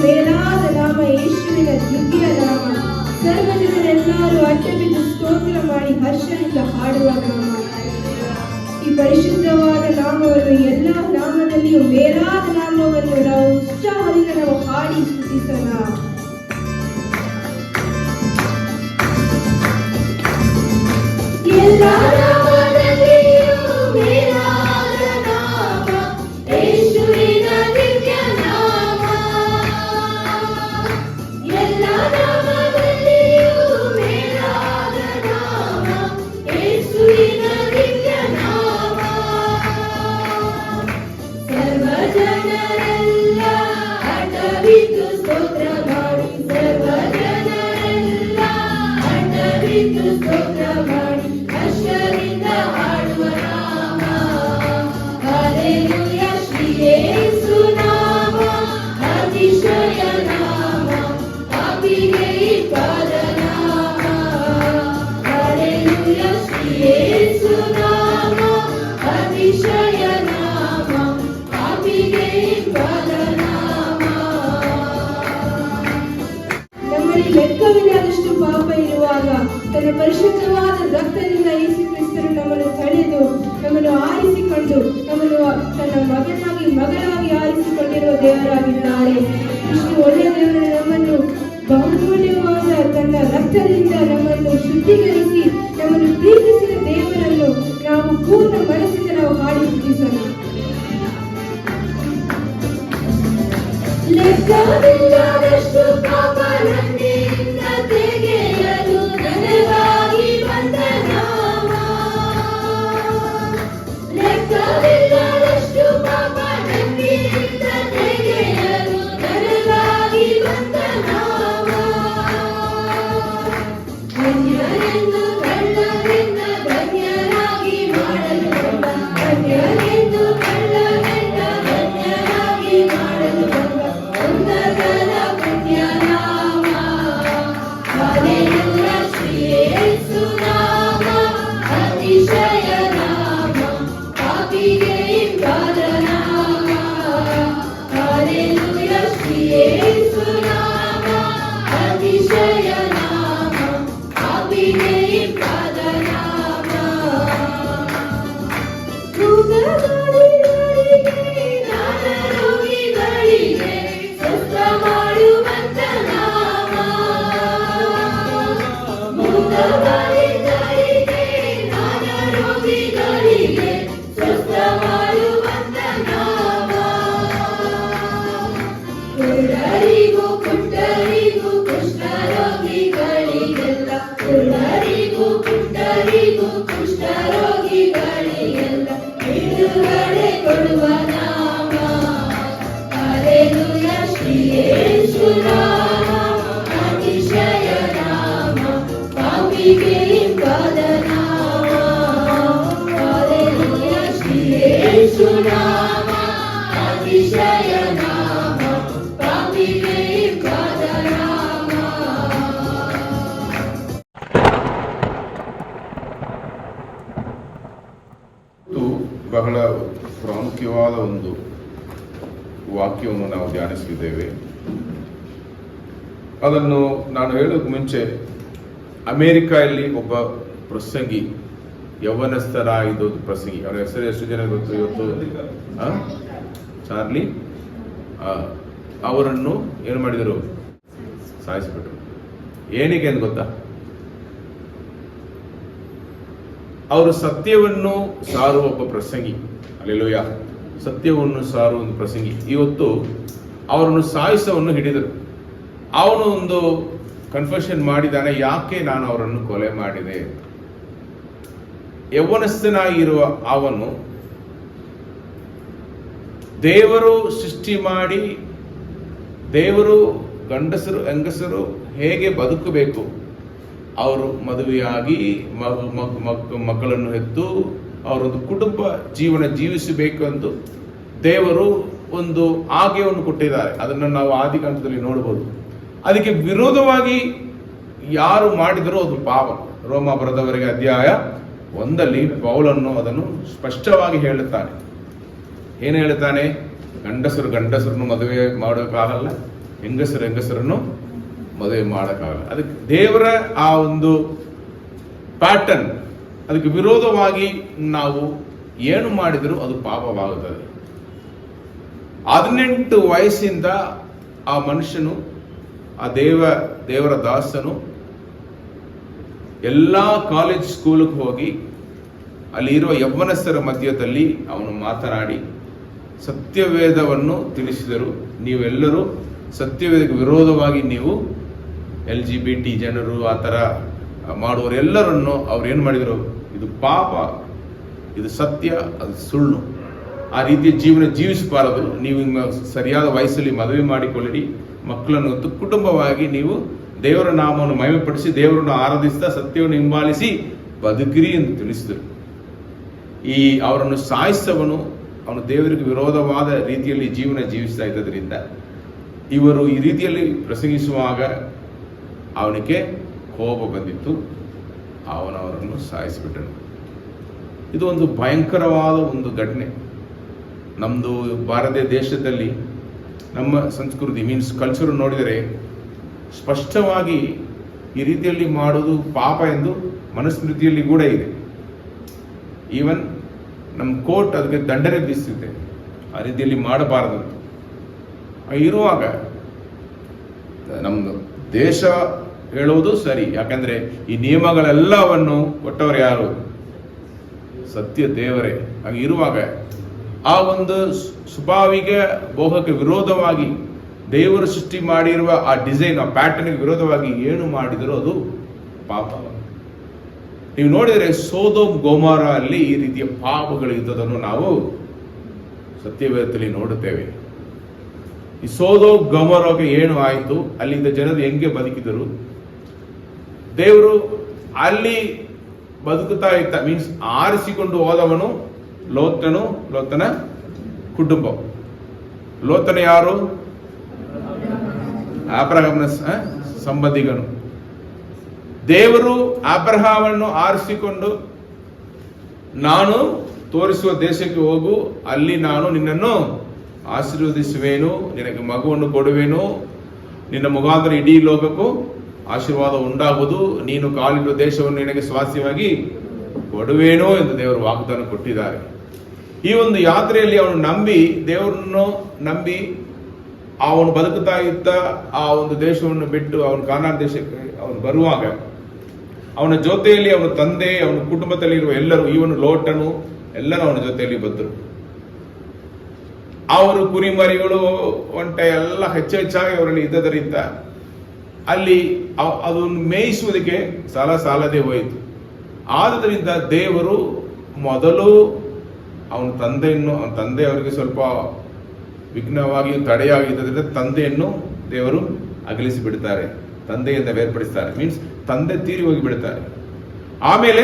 ಮೇಲಾದ ನಾಮ ಯೇಸುವಿನ ದಿವ್ಯ ನಾಮ. ಸರ್ವಜನರೆಲ್ಲರೂ ಅಡ್ಡಬಿದ್ದು ಸ್ತೋತ್ರ ಮಾಡಿ ಹರ್ಷದಿಂದ ಹಾಡುವ ನಾಮ. ಈ ಪರಿಶುದ್ಧವಾದ ನಾಮವನ್ನು ಎಲ್ಲ ನಾಮದಲ್ಲಿಯೂ ಮೇಲಾದ ನಾಮವನ್ನು ನಾವು ಉತ್ಸಾಹದಿಂದ ನಾವು ಹಾಡಿ ಸ್ತುತಿಸೋಣ. ಎಲ್ಲ ಲೆಕ್ಕವಿಲ್ಲದಷ್ಟು ಪಾಪ ಇರುವಾಗ ತನ್ನ ಪರಿಶುದ್ಧವಾದ ರಕ್ತದಿಂದ ಯೇಸು ಕ್ರಿಸ್ತನು ನಮ್ಮನ್ನು ತಳೆದು ನಮ್ಮನ್ನು ಆರಿಸಿಕೊಂಡು ನಮ್ಮನ್ನು ತನ್ನ ಮಗಳಾಗಿ ಆರಿಸಿಕೊಂಡಿರುವ ದೇವರಾಗಿದ್ದಾರೆ. ಇಷ್ಟು ಒಳ್ಳೆಯ ದೇವರು ನಮ್ಮನ್ನು ಬಹುಮೂಲ್ಯವಾದ ತನ್ನ ರಕ್ತದಿಂದ ನಮ್ಮನ್ನು ಶುದ್ಧೀಕರಿಸಿ ನಮ್ಮನ್ನು ಪ್ರೀತಿಸಿದ ದೇವರನ್ನು ನಾವು ಪೂರ್ಣ ಮನಸ್ಸಿಂದ ನಾವು ಹಾಡಿ ಸ್ತುತಿಸೋಣ. ಲೆಕ್ಕವಿಲ್ಲದಷ್ಟು ಪಾಪ ನನ್ನಿಂದ ತೆಗೆಯಲು ನನಗಾಗಿ ಬಂದ ನಾಮ. ಲೆಕ್ಕವಿಲ್ಲದಷ್ಟು ಪಾಪ ನನ್ನಿಂದ ತೆಗೆಯಲು ನನಗಾಗಿ ಬಂದ ನಾಮ. ಧನ್ಯರೆಂದು ಕಳ್ಳರಿಂದ ಧನ್ಯರಾಗಿ ಮಾಡಲು ಬಂದ, ಧನ್ಯರೆಂದು ಕಳ್ಳರಿಂದ ಧನ್ಯರಾಗಿ ಮಾಡಲು ಬಂದ ಬಹಳ ಪ್ರಾಮುಖ್ಯವಾದ ಒಂದು ವಾಕ್ಯವನ್ನು ನಾವು ಧ್ಯಾನಿಸಲಿದ್ದೇವೆ. ಅದನ್ನು ನಾನು ಹೇಳೋಕೆ ಮುಂಚೆ ಅಮೇರಿಕಾದಲ್ಲಿ ಒಬ್ಬ ಪ್ರಸಂಗಿ ಯೌವನಸ್ಥರಾಗಿದ್ದು ಪ್ರಸಂಗಿ. ಅವನ ಹೆಸರು ಎಷ್ಟು ಜನ ಗೊತ್ತು ಇವತ್ತು? ಚಾರ್ಲಿ. ಅವರನ್ನು ಏನು ಮಾಡಿದರು? ಸಾಯಿಸಿಬಿಟ್ರು. ಏನಕ್ಕೆ ಅಂತ ಗೊತ್ತಾ? ಅವರು ಸತ್ಯವನ್ನು ಸಾರುವ ಒಬ್ಬ ಪ್ರಸಂಗಿ. ಅಲ್ಲೆಲ್ಲೂಯ. ಸತ್ಯವನ್ನು ಸಾರುವ ಒಂದು ಪ್ರಸಂಗಿ. ಇವತ್ತು ಅವರನ್ನು ಸಾಯಿಸವನ್ನು ಹಿಡಿದರು. ಅವನು ಒಂದು ಕನ್ಫೆಷನ್ ಮಾಡಿದಾನೆ, ಯಾಕೆ ನಾನು ಅವರನ್ನು ಕೊಲೆ ಮಾಡಿದೆ. ಯೌವನಸ್ಥನಾಗಿರುವ ಅವನು ದೇವರು ಸೃಷ್ಟಿ ಮಾಡಿ, ದೇವರು ಗಂಡಸರು ಹೆಂಗಸರು ಹೇಗೆ ಬದುಕಬೇಕು, ಅವರು ಮದುವೆಯಾಗಿ ಮಕ್ಕಳನ್ನು ಹೆತ್ತು ಅವರೊಂದು ಕುಟುಂಬ ಜೀವನ ಜೀವಿಸಬೇಕು ಎಂದು ದೇವರು ಒಂದು ಆಜ್ಞೆಯನ್ನು ಕೊಟ್ಟಿದ್ದಾರೆ. ಅದನ್ನು ನಾವು ಆದಿಕಾಂಡದಲ್ಲಿ ನೋಡಬಹುದು. ಅದಕ್ಕೆ ವಿರೋಧವಾಗಿ ಯಾರು ಮಾಡಿದರೂ ಅದು ಪಾಪ. ರೋಮ ಬರೆದವರಿಗೆ ಅಧ್ಯಾಯ 1 ಪೌಲನು ಅದನ್ನು ಸ್ಪಷ್ಟವಾಗಿ ಹೇಳುತ್ತಾನೆ. ಏನು ಹೇಳುತ್ತಾನೆ? ಗಂಡಸರನ್ನು ಮದುವೆ ಮಾಡೋಕ್ಕಾಗಲ್ಲ, ಹೆಂಗಸರನ್ನು ಮದುವೆ ಮಾಡೋಕ್ಕಾಗಲ್ಲ. ಅದಕ್ಕೆ ದೇವರ ಆ ಒಂದು ಪ್ಯಾಟರ್ನ್, ಅದಕ್ಕೆ ವಿರೋಧವಾಗಿ ನಾವು ಏನು ಮಾಡಿದರೂ ಅದು ಪಾಪವಾಗುತ್ತದೆ. 18 ವಯಸ್ಸಿಂದ ಆ ಮನುಷ್ಯನು, ಆ ದೇವರ ದಾಸನು ಎಲ್ಲ ಕಾಲೇಜ್ ಸ್ಕೂಲಿಗೆ ಹೋಗಿ ಅಲ್ಲಿ ಇರುವ ಯೌವನಸ್ಥರ ಮಧ್ಯದಲ್ಲಿ ಅವನು ಮಾತನಾಡಿ ಸತ್ಯವೇದವನ್ನು ತಿಳಿಸಿದರು. ನೀವೆಲ್ಲರೂ ಸತ್ಯವೇದಕ್ಕೆ ವಿರೋಧವಾಗಿ ನೀವು LGBT ಜನರು ಆ ಥರ ಮಾಡುವವರೆಲ್ಲರನ್ನು ಅವ್ರು ಏನು ಮಾಡಿದರು? ಇದು ಪಾಪ, ಇದು ಸತ್ಯ, ಅದು ಸುಳ್ಳು, ಆ ರೀತಿಯ ಜೀವನ ಜೀವಿಸಬಾರದು. ನೀವು ಸರಿಯಾದ ವಯಸ್ಸಲ್ಲಿ ಮದುವೆ ಮಾಡಿಕೊಳ್ಳಿರಿ, ಮಕ್ಕಳನ್ನು ಹೊತ್ತು ಕುಟುಂಬವಾಗಿ ನೀವು ದೇವರ ನಾಮವನ್ನು ಮಹಿಮೆಪಡಿಸಿ ದೇವರನ್ನು ಆರಾಧಿಸ್ತಾ ಸತ್ಯವನ್ನು ಹಿಂಬಾಲಿಸಿ ಬದುಕಿರಿ ಎಂದು ತಿಳಿಸಿದರು. ಈ ಅವರನ್ನು ಸಾಯಿಸವನು ಅವನು ದೇವರಿಗೆ ವಿರೋಧವಾದ ರೀತಿಯಲ್ಲಿ ಜೀವನ ಜೀವಿಸ್ತಾ ಇದ್ದರಿಂದ ಇವರು ಈ ರೀತಿಯಲ್ಲಿ ಪ್ರಸಂಗಿಸುವಾಗ ಅವನಿಗೆ ಕೋಪ ಬಂದಿತ್ತು. ಅವನವರನ್ನು ಸಾಯಿಸಿಬಿಟ್ಟನು. ಇದು ಒಂದು ಭಯಂಕರವಾದ ಒಂದು ಘಟನೆ. ನಮ್ಮದು ಭಾರತ ದೇಶದಲ್ಲಿ ನಮ್ಮ ಸಂಸ್ಕೃತಿ ಮೀನ್ಸ್ ಕಲ್ಚರ್ ನೋಡಿದರೆ ಸ್ಪಷ್ಟವಾಗಿ ಈ ರೀತಿಯಲ್ಲಿ ಮಾಡುವುದು ಪಾಪ ಎಂದು ಮನುಸ್ಮೃತಿಯಲ್ಲಿ ಕೂಡ ಇದೆ. ಈವನ್ ನಮ್ಮ ಕೋರ್ಟ್ ಅದಕ್ಕೆ ದಂಡನೆ ವಿಧಿಸುತ್ತೆ, ಆ ರೀತಿಯಲ್ಲಿ ಮಾಡಬಾರದಂತ. ಇರುವಾಗ ನಮ್ಮದು ದೇಶ ಹೇಳುವುದು ಸರಿ, ಯಾಕಂದ್ರೆ ಈ ನಿಯಮಗಳೆಲ್ಲವನ್ನು ಕೊಟ್ಟವರು ಯಾರು? ಸತ್ಯ ದೇವರೇ. ಹಾಗೆ ಇರುವಾಗ ಆ ಒಂದು ಸ್ವಾಭಾವಿಕ ಭೋಗಕ್ಕೆ ವಿರೋಧವಾಗಿ ದೇವರು ಸೃಷ್ಟಿ ಮಾಡಿರುವ ಆ ಡಿಸೈನ್, ಆ ಪ್ಯಾಟರ್ನ್ಗೆ ವಿರೋಧವಾಗಿ ಏನು ಮಾಡಿದರೂ ಅದು ಪಾಪ. ನೀವು ನೋಡಿದರೆ ಸೋದೋಮ್ ಗೊಮೋರ ಅಲ್ಲಿ ಈ ರೀತಿಯ ಪಾಪಗಳು ಇದ್ದದನ್ನು ನಾವು ಸತ್ಯವೇದದಲ್ಲಿ ನೋಡುತ್ತೇವೆ. ಈ ಸೋದೋಮ್ ಗೊಮೋರಗೆ ಏನು ಆಯಿತು, ಅಲ್ಲಿದ್ದ ಜನರು ಹೆಂಗೆ ಬದುಕಿದರು, ದೇವರು ಅಲ್ಲಿ ಬದುಕುತ್ತಾ ಇದ್ದ ಮೀನ್ಸ್ ಆರಿಸಿಕೊಂಡು ಹೋದವನು ಲೋತನ ಕುಟುಂಬ. ಲೋತನ ಯಾರು? ಅಬ್ರಹಾಮನ ಸಂಬಂಧಿಗನು. ದೇವರು ಅಬ್ರಹಾಮನ್ನು ಆರಿಸಿಕೊಂಡು ನಾನು ತೋರಿಸುವ ದೇಶಕ್ಕೆ ಹೋಗು, ಅಲ್ಲಿ ನಾನು ನಿನ್ನನ್ನು ಆಶೀರ್ವದಿಸುವೇನು, ನಿನಗೆ ಮಗುವನ್ನು ಕೊಡುವೆನು, ನಿನ್ನ ಮುಖಾಂತರ ಇಡೀ ಲೋಕಕ್ಕೂ ಆಶೀರ್ವಾದ ಉಂಟಾಗುವುದು, ನೀನು ಕಾಲಿಡುವ ದೇಶವನ್ನು ನಿನಗೆ ಸ್ವಾಸ್ಯವಾಗಿ ಕೊಡುವೇನೋ ಎಂದು ದೇವರು ವಾಗ್ದಾನ ಕೊಟ್ಟಿದ್ದಾರೆ. ಈ ಒಂದು ಯಾತ್ರೆಯಲ್ಲಿ ಅವನು ದೇವರನ್ನು ನಂಬಿ ಅವನು ಬದುಕುತ್ತಾ ಇದ್ದ ಆ ಒಂದು ದೇಶವನ್ನು ಬಿಟ್ಟು ಅವನು ಕಾನಾನ್ ದೇಶಕ್ಕೆ ಅವನು ಬರುವಾಗ ಅವನ ಜೊತೆಯಲ್ಲಿ ಅವನ ತಂದೆ, ಅವನ ಕುಟುಂಬದಲ್ಲಿರುವ ಎಲ್ಲರೂ, ಇವನು ಲೋಟನು ಎಲ್ಲರೂ ಅವನ ಜೊತೆಯಲ್ಲಿ ಬಂದರು. ಅವರು ಕುರಿಮರಿಗಳು ಒಂಟೆ ಎಲ್ಲ ಹೆಚ್ಚಾಗಿ ಅವರಲ್ಲಿ ಇದ್ದದರಿಂದ ಅಲ್ಲಿ ಅದನ್ನು ಮೇಯಿಸುವುದಕ್ಕೆ ಸಾಲದೇ ಹೋಯಿತು. ಆದ್ದರಿಂದ ದೇವರು ಮೊದಲು ಅವನ ತಂದೆ ಅವರಿಗೆ ಸ್ವಲ್ಪ ವಿಘ್ನವಾಗಿ ತಡೆಯಾಗಿದ್ದರಿಂದ ತಂದೆಯನ್ನು ದೇವರು ಅಗಲಿಸಿ ಬಿಡ್ತಾರೆ, ತಂದೆಯಿಂದ ಬೇರ್ಪಡಿಸ್ತಾರೆ. ಮೀನ್ಸ್ ತಂದೆ ತೀರಿ ಹೋಗಿ ಬಿಡ್ತಾರೆ. ಆಮೇಲೆ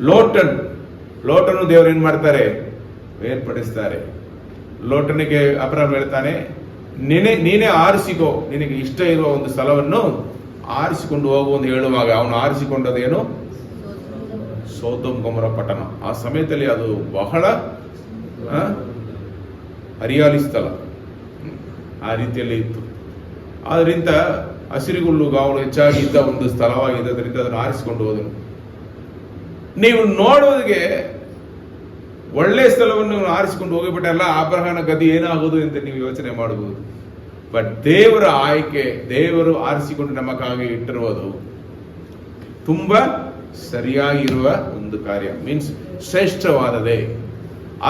ಲೋಟನು ದೇವರು ಏನ್ ಮಾಡ್ತಾರೆ? ಬೇರ್ಪಡಿಸ್ತಾರೆ. ಲೋಟನಿಗೆ ಅಬ್ರಹಾಮ್ ಹೇಳ್ತಾನೆ, ನೀನೇ ಆರಿಸಿಕೋ, ನಿನಗೆ ಇಷ್ಟ ಇರುವ ಒಂದು ಸ್ಥಳವನ್ನು ಆರಿಸಿಕೊಂಡು ಹೋಗು ಎಂದು ಹೇಳುವಾಗ ಅವನು ಆರಿಸಿಕೊಂಡದೇನು? ಸೋದೋಮ್ ಗೊಮೋರ ಪಟ್ಟಣ. ಆ ಸಮಯದಲ್ಲಿ ಅದು ಬಹಳ ಹರಿಯಾಲಿ ಸ್ಥಳ, ಆ ರೀತಿಯಲ್ಲಿ ಇತ್ತು. ಆದ್ರಿಂದ ಹಸಿರುಗುಳ್ಳು ಗಾವಲು ಹೆಚ್ಚಾಗಿ ಇದ್ದ ಒಂದು ಸ್ಥಳವಾಗಿದ್ದರಿಂದ ಅದನ್ನು ಆರಿಸಿಕೊಂಡು ಹೋದನು. ನೀವು ನೋಡೋದಕ್ಕೆ ಒಳ್ಳೆ ಸ್ಥಳವನ್ನು ಆರಿಸಿಕೊಂಡು ಹೋಗಿಬಿಟ್ಟಲ್ಲ, ಅಬ್ರಹಾಮನ ಗತಿ ಏನಾಗೋದು ಅಂತ ನೀವು ಯೋಚನೆ ಮಾಡಬಹುದು. ಬಟ್ ದೇವರ ಆಯ್ಕೆ, ದೇವರು ಆರಿಸಿಕೊಂಡು ನಮಗಾಗಿ ಇಟ್ಟಿರುವುದು ತುಂಬಾ ಸರಿಯಾಗಿರುವ ಒಂದು ಕಾರ್ಯ, ಮೀನ್ಸ್ ಶ್ರೇಷ್ಠವಾದದೇ.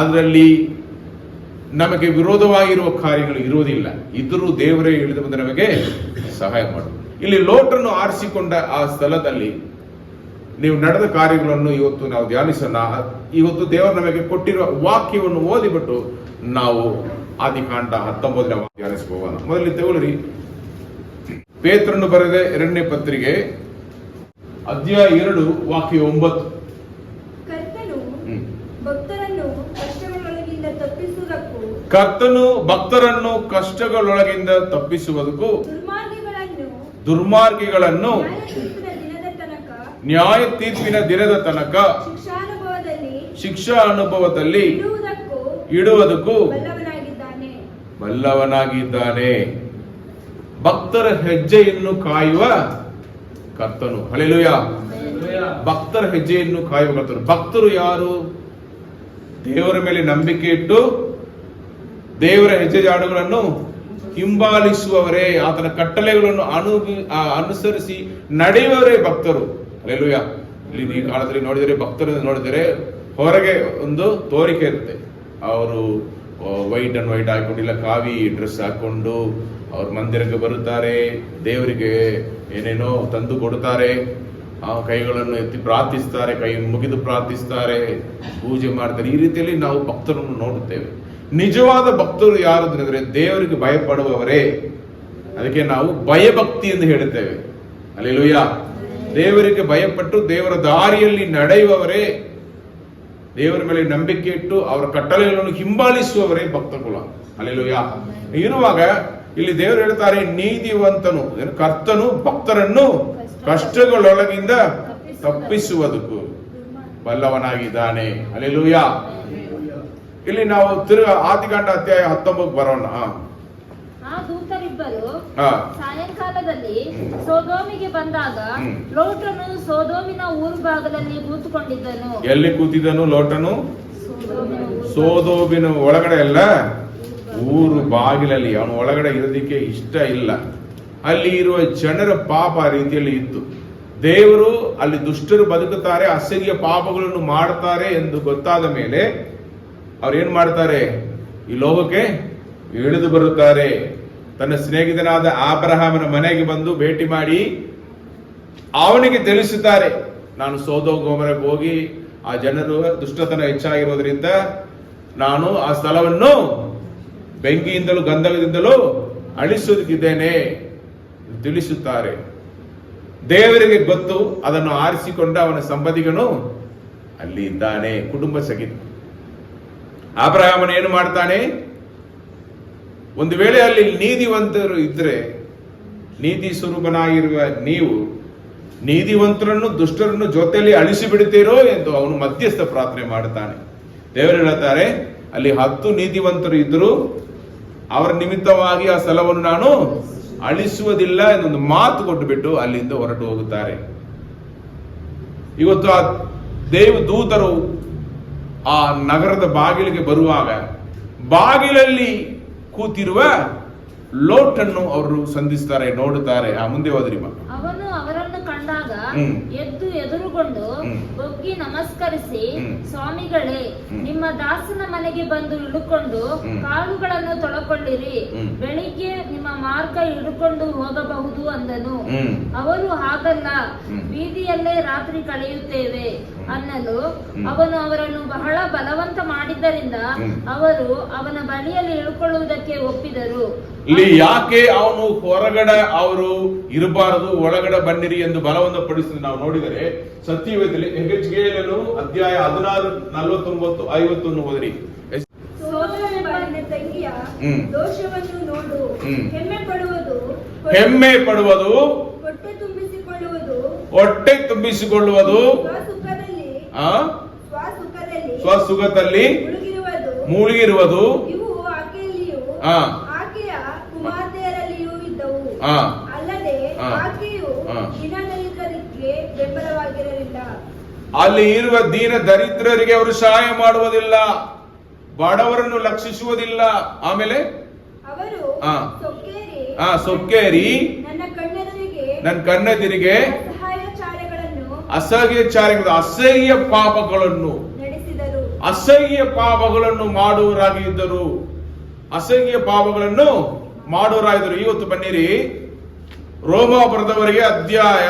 ಅದರಲ್ಲಿ ನಮಗೆ ವಿರೋಧವಾಗಿರುವ ಕಾರ್ಯಗಳು ಇರುವುದಿಲ್ಲ. ಇದ್ರೂ ದೇವರೇ ಇಳಿದು ಬಂದು ನಮಗೆ ಸಹಾಯ ಮಾಡುವುದು. ಇಲ್ಲಿ ಲೋಟನ್ನು ಆರಿಸಿಕೊಂಡ ಆ ಸ್ಥಳದಲ್ಲಿ ನೀವು ನಡೆದ ಕಾರ್ಯಗಳನ್ನು ಇವತ್ತು ನಾವು ಧ್ಯಾನಿಸೋಣ. ಇವತ್ತು ದೇವರು ನಮಗೆ ಕೊಟ್ಟಿರುವ ವಾಕ್ಯವನ್ನು ಓದಿಬಿಟ್ಟು ನಾವು ಆದಿಕಾಂಡ 19ನೇ ಧ್ಯಾನಿಸ್ಕೊ ಹೋಗೋಣ. ಮೊದಲು ತಗೊಳ್ಳಿ, ಪೇತ್ರನು ಬರೆದ 2ನೇ ಪತ್ರಿಕೆ ಅಧ್ಯಾಯ 2 ವಾಕ್ಯ 9. ಕರ್ತನು ಭಕ್ತರನ್ನು ಕಷ್ಟಗಳೊಳಗಿಂದ ತಪ್ಪಿಸುವುದಕ್ಕೂ ದುರ್ಮಾರ್ಗಿಗಳನ್ನು ನ್ಯಾಯ ತೀರ್ಪಿನ ದಿನದ ತನಕ ಶಿಕ್ಷಾ ಅನುಭವದಲ್ಲಿ ಇಡುವುದಕ್ಕೂ ಬಲ್ಲವನಾಗಿದ್ದಾನೆ. ಭಕ್ತರ ಹೆಜ್ಜೆಯನ್ನು ಕಾಯುವ ಕರ್ತನು. ಹಲ್ಲೆಲೂಯಾ. ಭಕ್ತರ ಹೆಜ್ಜೆಯನ್ನು ಕಾಯುವ ಕರ್ತನು. ಭಕ್ತರು ಯಾರು? ದೇವರ ಮೇಲೆ ನಂಬಿಕೆ ಇಟ್ಟು ದೇವರ ಹೆಜ್ಜೆ ಜಾಡುಗಳನ್ನು ಹಿಂಬಾಲಿಸುವವರೇ, ಆತನ ಕಟ್ಟಳೆಗಳನ್ನು ಅನುಸರಿಸಿ ನಡೆಯುವವರೇ ಭಕ್ತರು. ಹಲ್ಲೆಲೂಯಾ. ಇಲ್ಲಿ ಈ ಕಾಲದಲ್ಲಿ ನೋಡಿದರೆ, ಭಕ್ತರು ನೋಡಿದರೆ ಹೊರಗೆ ಒಂದು ತೋರಿಕೆ ಇರುತ್ತೆ. ಅವರು ವೈಟ್ ಅಂಡ್ ವೈಟ್ ಹಾಕೊಂಡಿಲ್ಲ, ಕಾವಿ ಡ್ರೆಸ್ ಹಾಕೊಂಡು ಅವ್ರ ಮಂದಿರಕ್ಕೆ ಬರುತ್ತಾರೆ, ದೇವರಿಗೆ ಏನೇನೋ ತಂದು ಕೊಡುತ್ತಾರೆ, ಕೈಗಳನ್ನು ಎತ್ತಿ ಪ್ರಾರ್ಥಿಸ್ತಾರೆ, ಕೈ ಮುಗಿದು ಪ್ರಾರ್ಥಿಸ್ತಾರೆ, ಪೂಜೆ ಮಾಡ್ತಾರೆ. ಈ ರೀತಿಯಲ್ಲಿ ನಾವು ಭಕ್ತರನ್ನು ನೋಡುತ್ತೇವೆ. ನಿಜವಾದ ಭಕ್ತರು ಯಾರು ಅಂದ್ರೆ ದೇವರಿಗೆ ಭಯಪಡುವವರೇ. ಅದಕ್ಕೆ ನಾವು ಭಯಭಕ್ತಿ ಎಂದು ಹೇಳುತ್ತೇವೆ. ಹಲ್ಲೆಲೂಯಾ. ದೇವರಿಗೆ ಭಯಪಟ್ಟು ದೇವರ ದಾರಿಯಲ್ಲಿ ನಡೆಯುವವರೇ, ದೇವರ ಮೇಲೆ ನಂಬಿಕೆ ಇಟ್ಟು ಅವರ ಕಟ್ಟಳೆಗಳನ್ನು ಹಿಂಬಾಲಿಸುವವರೇ ಭಕ್ತ ಕುಲ. ಹಲ್ಲೆಲೂಯಾ. ಇರುವಾಗ ಇಲ್ಲಿ ದೇವರು ಹೇಳ್ತಾರೆ, ನೀತಿವಂತನು ಕರ್ತನು ಭಕ್ತರನ್ನು ಕಷ್ಟಗಳೊಳಗಿಂದ ತಪ್ಪಿಸುವುದಕ್ಕೂ ಬಲ್ಲವನಾಗಿದ್ದಾನೆ. ಹಲ್ಲೆಲೂಯಾ. ಇಲ್ಲಿ ನಾವು ಆದಿಕಾಂಡ ಅಧ್ಯಾಯ 19 ಬರೋಣ. ಆ ದೂತರಿಬ್ಬರು ಸಾಯಂಕಾಲದಲ್ಲಿ ಸೋದೋಮಿಗೆ ಬಂದಾಗ ಲೋಟನು ಸೋದೋಮಿನ ಊರು ಭಾಗದಲ್ಲಿ ಕೂತುಕೊಂಡಿದ್ದನು. ಎಲ್ಲಿ ಕೂತಿದ್ದನು ಲೋಟನು? ಸೋದೋಮಿನ ಒಳಗಡೆ ಅಲ್ಲ, ಊರು ಬಾಗಿಲಲ್ಲಿ. ಅವನು ಒಳಗಡೆ ಇರೋದಕ್ಕೆ ಇಷ್ಟ ಇಲ್ಲ. ಅಲ್ಲಿ ಇರುವ ಜನರ ಪಾಪ ಆ ರೀತಿಯಲ್ಲಿ ಇತ್ತು. ದೇವರು ಅಲ್ಲಿ ದುಷ್ಟರು ಬದುಕುತ್ತಾರೆ, ಅಸಹ್ಯ ಪಾಪಗಳನ್ನು ಮಾಡ್ತಾರೆ ಎಂದು ಗೊತ್ತಾದ ಮೇಲೆ ಅವ್ರು ಏನ್ ಮಾಡ್ತಾರೆ? ಈ ಲೋಕಕ್ಕೆ ಇಳಿದು ಬರುತ್ತಾರೆ. ತನ್ನ ಸ್ನೇಹಿತನಾದ ಅಬ್ರಹಾಮನ ಮನೆಗೆ ಬಂದು ಭೇಟಿ ಮಾಡಿ ಅವನಿಗೆ ತಿಳಿಸುತ್ತಾರೆ, ನಾನು ಸೊದೋಮಕ್ಕೆ ಹೋಗಿ ಆ ಜನರು ದುಷ್ಟತನ ಹೆಚ್ಚಾಗಿರೋದ್ರಿಂದ ನಾನು ಆ ಸ್ಥಳವನ್ನು ಬೆಂಕಿಯಿಂದಲೂ ಗಂಧಕದಿಂದಲೂ ಅಳಿಸುತ್ತಿದ್ದೇನೆ ತಿಳಿಸುತ್ತಾರೆ. ದೇವರಿಗೆ ಗೊತ್ತು, ಅದನ್ನು ಆರಿಸಿಕೊಂಡ ಅವನ ಸಂಬಂಧಿಗನು ಅಲ್ಲಿ ಇದ್ದಾನೆ, ಕುಟುಂಬ ಸಹಿತ. ಅಬ್ರಹಾಮನ ಏನು ಮಾಡ್ತಾನೆ? ಒಂದು ವೇಳೆ ಅಲ್ಲಿ ನೀತಿವಂತರು ಇದ್ರೆ, ನೀತಿ ಸ್ವರೂಪನಾಗಿರುವ ನೀವು ನೀತಿವಂತರನ್ನು ದುಷ್ಟರನ್ನು ಜೊತೆಯಲ್ಲಿ ಅಳಿಸಿ ಬಿಡುತ್ತೀರೋ ಎಂದು ಅವನು ಮಧ್ಯಸ್ಥ ಪ್ರಾರ್ಥನೆ ಮಾಡುತ್ತಾನೆ. ದೇವರು ಹೇಳುತ್ತಾರೆ, ಅಲ್ಲಿ 10 ನೀತಿವಂತರು ಇದ್ದರು, ಅವರ ನಿಮಿತ್ತವಾಗಿ ಆ ಸ್ಥಳವನ್ನು ನಾನು ಅಳಿಸುವುದಿಲ್ಲ എന്നೊಂದು ಮಾತು ಕೊಟ್ಟುಬಿಟ್ಟು ಅಲ್ಲಿಂದ ಹೊರಟು ಹೋಗುತ್ತಾರೆ. ಇವತ್ತು ಆ ದೇವದೂತರು ಆ ನಗರದ ಬಾಗಿಲಿಗೆ ಬರುವಾಗ ಬಾಗಿಲಲ್ಲಿ ಕೂತಿರುವ ಲೋಟನ್ನು ಅವರು ಸಂಧಿಸ್ತಾರೆ, ನೋಡುತ್ತಾರೆ. ಮುಂದೆ ಹೋದ್ರಿ. ಅವನು ಅವರನ್ನು ಕಂಡಾಗ ಎದ್ದು ಎದುರುಗೊಂಡು ಬೊಗ್ಗಿ ನಮಸ್ಕರಿಸಿ, ಸ್ವಾಮಿಗಳೇ, ನಿಮ್ಮ ದಾಸನ ಮನೆಗೆ ಬಂದು ಇಳುಕೊಂಡು ಕಾಲುಗಳನ್ನು ತೊಳಕೊಳ್ಳಿರಿ, ಬೆಳಿಗ್ಗೆ ನಿಮ್ಮ ಮಾರ್ಗ ಇಳುಕೊಂಡು ಹೋಗಬಹುದು ಅಂದನು. ಅವರು ಹಾಗಲ್ಲ, ಬೀದಿಯಲ್ಲೇ ರಾತ್ರಿ ಕಳೆಯುತ್ತೇವೆ ಅನ್ನಲು ಅವನು ಅವರನ್ನು ಬಹಳ ಬಲವಂತ ಮಾಡಿದ್ದರಿಂದ ಅವರು ಅವನ ಬಳಿಯಲ್ಲಿ ಇಳುಕೊಳ್ಳುವುದಕ್ಕೆ ಒಪ್ಪಿದರು. ಇಲ್ಲಿ ಯಾಕೆ ಅವನು ಹೊರಗಡೆ ಅವರು ಇರಬಾರದು, ಒಳಗಡೆ ಬನ್ನಿರಿ ಎಂದು ಬಲವಂತ ಪಡಿಸಿದ ನಾವು ನೋಡಿದರೆ ಸತ್ಯವೇದದಲ್ಲಿ ಹೆಜ್ಕೇಲನು ಅಧ್ಯಾಯ 16:49-50 ಓದಿರಿ. ತಂಗಿಯ ದೋಷವನ್ನು ನೋಡು, ಹೆಮ್ಮೆ ಪಡುವುದು, ಹೊಟ್ಟೆ ತುಂಬಿಸಿಕೊಳ್ಳುವುದು, ಸ್ವಸುಖದಲ್ಲಿ ಮುಳುಗಿರುವುದು, ಅಲ್ಲದೆ ಆಕೆಯು ದಿನದಲಿತರಿಗೆ ಬೆಂಬಲವಾಗಿರಲಿಲ್ಲ. ಅಲ್ಲಿ ಇರುವ ದೀನ ದರಿದ್ರರಿಗೆ ಅವರು ಸಹಾಯ ಮಾಡುವುದಿಲ್ಲ, ಬಡವರನ್ನು ಲಕ್ಷಿಸುವುದಿಲ್ಲ. ಆಮೇಲೆ ಅವರು ಆ. ಸೊಕ್ಕೇರಿ ಸೊಕ್ಕೇರಿ ನನ್ನ ಕಣ್ಣೆದುರಿಗೆ ಅಸಹ್ಯ ಪಾಪಗಳನ್ನು ಮಾಡುವರಾಗಿದ್ದರು. ಅಸಹ್ಯ ಪಾಪಗಳನ್ನು ಮಾಡುವರಾಗಿದ್ದರು. ಇವತ್ತು ಬನ್ನಿರಿ, ರೋಮ ಬರೆದವರಿಗೆ ಅಧ್ಯಾಯ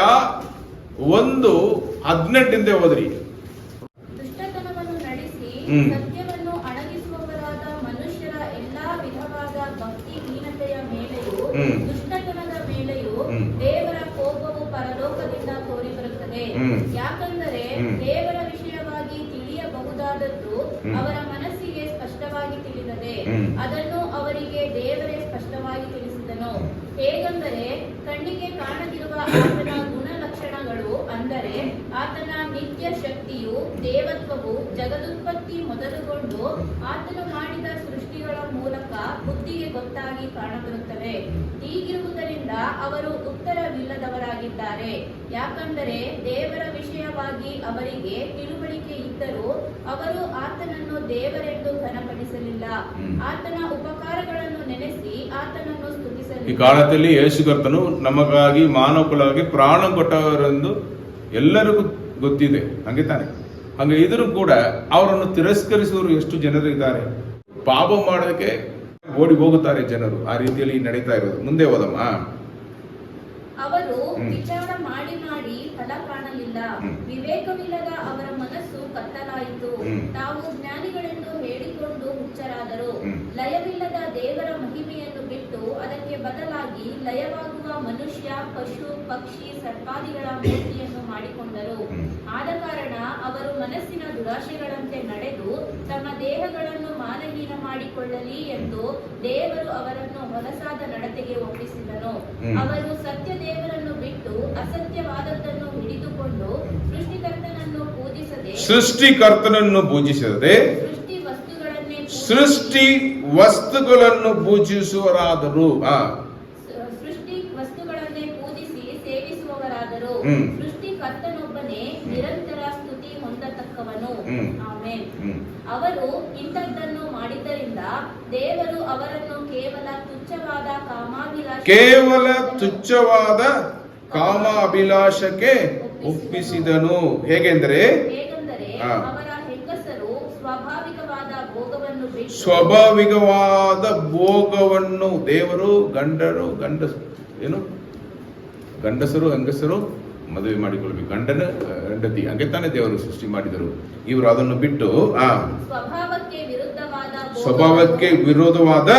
1:18 ಓದ್ರಿ. ದುಷ್ಟತನವನ್ನು ನಡೆಸಿ ಸತ್ಯವನ್ನು ಅಡಗಿಸುವವರಾದ ಮನುಷ್ಯರ ಎಲ್ಲಾ ವಿಧವಾದ ಭಕ್ತಿಹೀನತೆಯ ಮೇಲೆಯೂ ದುಷ್ಟತನದ ಮೇಲೆಯೂ ದೇವರ ಕೋಪವು ಪರಲೋಕದಿಂದ ತೋರಿಬರುತ್ತದೆ. ಯಾಕಂದರೆ ದೇವರ ವಿಷಯವಾಗಿ ತಿಳಿಯಬಹುದಾದದ್ದು ಅವರ ಮನಸ್ಸಿಗೆ ಸ್ಪಷ್ಟವಾಗಿ ತಿಳಿದದೆ. ಅದನ್ನು ಅವರಿಗೆ ದೇವರೇ ಸ್ಪಷ್ಟವಾಗಿ ತಿಳಿಸಿದನು. ಹೇಗೆಂದರೆ ಕಣ್ಣಿಗೆ ಕಾಣದಿರುವ ಆತನ ಗುಣಲಕ್ಷಣಗಳು, ಅಂದರೆ ಆತನ ನಿತ್ಯ ಶಕ್ತಿಯು, ದೇವತ್ವವು ಜಗದುತ್ಪತ್ತಿ ಮೊದಲುಗೊಂಡು ಆತನು ಮಾಡಿದ ಸೃಷ್ಟಿಗಳ ಮೂಲಕ ಬುದ್ಧಿಗೆ ಗೊತ್ತಾಗಿ ಕಾಣಬರುತ್ತವೆ. ಹೀಗಿರುವುದರಿಂದ ಅವರು ಉತ್ತರವಿಲ್ಲದವರಾಗಿದ್ದಾರೆ. ಯಾಕಂದರೆ ದೇವರ ವಿಷಯವಾಗಿ ಅವರಿಗೆ ತಿಳುವಳಿಕೆ ಇದ್ದರೂ ಅವರು ಆತನನ್ನು ದೇವರೆಂದು ಘನಪಡಿಸಲಿಲ್ಲ, ಆತನ ಉಪಕಾರಗಳನ್ನು ನೆನೆಸಿ ಆತನನ್ನು ಸ್ತುತಿಸಲಿಲ್ಲ. ಈ ಕಾಲದಲ್ಲಿ ಯೇಸು ಕರ್ತನು ನಮಗಾಗಿ ಮಾನವ ಕುಲವಾಗಿ ಪ್ರಾಣ ಕೊಟ್ಟವರೆಂದು ಎಲ್ಲರಿಗೂ ಗೊತ್ತಿದೆ, ಹಂಗೆ ತಾನೆ. ಹಂಗೆ ಇದ್ರೂ ಕೂಡ ಅವರನ್ನು ತಿರಸ್ಕರಿಸುವವರು ಎಷ್ಟು ಜನರು ಇದ್ದಾರೆ. ಪಾಪ ಮಾಡೋದಕ್ಕೆ ಓಡಿ ಹೋಗುತ್ತಾರೆ ಜನರು. ಆ ರೀತಿಯಲ್ಲಿ ನಡೀತಾ ಇರೋದು. ಮುಂದೆ ಹೋದಮ್ಮ. ಅವರು ವಿಚಾರ ಮಾಡಿ ಮಾಡಿ ಫಲ ಕಾಣಲಿಲ್ಲ, ವಿವೇಕವಿಲ್ಲದ ಅವರ ಮನಸ್ಸು ಕತ್ತಲಾಯಿತು. ತಾವು ಜ್ಞಾನಿಗಳೆಂದು ಹೇಳಿಕೊಂಡು ಹುಚ್ಚರಾದರು. ಲಯವಿಲ್ಲದ ದೇವರ ಮಹಿಮೆಯನ್ನು ಬಿಟ್ಟು ಅದಕ್ಕೆ ಬದಲಾಗಿ ಲಯವಾಗುವ ಮನುಷ್ಯ, ಪಶು, ಪಕ್ಷಿ, ಸರ್ಪಾದಿಗಳ ಮೂರ್ತಿಯನ್ನು ಮಾಡಿಕೊಂಡರು. ಆದ ಕಾರಣ ಅವರು ಮನಸ್ಸಿನ ದುರಾಶೆಗಳಂತೆ ನಡೆದು ತಮ್ಮ ದೇಹಗಳನ್ನು ಮಾನಹೀನ ಮಾಡಿಕೊಳ್ಳಲಿ ಎಂದು ದೇವರು ಅವರನ್ನು ಹೊಲಸಾದ ನಡತೆಗೆ ಒಪ್ಪಿಸಿದನು. ಅವರು ಸತ್ಯ ದೇವರನ್ನು ಬಿಟ್ಟು ಅಸತ್ಯವಾದದ್ದನ್ನು ಹಿಡಿದುಕೊಂಡು ಸೃಷ್ಟಿಕರ್ತನನ್ನು ಪೂಜಿಸದೆ ಸೃಷ್ಟಿ ವಸ್ತುಗಳನ್ನು ಪೂಜಿಸುವರಾದರು. ಸೃಷ್ಟಿ ವಸ್ತುಗಳನ್ನೇ ಪೂಜಿಸಿ ಸೇವಿಸುವವರಾದರು. ಸೃಷ್ಟಿಕರ್ತನೊಬ್ಬನೇ ನಿರಂತರ ಸ್ತುತಿ ಹೊಂದತಕ್ಕವನು. ಆಮೆನ್. ಅವರು ಇಂಥದ್ದನ್ನು ಮಾಡಿದ್ದರಿಂದ ದೇವರು ಅವರನ್ನು ಕೇವಲ ತುಚ್ಛವಾದ ಕಾಮಾಭಿಲಾಷಕ್ಕೆ ಒಪ್ಪಿಸಿದನು. ಹೇಗೆಂದರೆ ಅವರ ಹೆಂಗಸರು ಸ್ವಾಭಾವಿಕವಾದ ಭೋಗವನ್ನು ದೇವರು ಗಂಡಸರು ಹೆಂಗಸರು ಮದುವೆ ಮಾಡಿಕೊಳ್ಬೇಕು. ಗಂಡನ ಹೆಂಡತಿ, ಹಂಗೆ ತಾನೇ ದೇವರು ಸೃಷ್ಟಿ ಮಾಡಿದರು. ಇವರು ಅದನ್ನು ಬಿಟ್ಟು ಸ್ವಭಾವಕ್ಕೆ ವಿರೋಧವಾದ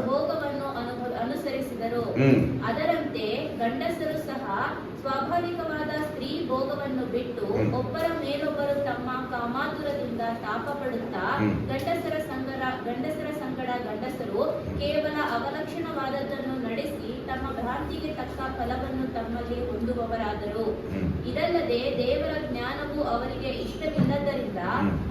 ಭೋಗವನ್ನು ಅನುಸರಿಸಿದರು. ಅದರಂತೆ ಗಂಡಸರು ಸಹ ಸ್ವಾಭಾವಿಕವಾದ ಸ್ತ್ರೀ ಭೋಗವನ್ನು ಬಿಟ್ಟು ಒಬ್ಬರ ಮೇಲೊಬ್ಬರು ತಮ್ಮ ಕಾಮಾತುರದಿಂದ ತಾಪ ಪಡುತ್ತಾ ಗಂಡಸರ ಸಂಗಡ ಗಂಡಸರು ಕೇವಲ ಅವಲಕ್ಷಣವಾದದ್ದನ್ನು ನಡೆಸಿ ತಮ್ಮ ಭ್ರಾಂತಿಗೆ ತಕ್ಕ ಫಲವನ್ನು ತಮ್ಮಲ್ಲಿ ಹೊಂದುವವರಾದರು. ಇದಲ್ಲದೆ ದೇವರ ಜ್ಞಾನವು ಅವರಿಗೆ ಇಷ್ಟವಿಲ್ಲದರಿಂದ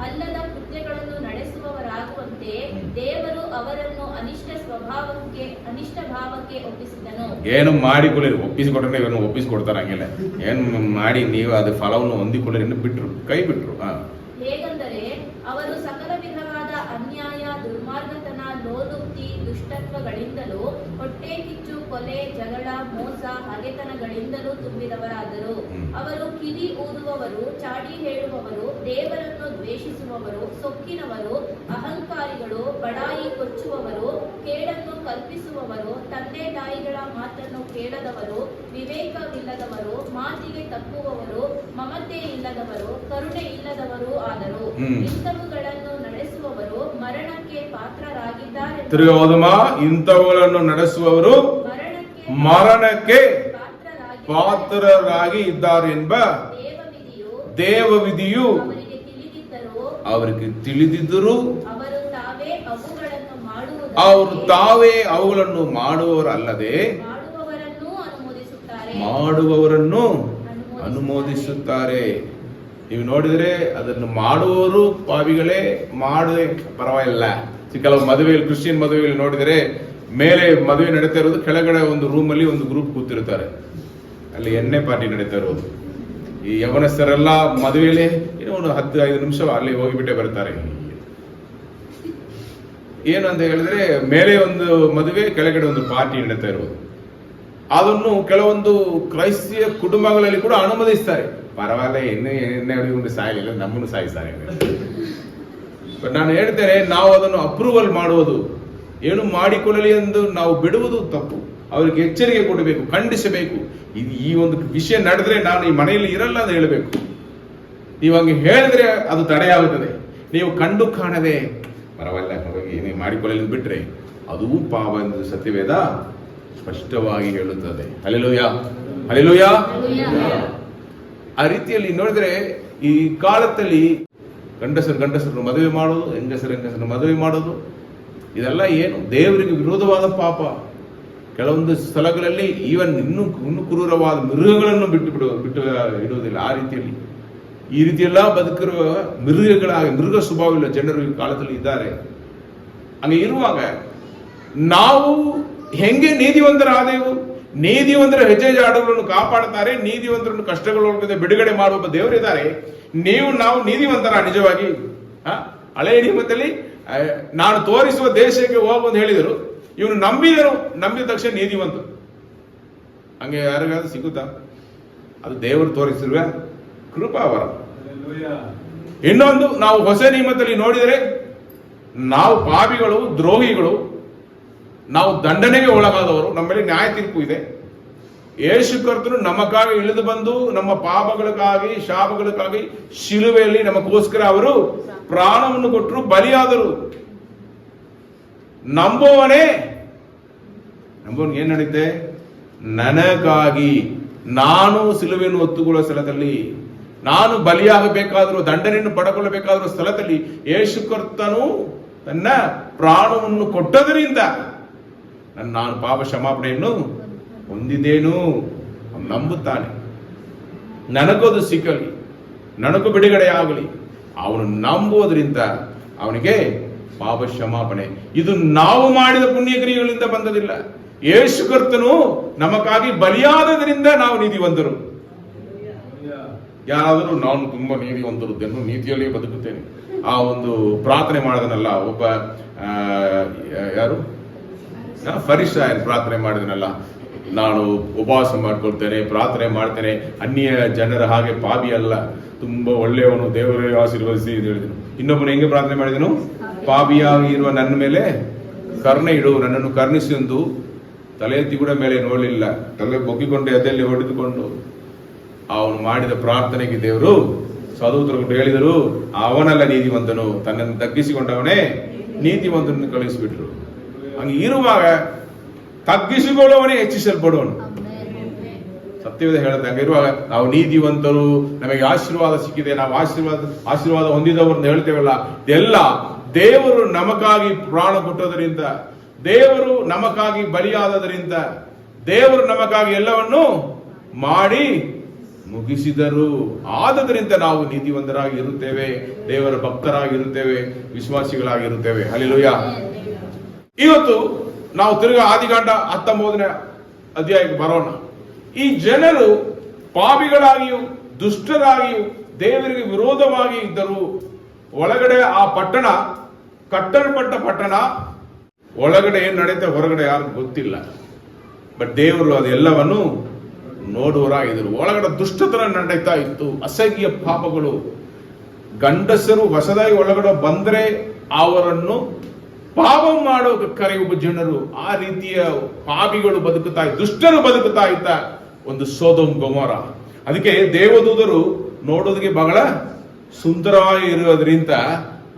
ಅಲ್ಲದ ಕೃತ್ಯಗಳನ್ನು ನಡೆಸುವವರಾಗುವಂತೆ ದೇವರು ಅವರನ್ನು ಅನಿಷ್ಟ ಭಾವಕ್ಕೆ ಒಪ್ಪಿಸಿದನು. ಏನು ಮಾಡಿಕೊಳ್ಳಿ, ಒಪ್ಪಿಸಿಕೊಟ್ರೆ ಇವನು ಒಪ್ಪಿಸಿಕೊಡ್ತಾರೆ. ಹಂಗಿಲ್ಲ, ಏನು ಮಾಡಿ ನೀವು ಅದು ಫಲವನ್ನು ಹೊಂದಿಕೊಳ್ಳಿ ಬಿಟ್ರು, ಕೈ ಬಿಟ್ರು. ಹೇಗೆಂದರೆ ಅವರು ಸಕಲ ವಿಧವಾದ ಅನ್ಯಾಯ, ದುರ್ಮಾರ್ಗತನ, ಲೋಲುಪ್ತಿ, ದುಷ್ಟತ್ವಗಳಿಂದಲೂ, ಹೊಟ್ಟೆ ಕಿಚ್ಚು, ಕೊಲೆ, ಜಗಳ, ಮೋಸ, ಹಗೆತನಗಳಿಂದಲೂ ತುಂಬಿದವರಾದರು. ಅವರು ಕಿವಿ ಊದುವವರು, ಚಾಡಿ ಹೇಳುವವರು, ದೇವರನ್ನು ದ್ವೇಷಿಸುವವರು, ಸೊಕ್ಕಿನವರು, ಅಹಂಕಾರಿಗಳು, ಬಡಾಯಿ ಕೊಚ್ಚುವವರು, ಕೇಡನ್ನು ಕಲ್ಪಿಸುವವರು, ತಂದೆ ತಾಯಿಗಳ ಮಾತನ್ನು ಕೇಳದವರು, ವಿವೇಕವಿಲ್ಲದವರು, ಮಾತಿಗೆ ತಪ್ಪುವವರು, ಮಮತೆ ಇಲ್ಲದವರು, ಕರುಣೆ ಇಲ್ಲದವರು ಆದರು. ಇಂಥವುಗಳನ್ನು ನಡೆಸುವವರು ಮರಣಕ್ಕೆ ಪಾತ್ರರಾಗಿದ್ದಾರೆ. ಇಂಥವುಗಳನ್ನು ನಡೆಸುವವರು ಮರಣಕ್ಕೆ ಪಾತ್ರರಾಗಿ ಇದ್ದಾರೆಂಬ ದೇವವಿಧಿಯು ಅವರಿಗೆ ತಿಳಿದಿದ್ದರೂ ಅವರು ತಾವೇ ಅವುಗಳನ್ನು ಮಾಡುವವರಲ್ಲದೆ ಮಾಡುವವರನ್ನು ಅನುಮೋದಿಸುತ್ತಾರೆ. ನೀವು ನೋಡಿದರೆ ಅದನ್ನು ಮಾಡುವವರು ಪಾವಿಗಳೇ, ಮಾಡದೆ ಪರವಾಗಿಲ್ಲ. ಕೆಲವು ಮದುವೆಯಲ್ಲಿ, ಕ್ರಿಶ್ಚಿಯನ್ ಮದುವೆಯಲ್ಲಿ ನೋಡಿದರೆ ಮೇಲೆ ಮದುವೆ ನಡೀತಾ ಇರೋದು, ಕೆಳಗಡೆ ಒಂದು ರೂಮಲ್ಲಿ ಒಂದು ಗ್ರೂಪ್ ಕೂತಿರ್ತಾರೆ, ಅಲ್ಲಿ ಎಣ್ಣೆ ಪಾರ್ಟಿ ನಡೀತಾ ಇರೋದು. ಈ ಯವನಸ್ಥರೆಲ್ಲ ಮದುವೆಯಲ್ಲಿ ಏನೋ ಒಂದು 10-5 ನಿಮಿಷ ಅಲ್ಲಿ ಹೋಗಿಬಿಟ್ಟೆ ಬರ್ತಾರೆ. ಏನು ಅಂತ ಹೇಳಿದ್ರೆ ಮೇಲೆ ಒಂದು ಮದುವೆ, ಕೆಳಗಡೆ ಒಂದು ಪಾರ್ಟಿ ನಡೀತಾ ಇರೋದು. ಅದನ್ನು ಕೆಲವೊಂದು ಕ್ರೈಸ್ತಿಯ ಕುಟುಂಬಗಳಲ್ಲಿ ಕೂಡ ಅನುಮತಿಸ್ತಾರೆ. ಪರವಾಗಿಲ್ಲ, ಎಣ್ಣೆ ಹೊಡೆದುಕೊಂಡು ಸಾಯಲಿಲ್ಲ, ನಮ್ಮನ್ನು ಸಾಯಿಸ್ತಾರೆ. ಬಟ್ ನಾನು ಹೇಳ್ತೇನೆ, ನಾವು ಅದನ್ನು ಅಪ್ರೂವಲ್ ಮಾಡುವುದು, ಏನು ಮಾಡಿಕೊಳ್ಳಲಿ ಎಂದು ನಾವು ಬಿಡುವುದು ತಪ್ಪು. ಅವರಿಗೆ ಎಚ್ಚರಿಕೆ ಕೊಡಬೇಕು, ಖಂಡಿಸಬೇಕು. ಈ ಒಂದು ವಿಷಯ ನಡೆದ್ರೆ ನಾನು ಈ ಮನೆಯಲ್ಲಿ ಇರಲ್ಲ ಅಂತ ಹೇಳಬೇಕು. ನೀವು ಹಂಗೆ ಹೇಳಿದ್ರೆ ಅದು ತಡೆಯಾಗುತ್ತದೆ. ನೀವು ಕಂಡು ಕಾಣದೆ ಪರವಾಗಿಲ್ಲ ಹೋಗಿ ಏನೇ ಮಾಡಿಕೊಳ್ಳಲು ಬಿಟ್ರೆ ಅದು ಪಾಪ ಎಂದು ಸತ್ಯವೇದ ಸ್ಪಷ್ಟವಾಗಿ ಹೇಳುತ್ತದೆ. Hallelujah, hallelujah. ಆ ರೀತಿಯಲ್ಲಿ ನೋಡಿದ್ರೆ ಈ ಕಾಲದಲ್ಲಿ ಗಂಡಸರು ಮದುವೆ ಮಾಡೋದು, ಹೆಂಗಸರು ಮದುವೆ ಮಾಡೋದು, ಇದೆಲ್ಲ ಏನು ದೇವರಿಗೆ ವಿರೋಧವಾದ ಪಾಪ. ಕೆಲವೊಂದು ಸ್ಥಳಗಳಲ್ಲಿ ಈವನ್ ಇನ್ನೂ ಕ್ರೂರವಾದ ಮೃಗಗಳನ್ನು ಬಿಟ್ಟು ಇಡುವುದಿಲ್ಲ. ಆ ರೀತಿಯಲ್ಲಿ ಈ ರೀತಿಯೆಲ್ಲ ಬದುಕಿರುವ ಮೃಗ ಸ್ವಭಾವವಿಲ್ಲ ಜನರು ಈ ಕಾಲದಲ್ಲಿ ಇದ್ದಾರೆ. ಹಂಗೆ ಇರುವಾಗ ನಾವು ಹೆಂಗೆ ನೀತಿವಂತರಾದೆವು? ನೀತಿವಂತರ ಹೆಜ್ಜೆ ಜಾಡುಗಳನ್ನು ಕಾಪಾಡುತ್ತಾರೆ, ನೀತಿವಂತರನ್ನು ಕಷ್ಟಗಳೊಳಗೆ ಬಿಡುಗಡೆ ಮಾಡುವ ದೇವರಿದ್ದಾರೆ. ನಾವು ನೀತಿವಂತರ ನಿಜವಾಗಿ? ಹಳೆಯ ನಿಯಮದಲ್ಲಿ ನಾನು ತೋರಿಸುವ ದೇಶಕ್ಕೆ ಹೋಗುವಂತ ಹೇಳಿದರು. ಇವನು ನಂಬಿದ ತಕ್ಷಣ ನೀತಿವಂತ. ಹಂಗೆ ಯಾರಿಗಾದ್ರೂ ಸಿಗುತ್ತಾ? ಅದು ದೇವರು ತೋರಿಸಿರುವ ಕೃಪಾವರ. ಇನ್ನೊಂದು, ನಾವು ಹೊಸ ನಿಯಮದಲ್ಲಿ ನೋಡಿದರೆ ನಾವು ಪಾಪಿಗಳು, ದ್ರೋಹಿಗಳು, ನಾವು ದಂಡನೆಗೆ ಒಳಗಾದವರು, ನಮ್ಮಲ್ಲಿ ನ್ಯಾಯ ತೀರ್ಪು ಇದೆ. ಯೇಸು ಕರ್ತನು ನಮಗಾಗಿ ಇಳಿದು ಬಂದು ನಮ್ಮ ಪಾಪಗಳಿಗಾಗಿ, ಶಾಪಗಳಿಗಾಗಿ ಶಿಲುಬೆಯಲ್ಲಿ ನಮಗೋಸ್ಕರ ಅವರು ಪ್ರಾಣವನ್ನು ಕೊಟ್ಟರು, ಬಲಿಯಾದರು. ನಂಬುವವನಿಗೆ ಏನ್ ನಡೀತೆ? ನನಗಾಗಿ ನಾನು ಸಿಲುಬೆಯನ್ನು ಹೊತ್ತುಕೊಳ್ಳುವ ಸ್ಥಳದಲ್ಲಿ, ನಾನು ಬಲಿಯಾಗಬೇಕಾದರೂ, ದಂಡನೆಯನ್ನು ಪಡೆದುಕೊಳ್ಳಬೇಕಾದರೂ ಸ್ಥಳದಲ್ಲಿ ಯೇಸು ಕರ್ತನು ತನ್ನ ಪ್ರಾಣವನ್ನು ಕೊಟ್ಟದರಿಂದ ನಾನು ಪಾಪ ಕ್ಷಮಾಪಣೆಯನ್ನು ಹೊಂದಿದ್ದೇನು ನಂಬುತ್ತಾನೆ. ನನಗದು ಸಿಕ್ಕಲಿ, ನನಗೂ ಬಿಡುಗಡೆ ಆಗಲಿ. ಅವನು ನಂಬುವುದರಿಂದ ಅವನಿಗೆ ಪಾಪ ಕ್ಷಮಾಪಣೆ. ಇದು ನಾವು ಮಾಡಿದ ಪುಣ್ಯಕ್ರಿಯೆಗಳಿಂದ ಬಂದದಿಲ್ಲ. ಯೇಸು ಕರ್ತನು ನಮಗಾಗಿ ಬಲಿಯಾದದರಿಂದ ನಾವು ನೀತಿವಂತರು. ಯಾರಾದರೂ ನಾನು ತುಂಬಾ ನೀತಿವಂತರು, ನೀತಿಯಲ್ಲಿ ಬದುಕುತ್ತೇನೆ, ಆ ಒಂದು ಪ್ರಾರ್ಥನೆ ಮಾಡದನಲ್ಲ ಒಬ್ಬ ಯಾರು ಫರಿಸಾಯನ್ ಪ್ರಾರ್ಥನೆ ಮಾಡಿದನಲ್ಲ, ನಾನು ಉಪವಾಸ ಮಾಡ್ಕೊಳ್ತೇನೆ, ಪ್ರಾರ್ಥನೆ ಮಾಡ್ತೇನೆ, ಅನ್ಯ ಜನರ ಹಾಗೆ ಪಾಪಿ ಅಲ್ಲ, ತುಂಬಾ ಒಳ್ಳೆಯವನು, ದೇವರೇ ಆಶೀರ್ವದಿಸಿ ಅಂತ ಹೇಳಿದನು. ಇನ್ನೊಬ್ಬನು ಹೆಂಗೆ ಪ್ರಾರ್ಥನೆ ಮಾಡಿದನು? ಪಾಪಿಯಾಗಿ ಇರುವ ನನ್ನ ಮೇಲೆ ಕರುಣೆ ಇಡು, ನನ್ನನ್ನು ಕರುಣಿಸಿ ಎಂದು ತಲೆ ಎತ್ತಿ ಕೂಡ ಮೇಲೆ ನೋಡಲಿಲ್ಲ, ತಲೆ ಬೊಗ್ಗಿಕೊಂಡು ಎದೆಯಲ್ಲಿ ಹೊಡೆದುಕೊಂಡು ಅವನು ಮಾಡಿದ ಪ್ರಾರ್ಥನೆಗೆ ದೇವರು ಸದೂತರು ಹೇಳಿದರು, ಅವನಲ್ಲ ನೀತಿವಂತನು, ತನ್ನನ್ನು ತಗ್ಗಿಸಿಕೊಂಡವನೇ ನೀತಿವಂತನನ್ನು ಕಳಿಸಿಬಿಟ್ರು. ಹಂಗೆ ಇರುವಾಗ ತಗ್ಗಿಸಿಕೊಳ್ಳುವವನೇ ಹೆಚ್ಚಿಸಲ್ಪಡುವನು. ಸತ್ಯವೇದ ಹೇಳುತ್ತೆ. ಹಂಗಿರುವಾಗ ನಾವು ನೀತಿವಂತರು, ನಮಗೆ ಆಶೀರ್ವಾದ ಸಿಕ್ಕಿದೆ, ನಾವು ಆಶೀರ್ವಾದ ಹೊಂದಿದವರು ಹೇಳ್ತೇವಲ್ಲ, ಇದೆಲ್ಲ ದೇವರು ನಮಗಾಗಿ ಪ್ರಾಣ ಕೊಟ್ಟೋದರಿಂದ, ದೇವರು ನಮಗಾಗಿ ಬಲಿಯಾದದರಿಂದ, ದೇವರು ನಮಗಾಗಿ ಎಲ್ಲವನ್ನು ಮಾಡಿ ಮುಗಿಸಿದರು. ಆದದರಿಂದ ನಾವು ನೀತಿವಂತರಾಗಿ ಇರುತ್ತೇವೆ, ದೇವರ ಭಕ್ತರಾಗಿರುತ್ತೇವೆ, ವಿಶ್ವಾಸಿಗಳಾಗಿರುತ್ತೇವೆ. ಹಲ್ಲೆಲೂಯಾ. ಇವತ್ತು ನಾವು ತಿರುಗಾ ಆದಿಕಾಂಡ 19ನೇ ಅಧ್ಯಾಯಕ್ಕೆ ಬರೋಣ. ಈ ಜನರು ಪಾಪಿಗಳಾಗಿಯೂ ದುಷ್ಟರಾಗಿಯೂ ದೇವರಿಗೆ ವಿರೋಧವಾಗಿ ಇದ್ದರು. ಒಳಗಡೆ ಆ ಪಟ್ಟಣ ಕಟ್ಟಲ್ಪಟ್ಟ ಪಟ್ಟಣ, ಒಳಗಡೆ ಏನ್ ನಡೆಯುತ್ತೆ ಹೊರಗಡೆ ಯಾರಿಗೂ ಗೊತ್ತಿಲ್ಲ. ಬಟ್ ದೇವರು ಅದೆಲ್ಲವನ್ನು ನೋಡುವರಾಗಿದ್ದರು. ಒಳಗಡೆ ದುಷ್ಟತನ ನಡೀತಾ ಇತ್ತು, ಅಸಹ್ಯ ಪಾಪಗಳು. ಗಂಡಸರು ಹೊಸದಾಗಿ ಒಳಗಡೆ ಬಂದ್ರೆ ಅವರನ್ನು ಪಾಪ ಮಾಡೋಕೆ ಕರೆಯುವ ಜನರು, ಆ ರೀತಿಯ ಪಾಪಿಗಳು ಬದುಕುತ್ತಾ, ದುಷ್ಟರು ಬದುಕುತ್ತಾ ಇದ್ದ ಒಂದು ಸೊದೋಮ್ ಗೊಮೋರ. ಅದಕ್ಕೆ ದೇವದೂತರು ನೋಡೋದಕ್ಕೆ ಬಹಳ ಸುಂದರವಾಗಿ ಇರೋದ್ರಿಂದ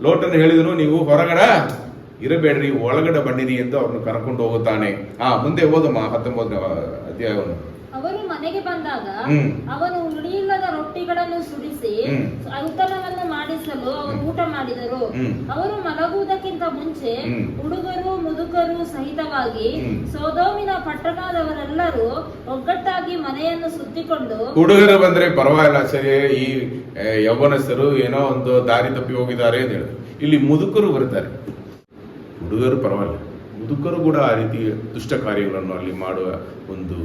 ಲೋಟನ್ನು ಹೇಳಿದನು, ನೀವು ಹೊರಗಡೆ ಇರಬೇಡ್ರಿ, ಒಳಗಡೆ ಬನ್ನಿರಿ ಎಂದು ಅವ್ರನ್ನು ಕರ್ಕೊಂಡು ಹೋಗುತ್ತಾನೆ. ಮುಂದೆ ಓದಮ್ಮ 19ನೇ ಅಧ್ಯಾಯವನ್ನು. ಅವರು ಮನೆಗೆ ಬಂದಾಗ ಅವನು ಹುಳಿಯಿಲ್ಲದ ರೊಟ್ಟಿಗಳನ್ನು ಸುಡಿಸಿ ಔತಣವನ್ನು ಮಾಡಿಸಲು ಅವರು ಊಟ ಮಾಡಿದರು. ಅವರು ಮಲಗುವುದಕ್ಕಿಂತ ಮುಂಚೆ ಹುಡುಗರು ಮುದುಕರು ಸಹಿತವಾಗಿ ಸೊದೋಮಿನ ಪಟ್ಟಣದವರೆಲ್ಲರೂ ಒಗ್ಗಟ್ಟಾಗಿ ಮನೆಯನ್ನು ಸುತ್ತಿಕೊಂಡು, ಹುಡುಗರು ಬಂದ್ರೆ ಪರವಾಗಿಲ್ಲ, ಸರಿ, ಈ ಯೌವನಸ್ಥರು ಏನೋ ಒಂದು ದಾರಿ ತಪ್ಪಿ ಹೋಗಿದ್ದಾರೆ ಅಂತ ಹೇಳಿದ್ರು. ಇಲ್ಲಿ ಮುದುಕರು ಬರ್ತಾರೆ. ಹುಡುಗರು ಪರವಾಗಿಲ್ಲ, ಮುದುಕರು ಕೂಡ ಆ ರೀತಿ ದುಷ್ಟ ಕಾರ್ಯಗಳನ್ನು ಅಲ್ಲಿ ಮಾಡುವ ಒಂದು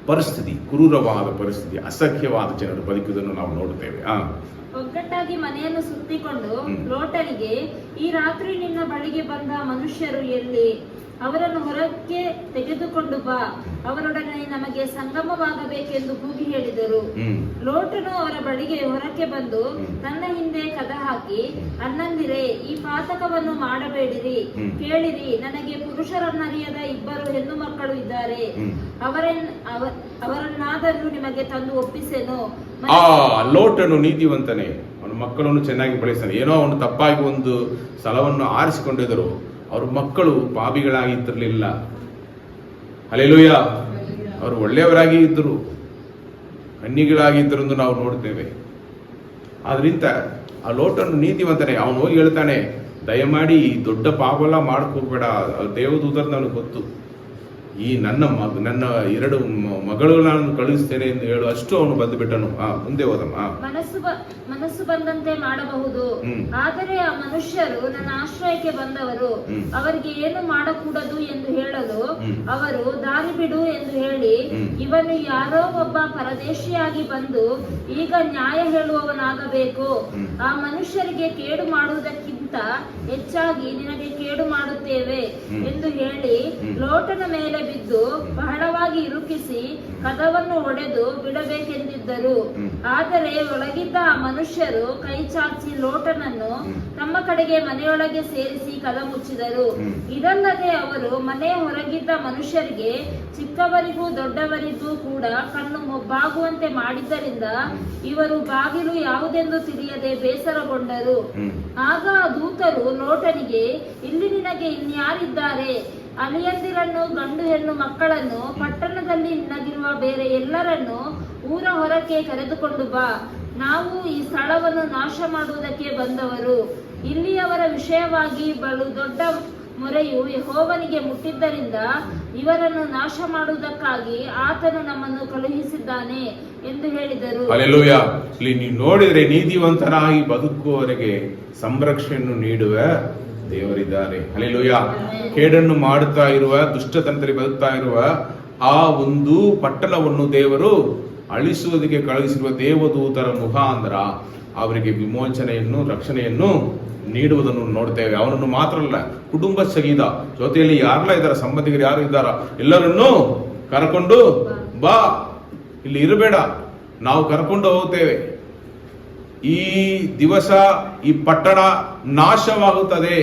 ಪರಿಸ್ಥಿತಿ, ಕ್ರೂರವಾದ ಪರಿಸ್ಥಿತಿ, ಅಸಖ್ಯವಾದ ಜನರು ಬದುಕುವುದನ್ನು ನಾವು ನೋಡುತ್ತೇವೆ. ಒಗ್ಗಟ್ಟಾಗಿ ಮನೆಯನ್ನು ಸುತ್ತಿಕೊಂಡು ಲೋಟನಿಗೆ, ಈ ರಾತ್ರಿ ನಿನ್ನ ಬಳಿಗೆ ಬಂದ ಮನುಷ್ಯರು ಎಲ್ಲಿ? ಅವರನ್ನು ಹೊರಕ್ಕೆ ತೆಗೆದುಕೊಂಡು ಬಾ, ಅವರೊಡನೆ ನಮಗೆ ಸಂಗಮವಾಗಬೇಕೆಂದು ಕೂಗಿ ಹೇಳಿದರು. ಲೋಟನು ಅವರ ಬಳಿಗೆ ಹೊರಕ್ಕೆ ಬಂದು ತನ್ನ ಹಿಂದೆ ಕದ ಹಾಕಿ, ಅಣ್ಣಂದಿರೇ, ಈ ಪಾತಕವನ್ನು ಮಾಡಬೇಡಿರಿ. ಕೇಳಿರಿ, ನನಗೆ ಪುರುಷರನ್ನರಿಯದ 2 ಹೆಣ್ಣು ಮಕ್ಕಳು ಇದ್ದಾರೆ. ಅವರನ್ನಾದರೂ ನಿಮಗೆ ತಂದು ಒಪ್ಪಿಸೆನು. ಲೋಟನು ನೀತಿವಂತನೇ, ಅವನ ಮಕ್ಕಳನ್ನು ಚೆನ್ನಾಗಿ ಬೆಳೆಸ್ತಾನೆ. ಏನೋ ಅವನು ತಪ್ಪಾಗಿ ಒಂದು ಸ್ಥಳವನ್ನು ಆರಿಸಿಕೊಂಡಿದ್ದರು, ಅವ್ರ ಮಕ್ಕಳು ಪಾಪಿಗಳಾಗಿದ್ದಿರಲಿಲ್ಲ. ಹಲ್ಲೆಲೂಯಾ. ಅವರು ಒಳ್ಳೆಯವರಾಗಿ ಇದ್ದರು, ಕನ್ನಿಗಳಾಗಿದ್ದರು ಎಂದು ನಾವು ನೋಡ್ತೇವೆ. ಆದ್ರಿಂದ ಆ ಲೋಟನು ನೀತಿವಂತನೇ. ಅವನು ಹೋಗಿ ಹೇಳ್ತಾನೆ, ದಯಮಾಡಿ ಈ ದೊಡ್ಡ ಪಾಪೆಲ್ಲ ಮಾಡ್ಕೋಬೇಡ, ದೇವದೂತರು ನನಗೆ ಗೊತ್ತು, ಈ ನನ್ನ 2 ಮಗಳನ್ನು ಕಳುಹಿಸ್ತೇನೆ ಎಂದು ಹೇಳು ಅಷ್ಟು ಅವನು ಬಂದು ಬಿಟ್ಟನು. ಮುಂದೆ ಹೋದಮ್ಮ. ಮನಸ್ಸು ಬಂದಂತೆ ಮಾಡಬಹುದು, ಆದರೆ ಆ ಮನುಷ್ಯರು ನನ್ನ ಆಶ್ರಯಕ್ಕೆ ಬಂದವರು, ಅವರಿಗೆ ಏನು ಮಾಡಕೂಡದು ಎಂದು ಹೇಳಲು ಅವರು ದಾರಿ ಬಿಡು ಎಂದು ಹೇಳಿ, ಇವನು ಯಾರೋ ಒಬ್ಬ ಪರದೇಶಿಯಾಗಿ ಬಂದು ಈಗ ನ್ಯಾಯ ಹೇಳುವವನಾಗಬೇಕು. ಆ ಮನುಷ್ಯರಿಗೆ ಕೇಡು ಮಾಡುವುದಕ್ಕಿಂತ ಹೆಚ್ಚಾಗಿ ನಿನಗೆ ಕೇಡು ಮಾಡುತ್ತೇವೆ ಎಂದು ಹೇಳಿ ಲೋಟನ ಮೇಲೆ ಬಿದ್ದು ಬಹಳವಾಗಿ ಇರುಕಿಸಿ ಕದವನ್ನು ಒಡೆದು ಬಿಡಬೇಕೆಂದಿದ್ದರು. ಆದರೆ ಒಳಗಿದ್ದ ಆ ಮನುಷ್ಯರು ಕೈ ಚಾಚಿ ಲೋಟನನ್ನು ತಮ್ಮ ಕಡೆಗೆ ಮನೆಯೊಳಗೆ ಸೇರಿಸಿ ಕದ ಮುಚ್ಚಿದರು. ಇದಲ್ಲದೆ ಅವರು ಮನೆಯ ಹೊರಗಿದ್ದ ಮನುಷ್ಯರಿಗೆ, ಚಿಕ್ಕವರಿಗೂ ದೊಡ್ಡವರಿಗೂ ಕೂಡ ಕಣ್ಣು ಮೊಬ್ಬಾಗುವಂತೆ ಮಾಡಿದ್ದರಿಂದ ಇವರು ಬಾಗಿಲು ಯಾವುದೆಂದು ತಿಳಿಯದೆ ಬೇಸರಗೊಂಡರು. ಆಗ ದೂತರು ಲೋಟನಿಗೆ, ಇಲ್ಲಿ ನಿನಗೆ ಇನ್ಯಾರಿದ್ದಾರೆ? ಅಳಿಯಂದಿರನ್ನು, ಗಂಡು ಹೆಣ್ಣು ಮಕ್ಕಳನ್ನು, ಪಟ್ಟಣದಲ್ಲಿ ನಿನಗಿರುವ ಬೇರೆ ಎಲ್ಲರನ್ನು ಊರ ಹೊರಕ್ಕೆ ಕರೆದುಕೊಂಡು ಬಾ. ನಾವು ಈ ಸ್ಥಳವನ್ನು ನಾಶ ಮಾಡುವುದಕ್ಕೆ ಬಂದವರು. ಇಲ್ಲಿಯವರ ವಿಷಯವಾಗಿ ಬಲು ದೊಡ್ಡ ಮೊರೆಯು ಯೆಹೋವನಿಗೆ ಮುಟ್ಟಿದ್ದರಿಂದ ಇವರನ್ನು ನಾಶ ಮಾಡುವುದಕ್ಕಾಗಿ ಆತನು ನಮ್ಮನ್ನು ಕಳುಹಿಸಿದ್ದಾನೆ ಎಂದು ಹೇಳಿದರು. ಹಲ್ಲೆಲೂಯಾ. ಇಲ್ಲಿ ನೀವು ನೋಡಿದ್ರೆ ನೀತಿವಂತರಾಗಿ ಬದುಕುವವರೆಗೆ ಸಂರಕ್ಷಣೆಯನ್ನು ನೀಡುವ ದೇವರಿದ್ದಾರೆ. ಹಲ್ಲೆಲೂಯಾ. ಕೇಡನ್ನು ಮಾಡುತ್ತಾ ಇರುವ, ದುಷ್ಟತನದಲ್ಲಿ ಬದುಕ್ತಾ ಇರುವ ಆ ಒಂದು ಪಟ್ಟಣವನ್ನು ದೇವರು ಅಳಿಸುವುದಕ್ಕೆ ಕಳುಹಿಸಿರುವ ದೇವದೂತರ ಮುಖಾಂತರ ಅವರಿಗೆ ವಿಮೋಚನೆಯನ್ನು, ರಕ್ಷಣೆಯನ್ನು ನೀಡುವುದನ್ನು ನೋಡ್ತೇವೆ. ಅವನನ್ನು ಮಾತ್ರ ಅಲ್ಲ, ಕುಟುಂಬ ಸಹಿತ ಜೊತೆಯಲ್ಲಿ ಯಾರೆಲ್ಲ ಇದ್ದಾರ, ಸಂಬಂಧಿಕರು ಯಾರು ಇದ್ದಾರ, ಎಲ್ಲರನ್ನೂ ಕರ್ಕೊಂಡು ಬಾ, ಇಲ್ಲಿ ಇರಬೇಡ, ನಾವು ಕರ್ಕೊಂಡು ಹೋಗ್ತೇವೆ. ಈ ದಿವಸ ಈ ಪಟ್ಟಣ ನಾಶವಾಗುತ್ತದೆ,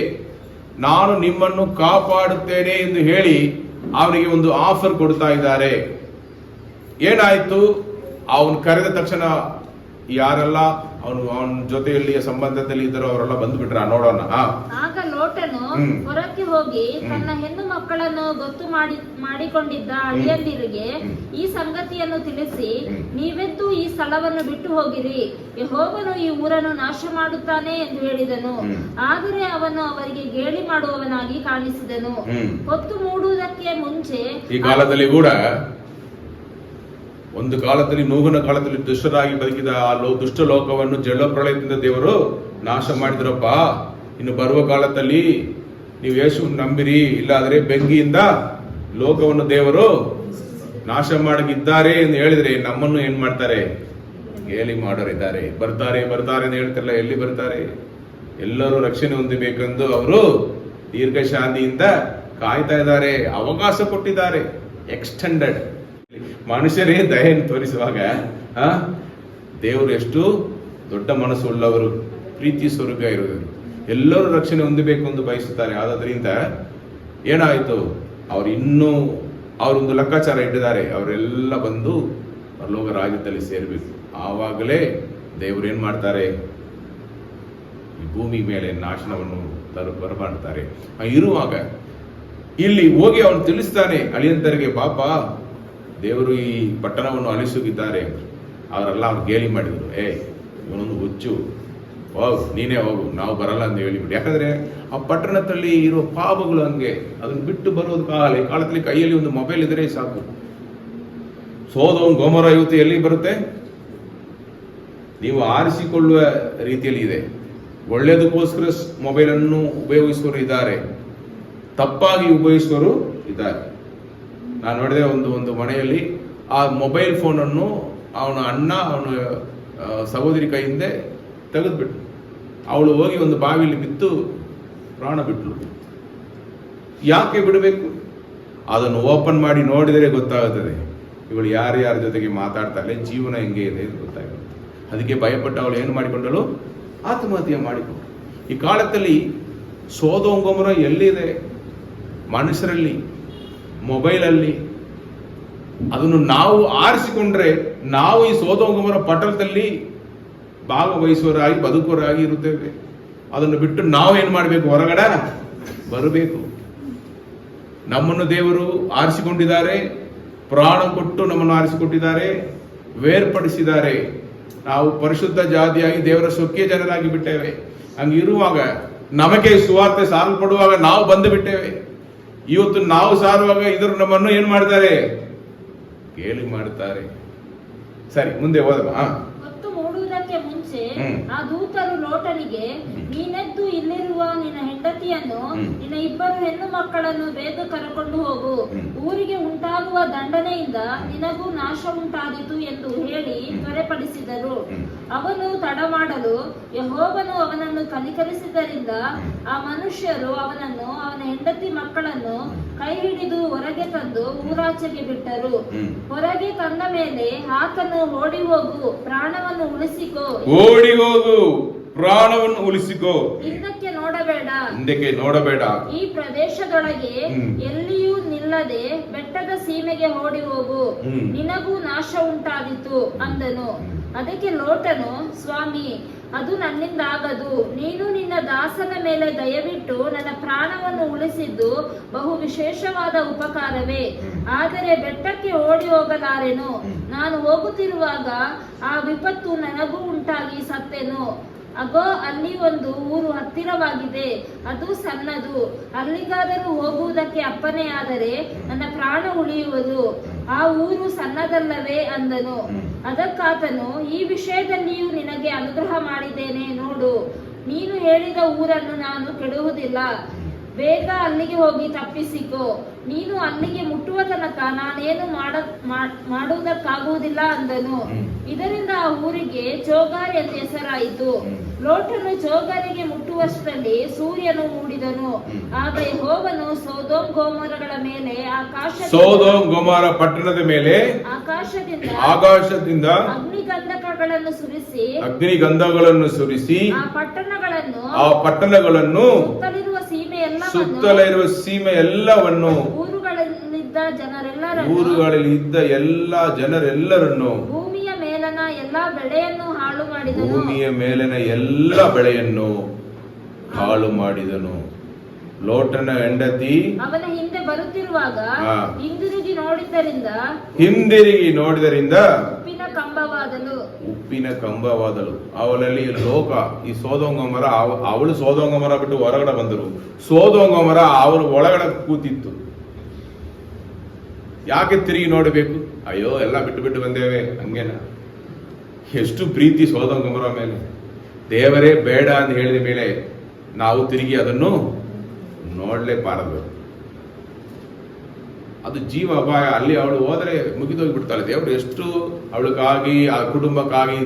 ನಾನು ನಿಮ್ಮನ್ನು ಕಾಪಾಡುತ್ತೇನೆ ಎಂದು ಹೇಳಿ ಅವನಿಗೆ ಒಂದು ಆಫರ್ ಕೊಡ್ತಾ ಇದ್ದಾರೆ. ಏನಾಯ್ತು? ಅವನು ಕರೆದ ತಕ್ಷಣ ಯಾರೆಲ್ಲ ಅವನ ಜೊತೆಯಲ್ಲಿ ಸಂಬಂಧದಲ್ಲಿ ಇದ್ದರು ಅವರೆಲ್ಲ ಬಂದ್ಬಿಟ್ರ. ನೋಡೋಣ. ಆಗ ಲೋಟನು ಹೊರಕ್ಕೆ ಹೋಗಿ ತನ್ನ ಹೆಣ್ಣು ಮಕ್ಕಳನ್ನು ಗೊತ್ತು ಮಾಡಿಕೊಂಡಿದ್ದ ಅಳಿಯಂದಿರಿಗೆ ಈ ಸಂಗತಿಯನ್ನು ತಿಳಿಸಿ, ನೀವೆದ್ದು ಈ ಸ್ಥಳವನ್ನು ಬಿಟ್ಟು ಹೋಗಿರಿ, ಯೆಹೋವನು ಈ ಊರನ್ನು ನಾಶ ಮಾಡುತ್ತಾನೆ ಎಂದು ಹೇಳಿದನು. ಆದರೆ ಅವನು ಅವರಿಗೆ ಗೇಲಿ ಮಾಡುವವನಾಗಿ ಕಾಣಿಸಿದನು. ಹೊತ್ತು ಮೂಡುವುದಕ್ಕೆ ಮುಂಚೆ ಈ ಕಾಲದಲ್ಲಿ ಕೂಡ, ಒಂದು ಕಾಲದಲ್ಲಿ ನೋಹನ ಕಾಲದಲ್ಲಿ ದುಷ್ಟರಾಗಿ ಬದುಕಿದ ಆ ದುಷ್ಟ ಲೋಕವನ್ನು ಜಲಪ್ರಳಯದಿಂದ ದೇವರು ನಾಶ ಮಾಡಿದ್ರಪ್ಪ. ಇನ್ನು ಬರುವ ಕಾಲದಲ್ಲಿ ನೀವು ಯೇಸುವನ್ನು ನಂಬಿರಿ, ಇಲ್ಲಾದರೆ ಬೆಂಕಿಯಿಂದ ಲೋಕವನ್ನು ದೇವರು ನಾಶ ಮಾಡಿದ್ದಾರೆ ಎಂದು ಹೇಳಿದ್ರೆ ನಮ್ಮನ್ನು ಏನ್ ಮಾಡ್ತಾರೆ? ಗೇಲಿ ಮಾಡೋರಿದ್ದಾರೆ. ಬರ್ತಾರೆ ಅಂತ ಹೇಳ್ತಾರಲ್ಲ, ಎಲ್ಲಿ ಬರ್ತಾರೆ? ಎಲ್ಲರೂ ರಕ್ಷಣೆ ಹೊಂದಬೇಕೆಂದು ಅವರು ದೀರ್ಘ ಶಾಂತಿಯಿಂದ ಕಾಯ್ತಾ ಇದ್ದಾರೆ. ಅವಕಾಶ ಕೊಟ್ಟಿದ್ದಾರೆ, ಎಕ್ಸ್ಟೆಂಡೆಡ್. ಮನುಷ್ಯರೇ ದಯೆಯನ್ನು ತೋರಿಸುವಾಗ ದೇವರು ಎಷ್ಟು ದೊಡ್ಡ ಮನಸ್ಸು ಉಳ್ಳವರು, ಪ್ರೀತಿ ಸ್ವರ್ಗ ಇರುವುದು, ಎಲ್ಲರೂ ರಕ್ಷಣೆ ಹೊಂದಬೇಕು ಎಂದು ಬಯಸುತ್ತಾರೆ. ಆದ್ರಿಂದ ಏನಾಯಿತು? ಅವರೊಂದು ಲೆಕ್ಕಾಚಾರ ಇಟ್ಟಿದ್ದಾರೆ, ಅವರೆಲ್ಲ ಬಂದು ಪರಲೋಕ ರಾಜ್ಯದಲ್ಲಿ ಸೇರಬೇಕು. ಆವಾಗಲೇ ದೇವರು ಏನ್ ಮಾಡ್ತಾರೆ? ಈ ಭೂಮಿ ಮೇಲೆ ನಾಶನವನ್ನು ಬರಮಾಡ್ತಾರೆ. ಇರುವಾಗ ಇಲ್ಲಿ ಹೋಗಿ ಅವನು ತಿಳಿಸ್ತಾನೆ ಅಳಿಯಂತರಿಗೆ, ಪಾಪ ದೇವರು ಈ ಪಟ್ಟಣವನ್ನು ಅಳಿಸುತ್ತಿದ್ದಾರೆ. ಅವರೆಲ್ಲ ಅವ್ರು ಗೇಲಿ ಮಾಡಿದ್ರು, ಇವನೊಂದು ಹುಚ್ಚು, ಹೋಗು, ನೀನೇ ಹೋಗು, ನಾವು ಬರಲ್ಲ ಅಂತ ಹೇಳಿಬಿಟ್ಟು. ಯಾಕಂದ್ರೆ ಆ ಪಟ್ಟಣದಲ್ಲಿ ಇರೋ ಪಾಪಗಳು ಹಂಗೆ, ಅದನ್ನ ಬಿಟ್ಟು ಬರೋದು ಕಾಲದಲ್ಲಿ ಕೈಯಲ್ಲಿ ಒಂದು ಮೊಬೈಲ್ ಇದ್ರೆ ಸಾಕು. ಸೋದೋಮ್ ಗೋಮರ ಯುವತಿ ಎಲ್ಲಿ ಬರುತ್ತೆ? ನೀವು ಆರಿಸಿಕೊಳ್ಳುವ ರೀತಿಯಲ್ಲಿ ಇದೆ. ಒಳ್ಳೆಯದಕ್ಕೋಸ್ಕರ ಮೊಬೈಲ್ ಅನ್ನು ಉಪಯೋಗಿಸುವವರು ಇದ್ದಾರೆ, ತಪ್ಪಾಗಿ ಉಪಯೋಗಿಸುವವರು ಇದ್ದಾರೆ. ನಾನು ನೋಡಿದೆ, ಒಂದು ಮನೆಯಲ್ಲಿ ಆ ಮೊಬೈಲ್ ಫೋನನ್ನು ಅವನ ಅಣ್ಣ ಅವನ ಸಹೋದರಿ ಕೈಯಿಂದ ತೆಗೆದುಬಿಟ್ಟು ಅವಳು ಹೋಗಿ ಒಂದು ಬಾವಿಯಲ್ಲಿ ಬಿದ್ದು ಪ್ರಾಣ ಬಿಟ್ಲು. ಯಾಕೆ ಬಿಡಬೇಕು? ಅದನ್ನು ಓಪನ್ ಮಾಡಿ ನೋಡಿದರೆ ಗೊತ್ತಾಗುತ್ತದೆ ಇವಳು ಯಾರ್ಯಾರ ಜೊತೆಗೆ ಮಾತಾಡ್ತಾಳೆ, ಜೀವನ ಹೆಂಗೆ ಇದೆ ಅಂತ ಗೊತ್ತಾಗುತ್ತೆ. ಅದಕ್ಕೆ ಭಯಪಟ್ಟು ಅವಳು ಏನು ಮಾಡಿಕೊಂಡಳು? ಆತ್ಮಹತ್ಯೆ ಮಾಡಿಕೊಂಡಳು. ಈ ಕಾಲದಲ್ಲಿ ಸೋದೋಮ್ ಗೊಮೋರ ಎಲ್ಲಿದೆ? ಮನುಷ್ಯರಲ್ಲಿ, ಮೊಬೈಲಲ್ಲಿ. ಅದನ್ನು ನಾವು ಆರಿಸಿಕೊಂಡ್ರೆ ನಾವು ಈ ಸೋದೋಮ್ ಗೊಮೋರ ಪಟಲದಲ್ಲಿ ಭಾಗವಹಿಸುವರಾಗಿ ಬದುಕುವರಾಗಿ ಇರುತ್ತೇವೆ. ಅದನ್ನು ಬಿಟ್ಟು ನಾವು ಏನು ಮಾಡಬೇಕು? ಹೊರಗಡೆ ಬರಬೇಕು. ನಮ್ಮನ್ನು ದೇವರು ಆರಿಸಿಕೊಂಡಿದ್ದಾರೆ, ಪ್ರಾಣ ಕೊಟ್ಟು ನಮ್ಮನ್ನು ಆರಿಸಿಕೊಟ್ಟಿದ್ದಾರೆ, ಬೇರ್ಪಡಿಸಿದ್ದಾರೆ. ನಾವು ಪರಿಶುದ್ಧ ಜಾತಿಯಾಗಿ ದೇವರ ಸೊಕ್ಕಿಯ ಜನರಾಗಿ ಬಿಟ್ಟೇವೆ. ಹಂಗಿರುವಾಗ ನಮಗೆ ಸುವಾರ್ತೆ ಸಾರಲ್ಪಡುವಾಗ ನಾವು ಬಂದು ಬಿಟ್ಟೇವೆ. ಇವತ್ತು ನಾವು ಸಾರುವಾಗ ಇವರು ನಮ್ಮನ್ನು ಏನ್ ಮಾಡ್ತಾರೆ? ಕೇಳಿ ಮಾಡ್ತಾರೆ. ಸರಿ, ಮುಂದೆ ಹೋದವ. ಹೊತ್ತು ಮೂಡುವುದಕ್ಕೆ ಮುಂಚೆ ಆ ದೂತರು ಲೋಟನಿಗೆ, ನೀನೆದ್ದು ಇಲ್ಲಿರುವ ನಿನ್ನ ಹೆಂಡತಿಯನ್ನು ನಿನ್ನ 2 ಹೆಣ್ಣು ಮಕ್ಕಳನ್ನು ಬೇಗ ಕರಕೊಂಡು ಹೋಗು, ಊರಿಗೆ ಉಂಟಾಗುವ ದಂಡನೆಯಿಂದ ನಿನಗೂ ನಾಶ ಉಂಟಾದೀತು ಎಂದು ಹೇಳಿ ತ್ವರೆಪಡಿಸಿದರು. ಅವನು ತಡ ಮಾಡಲು ಯೆಹೋವನು ಅವನನ್ನು ಕನಿಕರಿಸಿದ್ದರಿಂದ ಆ ಮನುಷ್ಯರು ಅವನನ್ನು ಅವನ ಹೆಂಡತಿ ಮಕ್ಕಳನ್ನು ಕೈ ಹಿಡಿದು ಹೊರಗೆ ತಂದು ಊರಾಚೆಗೆ ಬಿಟ್ಟರು. ಹೊರಗೆ ತಂದ ಮೇಲೆ ಆತನು, ಓಡಿ ಹೋಗು, ಪ್ರಾಣವನ್ನು ಉಳಿಸಿಕೋ, ಓಡಿ ಹೋಗು, ಪ್ರಾಣವನ್ನು ಉಳಿಸಿಕೋ, ಹಿಂದಕ್ಕೆ ನೋಡಬೇಡ, ಈ ಪ್ರದೇಶದೊಳಗೆ ಎಲ್ಲಿಯೂ ನಿಲ್ಲದೆ ಬೆಟ್ಟದ ಸೀಮೆಗೆ ಓಡಿ ಹೋಗು, ನಿನಗೂ ನಾಶ ಉಂಟಾದೀತು ಅಂದನು. ಅದಕ್ಕೆ ಲೋಟನು, ಸ್ವಾಮಿ, ಅದು ನನ್ನಿಂದಾಗದು. ನೀನು ನಿನ್ನ ದಾಸನ ಮೇಲೆ ದಯವಿಟ್ಟು ನನ್ನ ಪ್ರಾಣವನ್ನು ಉಳಿಸಿದ್ದು ಬಹು ವಿಶೇಷವಾದ ಉಪಕಾರವೇ. ಆದರೆ ಬೆಟ್ಟಕ್ಕೆ ಓಡಿ ಹೋಗಲಾರೆನು. ನಾನು ಹೋಗುತ್ತಿರುವಾಗ ಆ ವಿಪತ್ತು ನನಗೂ ಉಂಟಾಗಿ ಸತ್ತೆನು. ಅಗೋ, ಅಲ್ಲಿ ಒಂದು ಊರು ಹತ್ತಿರವಾಗಿದೆ, ಅದು ಸಣ್ಣದು. ಅಲ್ಲಿಗಾದರೂ ಹೋಗುವುದಕ್ಕೆ ಅಪ್ಪನೆಯಾದರೆ ನನ್ನ ಪ್ರಾಣ ಉಳಿಯುವುದು. ಆ ಊರು ಸಣ್ಣದಲ್ಲವೇ ಅಂದನು. ಅದಕ್ಕಾತನು, ಈ ವಿಷಯದಲ್ಲಿಯೂ ನಿನಗೆ ಅನುಗ್ರಹ ಮಾಡಿದ್ದೇನೆ. ನೋಡು, ನೀನು ಹೇಳಿದ ಊರನ್ನು ನಾನು ಕೆಡುವುದಿಲ್ಲ. ಬೇಗ ಅಲ್ಲಿಗೆ ಹೋಗಿ ತಪ್ಪಿಸಿಕೋ. ನೀನು ಅಲ್ಲಿಗೆ ಮುಟ್ಟುವ ತನಕ ನಾನೇನು ಮಾಡುವುದಕ್ಕಾಗುವುದಿಲ್ಲ ಅಂದನು. ಇದರಿಂದ ಆ ಊರಿಗೆ ಚೋಗಾರ್ ಎಂದು ಹೆಸರಾಯಿತು. ಲೋಟನು ಚೋಗಾರಿಗೆ ಮುಟ್ಟುವಷ್ಟರಲ್ಲಿ ಸೂರ್ಯನು ಮೂಡಿದನು. ಆಗ ಯೆಹೋವನು ಸೊದೋಮ್ ಗೊಮೋರಗಳ ಮೇಲೆ ಸೊದೋಮ್ ಗೊಮೋರ ಪಟ್ಟಣದ ಮೇಲೆ ಆಕಾಶದಿಂದ ಅಗ್ನಿಗಂಧಗಳನ್ನು ಸುರಿಸಿ ಆ ಪಟ್ಟಣಗಳನ್ನು ಸುತ್ತಲಿರುವ ಸೀಮೆ ಎಲ್ಲವನ್ನು ಊರುಗಳಲ್ಲಿದ್ದ ಎಲ್ಲ ಜನರೆಲ್ಲರನ್ನು ಭೂಮಿಯ ಮೇಲನ ಎಲ್ಲಾ ಬೆಳೆಯನ್ನು ಹಾಳು ಮಾಡಿದನು. ಲೋಟನ ಹೆಂಡತಿ ಅವನ ಹಿಂದೆ ಬರುತ್ತಿರುವಾಗ ಹಿಂದಿರುಗಿ ನೋಡಿದರಿಂದ ಉಪ್ಪಿನ ಕಂಬವಾದಳು. ಅವಳಲ್ಲಿ ಲೋಕ, ಈ ಸೊದೋಮ್ ಗೊಮೋರ, ಅವಳು ಸೊದೋಮ್ ಗೊಮೋರ ಬಿಟ್ಟು ಹೊರಗಡೆ ಬಂದರು. ಸೊದೋಮ್ ಗೊಮೋರ ಅವಳು ಒಳಗಡೆ ಕೂತಿತ್ತು. ಯಾಕೆ ತಿರುಗಿ ನೋಡಬೇಕು? ಅಯ್ಯೋ, ಎಲ್ಲ ಬಿಟ್ಟು ಬಂದೇವೆ ಹಂಗೇನ? ಎಷ್ಟು ಪ್ರೀತಿ ಸೊದೋಮ್ ಗೊಮೋರ ಮೇಲೆ. ದೇವರೇ ಬೇಡ ಅಂತ ಹೇಳಿದ ಮೇಲೆ ನಾವು ತಿರುಗಿ ಅದನ್ನು ನೋಡಲೇಬಾರದು. ಅದು ಜೀವ ಅಪಾಯ. ಅಲ್ಲಿ ಅವಳು ಹೋದರೆ ಮುಗಿದೋಗ್ಬಿಡ್ತಾಳೆ. ದೇವರು ಎಷ್ಟು ಅವಳಿಗಾಗಿ, ಆ ಕುಟುಂಬಕ್ಕಾಗಿ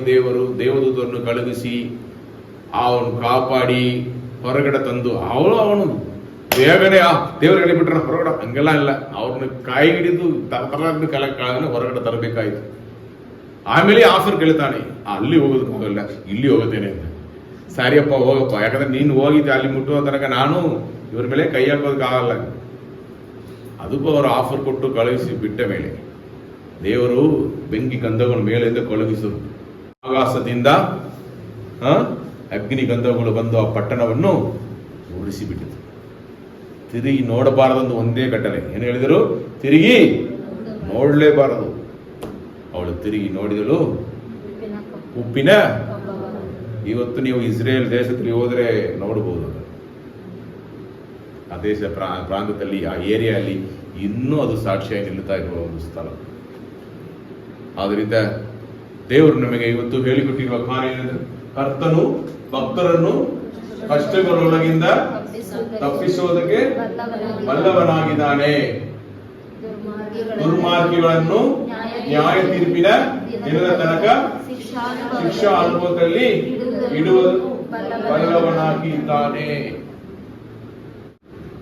ದೇವದೂತರನ್ನು ಕಳುಹಿಸಿ ಅವನು ಕಾಪಾಡಿ ಹೊರಗಡೆ ತಂದು ಅವನು ಬೇಗನೆ ದೇವ್ರ ಹೇಳಿಬಿಟ್ರೆ ಹೊರಗಡೆ ಹಂಗೆಲ್ಲ ಇಲ್ಲ. ಅವ್ರನ್ನ ಕೈ ಹಿಡಿದು ಹೊರಗಡೆ ತರಬೇಕಾಯ್ತು. ಆಮೇಲೆ ಆಫರ್ ಕೇಳ್ತಾನೆ, ಅಲ್ಲಿ ಹೋಗೋದಕ್ಕಾಗಲ್ಲ, ಇಲ್ಲಿ ಹೋಗುತ್ತೇನೆ ಅಂತ. ಸರಿಯಪ್ಪ, ಹೋಗಪ್ಪ, ಯಾಕಂದ್ರೆ ನೀನು ಹೋಗಿದ್ದೆ ಅಲ್ಲಿ ಮುಟ್ಟುವ ತನಕ ನಾನು ಇವ್ರ ಮೇಲೆ ಕೈ ಹಾಕೋದಕ್ಕಾಗಲ್ಲ. ಅದಕ್ಕೂ ಅವರು ಆಫರ್ ಕೊಟ್ಟು ಕಳುಹಿಸಿ ಬಿಟ್ಟ ಮೇಲೆ ದೇವರು ಬೆಂಕಿ ಗಂಧಗಳ ಮೇಲಿಂದ ಕಳುಹಿಸಿದರು. ಆಕಾಶದಿಂದ ಅಗ್ನಿ ಗಂಧಗಳು ಬಂದು ಆ ಪಟ್ಟಣವನ್ನು ಉಳಿಸಿಬಿಟ್ಟಿತು. ತಿರುಗಿ ನೋಡಬಾರದೊಂದು ಒಂದೇ ಘಟನೆ. ಏನು ಹೇಳಿದರು? ತಿರುಗಿ ನೋಡಲೇಬಾರದು. ಅವಳು ತಿರುಗಿ ನೋಡಿದಳು, ಉಪ್ಪಿನ. ಇವತ್ತು ನೀವು ಇಸ್ರೇಲ್ ದೇಶದಲ್ಲಿ ಹೋದರೆ ನೋಡಬಹುದು. ಆ ದೇಶ ಪ್ರಾಂತದಲ್ಲಿ, ಆ ಏರಿಯಾದಲ್ಲಿ ಇನ್ನೂ ಅದು ಸಾಕ್ಷಿಯಾಗಿ ನಿಲ್ಲುತ್ತಾ ಇರುವ ಒಂದು ಸ್ಥಳ. ಆದ್ದರಿಂದ ದೇವರು ನಮಗೆ ಇವತ್ತು ಹೇಳಿಕೊಟ್ಟಿರುವ ಕಾರ್ಯ ಏನೆಂದರೆ, ಕರ್ತನು ಭಕ್ತರನ್ನು ಕಷ್ಟಗಳೊಳಗಿಂದ ತಪ್ಪಿಸುವುದಕ್ಕೆ ಬಲ್ಲವನಾಗಿದ್ದಾನೆ, ದುರ್ಮಾರ್ಗಿಗಳನ್ನು ನ್ಯಾಯ ತೀರ್ಪಿನ ದಿನದ ತನಕ ಶಿಕ್ಷಾ ಅನುಭವದಲ್ಲಿ ಇಡುವುದು ಬಲ್ಲವನಾಗಿದ್ದಾನೆ.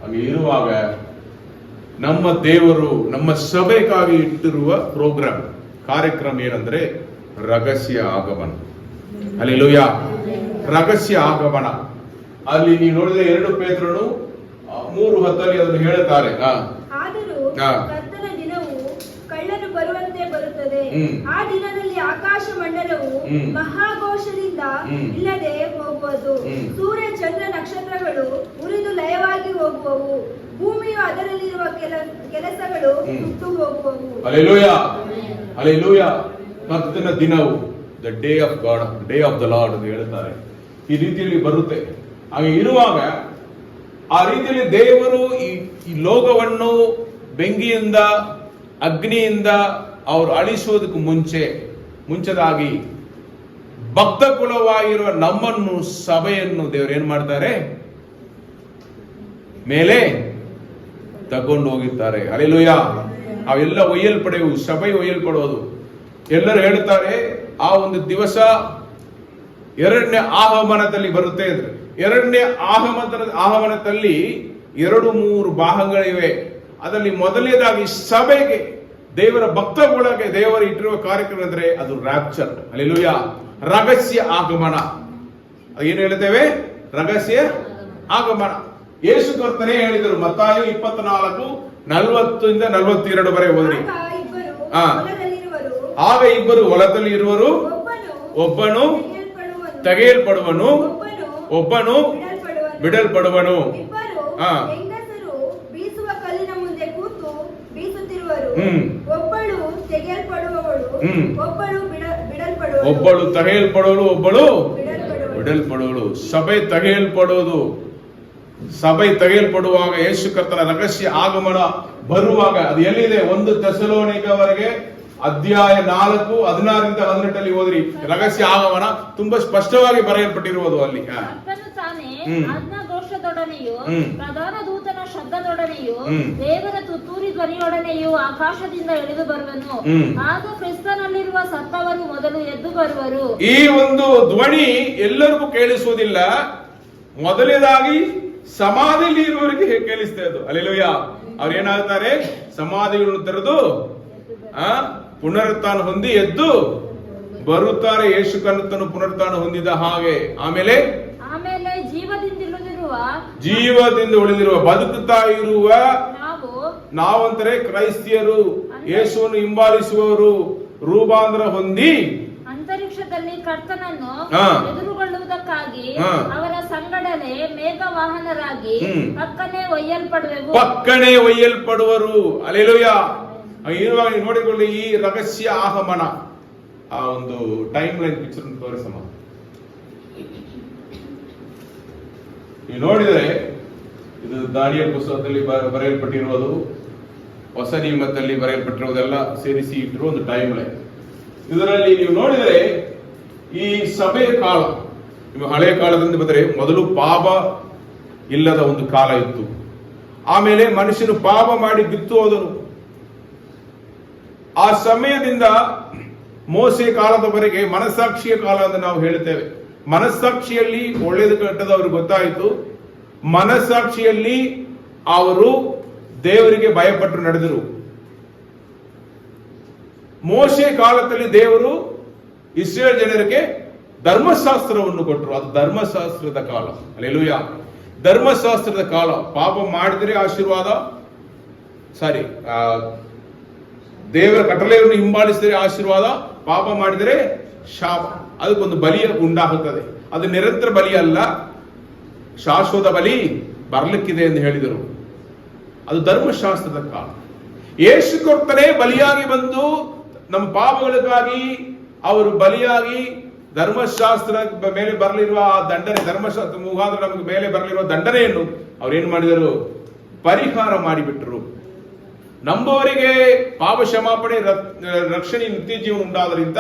ಹಾಗೆ ಇರುವಾಗ ನಮ್ಮ ದೇವರು ನಮ್ಮ ಸಭೆಗಾಗಿ ಇಟ್ಟಿರುವ ಕಾರ್ಯಕ್ರಮ ಏನಂದ್ರೆ ರಹಸ್ಯ ಆಗಮನ. ಹಲ್ಲೆಲೂಯಾ. ರಹಸ್ಯ ಆಗಮನ. ಅಲ್ಲಿ ನೀವು ನೋಡಿದ್ರೆ 2 ಪೇತ್ರನು 3:10 ಅದನ್ನು ಹೇಳುತ್ತಾರೆ. ಆದರೂ ಕರ್ತನ ದಿನವು ಕಳ್ಳನು ಬರುವಂತೆ ಬರುತ್ತದೆ. ಆ ದಿನದಲ್ಲಿ ಆಕಾಶ ಮಂಡಲವು ಮಹಾಘೋಷದಿಂದ ಇಲ್ಲದೆ ಹೋಗುವುದು. ಸೂರ್ಯ ಚಂದ್ರ ನಕ್ಷತ್ರಗಳು ಉರಿದು ಲಯವಾಗಿ ಹೋಗುವವು. ಭೂಮಿಯು ಅದರಲ್ಲಿರುವ ಕೆಲಸಗಳು ಸುಟ್ಟು ಹೋಗುವವು. ಹಲ್ಲೆಲೂಯಾ. ಹಲ್ಲೆಲೂಯಾ. ಕರ್ತನ ದಿನವು the day of god, day of the lord ಎಂದು ಹೇಳುತ್ತಾರೆ. ಈ ರೀತಿಯಲ್ಲಿ ಬರುತ್ತೆ. ಹಾಗೆ ಇರುವಾಗ ಆ ರೀತಿಯಲ್ಲಿ ದೇವರು ಈ ಲೋಕವನ್ನು ಬೆಂಕಿಯಿಂದ ಅಗ್ನಿಯಿಂದ ಅವರು ಅಳಿಸುವುದಕ್ಕೆ ಮುಂಚೆದಾಗಿ ಭಕ್ತ ಕುಲವಾಗಿರುವ ನಮ್ಮನ್ನು ಸಭೆಯನ್ನು ದೇವರು ಏನ್ ಮಾಡ್ತಾರೆ, ಮೇಲೆ ತಗೊಂಡು ಹೋಗಿದ್ದಾರೆ. ಹಲ್ಲೆಲೂಯಾ. ಅವೆಲ್ಲ ಒಯ್ಯಲ್ಪಡೆವು, ಸಭೆ ಒಯ್ಯಲ್ಪಡುವುದು. ಎಲ್ಲರೂ ಹೇಳ್ತಾರೆ ಆ ಒಂದು ದಿವಸ 2ನೇ ಆಗಮನದಲ್ಲಿ ಬರುತ್ತೆ. 2ನೇ ಆಗಮನದಲ್ಲಿ 2-3 ಭಾಗಗಳಿವೆ. ಅದರಲ್ಲಿ ಮೊದಲನೇದಾಗಿ ಸಭೆಗೆ, ದೇವರ ಭಕ್ತಗಳಿಗೆ ದೇವರು ಇಟ್ಟಿರುವ ಕಾರ್ಯಕ್ರಮ ಅಂದ್ರೆ ಅದು ರ್ಯಾಪ್ಚರ್. ಹಲ್ಲೆಲೂಯಾ. ರಹಸ್ಯ ಆಗಮನ. ಏನು ಹೇಳ್ತೇವೆ? ರಹಸ್ಯ ಆಗಮನ. ಯೇಸು ಕರ್ತನೇ ಹೇಳಿದರು. ಮತ್ತಾಯ 24:40-42 ವರೆಗೆ ಓದಿ. ಆಗ ಇಬ್ಬರು ಹೊಲದಲ್ಲಿ ಇರುವರು, ಒಬ್ಬನು ತೆಗೆಯಲ್ಪಡುವನು, ಒಬ್ಬನು ಬಿಡಲ್ಪಡುವನು. ಬೀಸುವ ಕಲ್ಲಿನ ಮುಂದೆ ಕೂತು ಬೀಸುತ್ತಿರುವರು. ಒಬ್ಬಳು ತೆಗೆಯಲ್ಪಡುವವಳು, ಒಬ್ಬಳು ತೆಗೆಯಲ್ಪಡುವಳು, ಒಬ್ಬಳು ಬಿಡಲ್ಪಡುವಳು. ಸಭೆ ತೆಗೆಯಲ್ಪಡುವುದು. ಸಭೆ ತೆಗೆಯಲ್ಪಡುವಾಗ ಯೇಸು ಕರ್ತನ ರಹಸ್ಯ ಆಗಮನ ಬರುವಾಗ ಅದು ಎಲ್ಲಿದೆ? 1 ಥೆಸಲೋನಿಕವರೆಗೆ ಅಧ್ಯಾಯ 4:16-18 ಓದ್ರಿ. ರಹಸ್ಯ ಆಗಮನ ತುಂಬಾ ಸ್ಪಷ್ಟವಾಗಿ ಬರೆಯಲ್ಪಟ್ಟಿರುವುದು ಅಲ್ಲಿ. ಘೋಷದೊಡನೆಯೂ ಪ್ರಧಾನ ದೂತನ ಶಬ್ದದೊಡನೆಯೂ ದೇವರ ತುತ್ತೂರಿ ಧ್ವನಿಯೊಡನೆಯೂ ಆಕಾಶದಿಂದ ಇಳಿದು ಬರುವನು. ಆಗ ಕ್ರಿಸ್ತನಲ್ಲಿರುವ ಸತ್ತವರು ಮೊದಲು ಎದ್ದು ಬರುವರು. ಈ ಒಂದು ಧ್ವನಿ ಎಲ್ಲರಿಗೂ ಕೇಳಿಸುವುದಿಲ್ಲ. ಮೊದಲನೇದಾಗಿ ಸಮಾಧಿಯಲ್ಲಿ ಇರುವವರಿಗೆ ಕೇಳಿಸ್ತಾ ಇದ್ದು. ಹಲ್ಲೆಲೂಯಾ. ಅವ್ರು ಏನಾಗ್ತಾರೆ? ಸಮಾಧಿಗಳನ್ನು ತೆರೆದು ಪುನರುತ್ಥಾನ ಹೊಂದಿ ಎದ್ದು ಬರುತ್ತಾರೆ. ಯೇಸು ಕರ್ತನು ಪುನರುತ್ಥಾನ ಹೊಂದಿದ ಹಾಗೆ. ಆಮೇಲೆ ಜೀವದಿಂದ ಉಳಿದಿರುವ ಬದುಕುತ್ತಾ ಇರುವ ನಾವಂದರೆ ಕ್ರೈಸ್ತಿಯರು, ಯೇಸುವನ್ನು ಹಿಂಬಾಲಿಸುವವರು ರೂಪಾಂತರ ಹೊಂದಿ ಅಂತರಿಕ್ಷದಲ್ಲಿ ಕರ್ತನನ್ನು ಎದುರುಗೊಳ್ಳುವುದಕ್ಕಾಗಿ ಅವರ ಸಂಗಡನೆ ಮೇಘವಾಹನರಾಗಿ ಪಕ್ಕನೆ ಒಯ್ಯಲ್ಪಡುವರು. ಹಲ್ಲೆಲೂಯಾ. ಇರುವಾಗ ನೋಡಿಕೊಳ್ಳಿ ಈ ರಹಸ್ಯ ಆಗಮನ. ಆ ಒಂದು ಟೈಮ್ ಲೈನ್ ಪಿಕ್ಚರ್ ತೋರಿಸಮ್ಮ. ನೀವು ನೋಡಿದರೆ ಇದು ದಾನಿಯೇಲ ಪುಸ್ತಕದಲ್ಲಿ ಬರೆಯಲ್ಪಟ್ಟಿರುವುದು, ಹೊಸ ನಿಯಮದಲ್ಲಿ ಬರೆಯಲ್ಪಟ್ಟಿರುವುದೆಲ್ಲ ಸೇರಿಸಿ ಇಟ್ಟಿರುವ ಒಂದು ಟೈಮ್ ಲೈನ್. ಇದರಲ್ಲಿ ನೀವು ನೋಡಿದರೆ ಈ ಸಭೆಯ ಕಾಲ, ನೀವು ಹಳೆಯ ಕಾಲದಿಂದ ಬಂದರೆ ಮೊದಲು ಪಾಪ ಇಲ್ಲದ ಒಂದು ಕಾಲ ಇತ್ತು. ಆಮೇಲೆ ಮನುಷ್ಯನು ಪಾಪ ಮಾಡಿ ಬಿತ್ತು ಹೋದನು. ಆ ಸಮಯದಿಂದ ಮೋಸೆ ಕಾಲದವರೆಗೆ ಮನಸ್ಸಾಕ್ಷಿಯ ಕಾಲ ಎಂದು ನಾವು ಹೇಳುತ್ತೇವೆ. ಮನಸ್ಸಾಕ್ಷಿಯಲ್ಲಿ ಒಳ್ಳೆಯದು ಕೆಟ್ಟದ್ದು ಅವ್ರಿಗೆ ಗೊತ್ತಾಯಿತು. ಮನಸ್ಸಾಕ್ಷಿಯಲ್ಲಿ ಅವರು ದೇವರಿಗೆ ಭಯಪಟ್ಟು ನಡೆದರು. ಮೋಶೆ ಕಾಲದಲ್ಲಿ ದೇವರು ಇಸ್ರೇಲ್ ಜನರಿಗೆ ಧರ್ಮಶಾಸ್ತ್ರವನ್ನು ಕೊಟ್ಟರು. ಅದು ಧರ್ಮಶಾಸ್ತ್ರದ ಕಾಲ. ಹಲ್ಲೆಲೂಯಾ. ಧರ್ಮಶಾಸ್ತ್ರದ ಕಾಲ. ಪಾಪ ಮಾಡಿದರೆ ಆಶೀರ್ವಾದ, ದೇವರ ಕಟ್ಟಳೆಯನ್ನು ಹಿಂಬಾಲಿಸಿದರೆ ಆಶೀರ್ವಾದ, ಪಾಪ ಮಾಡಿದರೆ ಶಾಪ. ಅದಕ್ಕೊಂದು ಬಲಿ ಉಂಟಾಗುತ್ತದೆ. ಅದು ನಿರಂತರ ಬಲಿ ಅಲ್ಲ, ಶಾಶ್ವತ ಬಲಿ ಬರಲಿಕ್ಕಿದೆ ಎಂದು ಹೇಳಿದರು. ಅದು ಧರ್ಮಶಾಸ್ತ್ರದ ಕಾಲ. ಯೇಸು ಕರ್ತನೇ ಬಲಿಯಾಗಿ ಬಂದು ನಮ್ಮ ಪಾಪಗಳಿಗಾಗಿ ಅವರು ಬಲಿಯಾಗಿ ಧರ್ಮಶಾಸ್ತ್ರ ಮೇಲೆ ಬರಲಿರುವ ಆ ದಂಡನೆ, ಧರ್ಮಶಾಸ್ತ್ರ ಮುಖಾಂತರ ನಮಗೆ ಮೇಲೆ ಬರಲಿರುವ ದಂಡನೆಯನ್ನು ಅವ್ರೇನು ಮಾಡಿದರು? ಪರಿಹಾರ ಮಾಡಿಬಿಟ್ರು. ನಂಬುವರಿಗೆ ಪಾಪ ಕ್ಷಮಾಪಣೆ, ರಕ್ಷಣೆ, ನಿತ್ಯ ಜೀವನ ಉಂಟಾದರಿಂದ